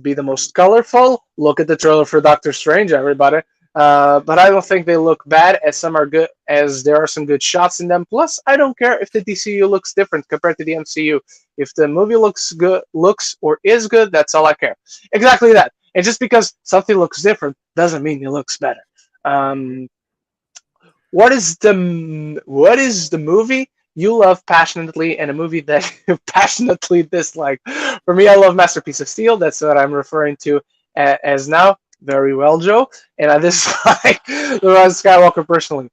be the most colorful. Look at the trailer for Doctor Strange, everybody. But I don't think they look bad, as some are good, as there are some good shots in them. Plus, I don't care if the DCU looks different compared to the MCU. If the movie looks or is good, that's all I care. Exactly that. And just because something looks different doesn't mean it looks better. What is the movie you love passionately and a movie that you passionately dislike? For me, I love Masterpiece of Steel. That's what I'm referring to as now. Very well, Joe. And I dislike the Rise of Skywalker personally.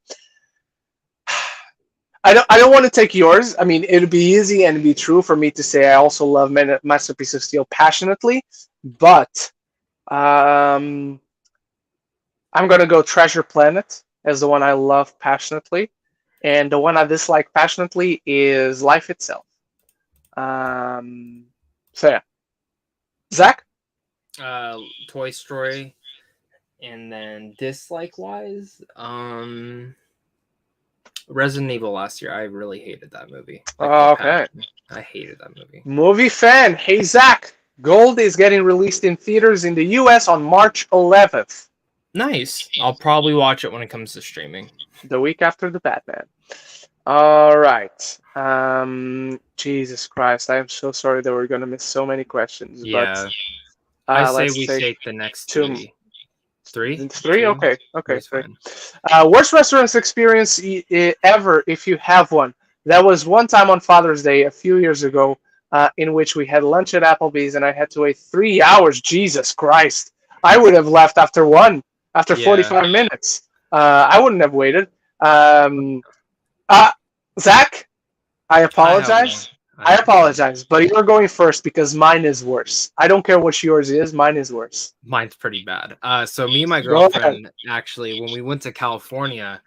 I don't want to take yours. I mean, it'd be easy and it'd be true for me to say I also love Masterpiece of Steel passionately, but I'm gonna go Treasure Planet as the one I love passionately, and the one I dislike passionately is Life itself. So yeah, Zach. Toy Story, and then dislike wise, Resident Evil last year. I really hated that movie. Okay. I hated that movie. Movie fan. Hey, Zach. Gold is getting released in theaters in the U.S. on March 11th. Nice. I'll probably watch it when it comes to streaming. The week after the Batman. All right. Jesus Christ. I am so sorry that we're going to miss so many questions. Yeah. But, I say we take the next two. Three? Three? Okay. That's Three. fine. Worst restaurants experience ever, if you have one. That was one time on Father's Day a few years ago, in which we had lunch at Applebee's, and I had to wait 3 hours. Jesus Christ! I would have left after 45 minutes. I wouldn't have waited. Zach, I apologize. I apologize, but you're going first because mine is worse. I don't care what yours is. Mine is worse. Mine's pretty bad. So me and my girlfriend, actually, when we went to California,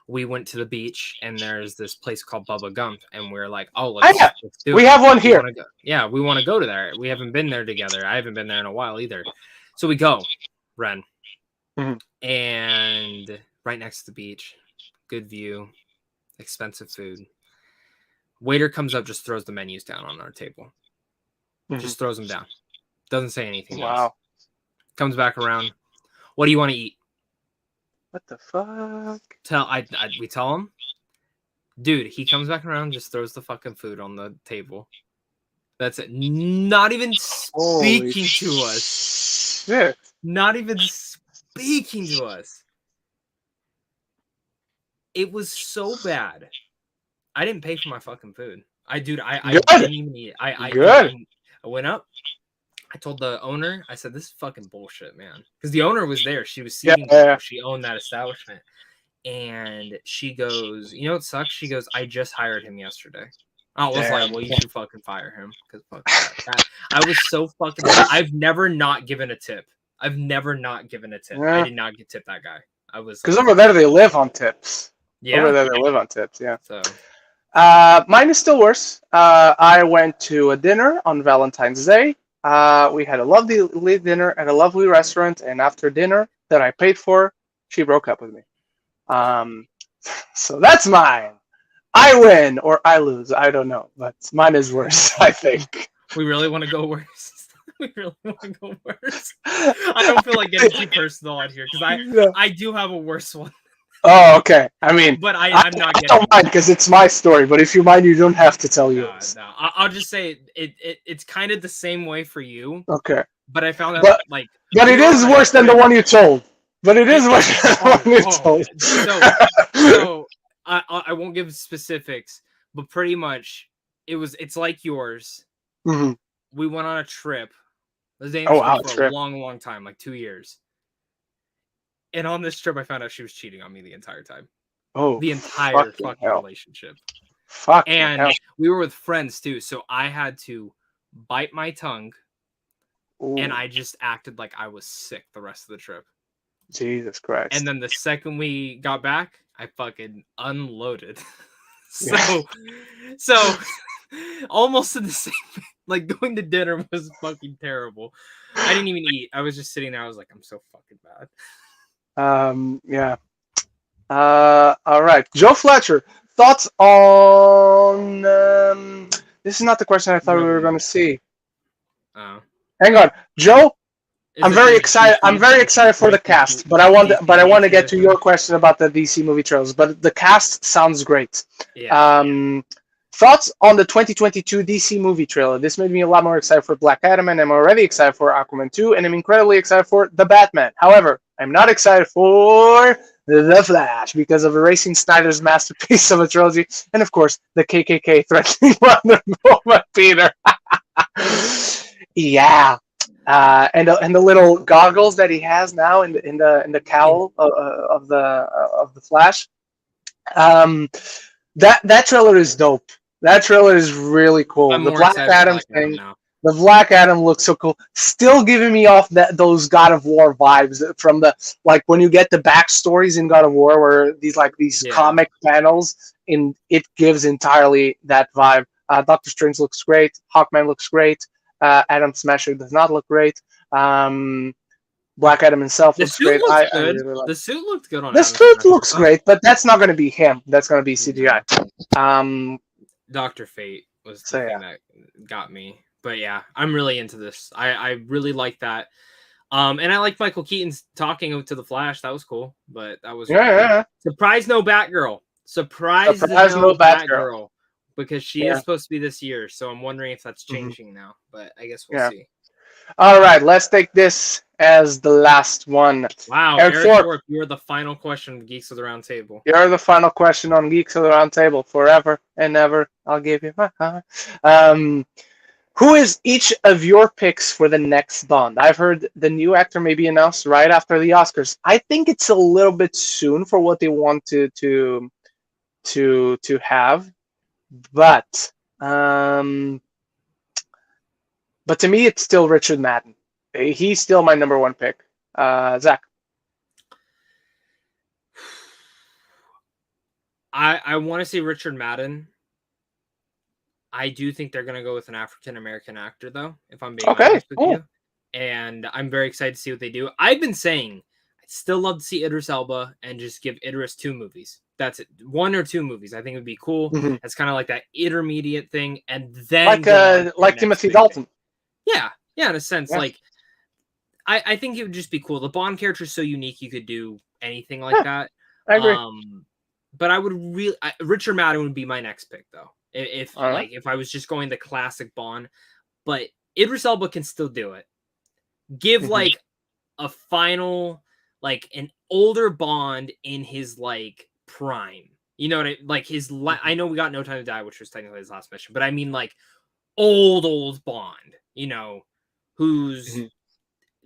we went to the beach, and there's this place called Bubba Gump, and we're like, oh, let's do it. We have one here. We want to go to there. We haven't been there together. I haven't been there in a while either. So we go, Ren. Mm-hmm. And right next to the beach, good view, expensive food. Waiter comes up, just throws the menus down on our table. Mm-hmm. Just throws them down. Doesn't say anything else. Comes back around. What do you want to eat? What the fuck? We tell him. Dude, he comes back around, just throws the fucking food on the table. That's it. Not even speaking to us. Shit. Not even speaking to us. It was so bad. I didn't pay for my fucking food. I didn't even eat it. I went up. I told the owner, I said, this is fucking bullshit, man. Because the owner was there. She was seeing people. She owned that establishment. And she goes, you know what sucks? She goes, I just hired him yesterday. I was like, well, you should fucking fire him. Because fuck that. I was so fucking... I've never not given a tip. I did not get tipped that guy. I was... Because over there, they live on tips. Yeah. Over there, they live on tips, yeah. So... mine is still worse. I went to a dinner on Valentine's Day. We had a lovely dinner at a lovely restaurant, and after dinner that I paid for, she broke up with me. So that's mine. I win or I lose. I don't know, but mine is worse, I think. We really want to go worse. I don't feel like getting too personal on here because I do have a worse one. Oh, okay. I mean, but I'm not getting. I don't mind because it's my story. But if you mind, you don't have to tell yours. No, I'll just say it's kind of the same way for you. Okay. But I found out but it is worse than the one you told. But it is worse than the one you told. So I won't give specifics, but pretty much it's like yours. Mm-hmm. We went on a trip. It was for a long time, like 2 years. And on this trip, I found out she was cheating on me the entire time. Oh, the entire fucking relationship. And we were with friends too, so I had to bite my tongue, and I just acted like I was sick the rest of the trip. Jesus Christ! And then the second we got back, I fucking unloaded. so almost in the same. Like going to dinner was fucking terrible. I didn't even eat. I was just sitting there. I was like, I'm so fucking bad. Yeah. All right. Joe Fletcher, thoughts on this is not the question I thought we were going to see. Oh. Hang on. Joe, I'm very excited. I'm very excited for the cast, but I want to get to your question about the DC movie trailers, but the cast sounds great. Yeah. Thoughts on the 2022 DC movie trailer? This made me a lot more excited for Black Adam, and I'm already excited for Aquaman 2, and I'm incredibly excited for The Batman. However, I'm not excited for The Flash because of erasing Snyder's masterpiece of a trilogy, and of course, the KKK threatening Wonder Woman Peter. Yeah. and the little goggles that he has now in the cowl of the Flash. Um, that trailer is dope. That trailer is really cool. I'm The more Black excited for Adam Black Adam thing. now. The Black Adam looks so cool. Still giving me off those God of War vibes from the like when you get the backstories in God of War, where these Yeah. comic panels, and it gives entirely that vibe. Doctor Strange looks great. Hawkman looks great. Adam Smasher does not look great. Um, Black Adam himself The looks suit great. looks I good. really like. The suit looked good on The Adam suit Smasher. looks great, but that's not going to be him. That's going to be CGI. Um, Dr. Fate was the so thing yeah. that got me. But yeah, I'm really into this. I really like that. And I like Michael Keaton's talking to the Flash. That was cool. But that was Yeah. surprise no Batgirl. Surprise Surprise, no no Batgirl. Batgirl. Because she Yeah. is supposed to be this year. So I'm wondering if that's Mhm. changing now. But I guess we'll Yeah. see. All right, let's take this as the last one. Wow, Eric Eric Thorpe, Thorpe, you're the final question of Geeks of the Round Table. you're the final question on Geeks of the Round Table. Forever and ever, I'll give you my heart. Who is each of your picks for the next Bond? I've heard the new actor may be announced right after the Oscars. I think it's a little bit soon for what they want to have, but to me, it's still Richard Madden. He's still my number one pick. Zach. I want to say Richard Madden. I do think they're going to go with an African American actor, though, if I'm being honest with you. And I'm very excited to see what they do. I've been saying I'd still love to see Idris Elba and just give Idris 2 movies. That's it. 1 or 2 movies. I think it would be cool. Mm-hmm. It's kind of like that intermediate thing. And then like Timothy Dalton. Yeah, in a sense. Yeah. Like, I think it would just be cool. The Bond character is so unique, you could do anything like that. I agree. But I would really Richard Madden would be my next pick, though. If I was just going the classic Bond, but Idris Elba can still do it. Give like a final, like an older Bond in his like prime. You know what like his I know we got No Time to Die, which was technically his last mission, but I mean like old Bond. You know, who's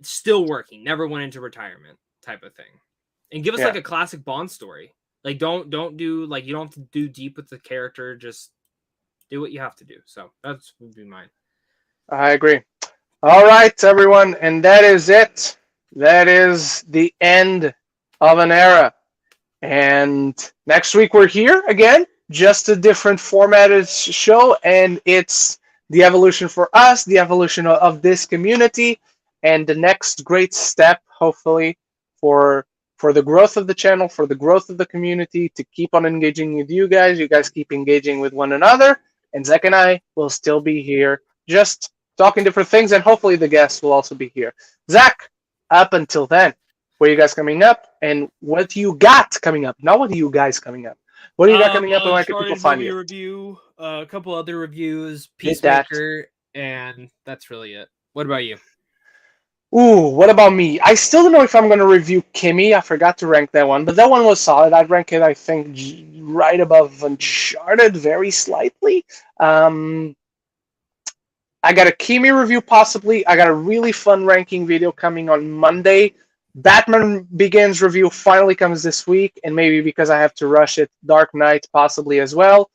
still working, never went into retirement, type of thing, and give us like a classic Bond story. Like don't do like you don't have to do deep with the character, just do what you have to do. So that's would be mine. I agree. All right, everyone, and that is it. That is the end of an era. And next week we're here again, just a different formatted show, and it's the evolution for us, the evolution of this community, and the next great step, hopefully, for the growth of the channel, for the growth of the community, to keep on engaging with you guys. You guys keep engaging with one another, and Zach and I will still be here, just talking different things, and hopefully the guests will also be here. Zach, up until then, what are you guys coming up, and what do you got coming up? Not what are you guys coming up. What do you got coming up, and where can people find you? Review, a couple other reviews, Peacemaker, and that's really it. What about you? Ooh, what about me? I still don't know if I'm going to review Kimmy. I forgot to rank that one, but that one was solid. I'd rank it, I think, right above Uncharted, very slightly. I got a Kimmy review, possibly. I got a really fun ranking video coming on Monday. Batman Begins review finally comes this week, and maybe because I have to rush it, Dark Knight possibly as well.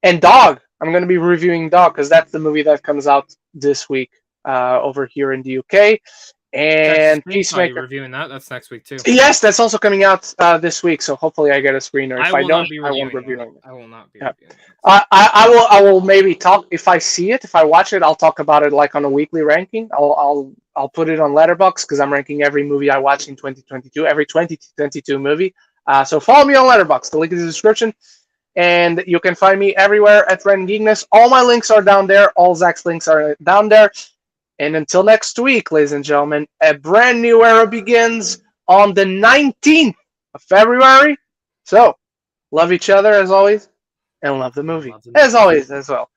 And Dog. I'm going to be reviewing Dog, because that's the movie that comes out this week. Over here in the UK, and Peacemaker. Reviewing that. That's next week too. Yes, that's also coming out this week. So hopefully I get a screener. If I don't, I won't review it. I will not be reviewing it. I will maybe talk if I see it. If I watch it, I'll talk about it like on a weekly ranking. I'll put it on Letterboxd, because I'm ranking every movie I watched in 2022, every 2022 movie. So follow me on Letterboxd. The link is in the description. And you can find me everywhere at Ren Geekness. All my links are down there. All Zach's links are down there. And until next week, ladies and gentlemen, a brand new era begins on the 19th of February. So, love each other as always, and love the movie as always as well.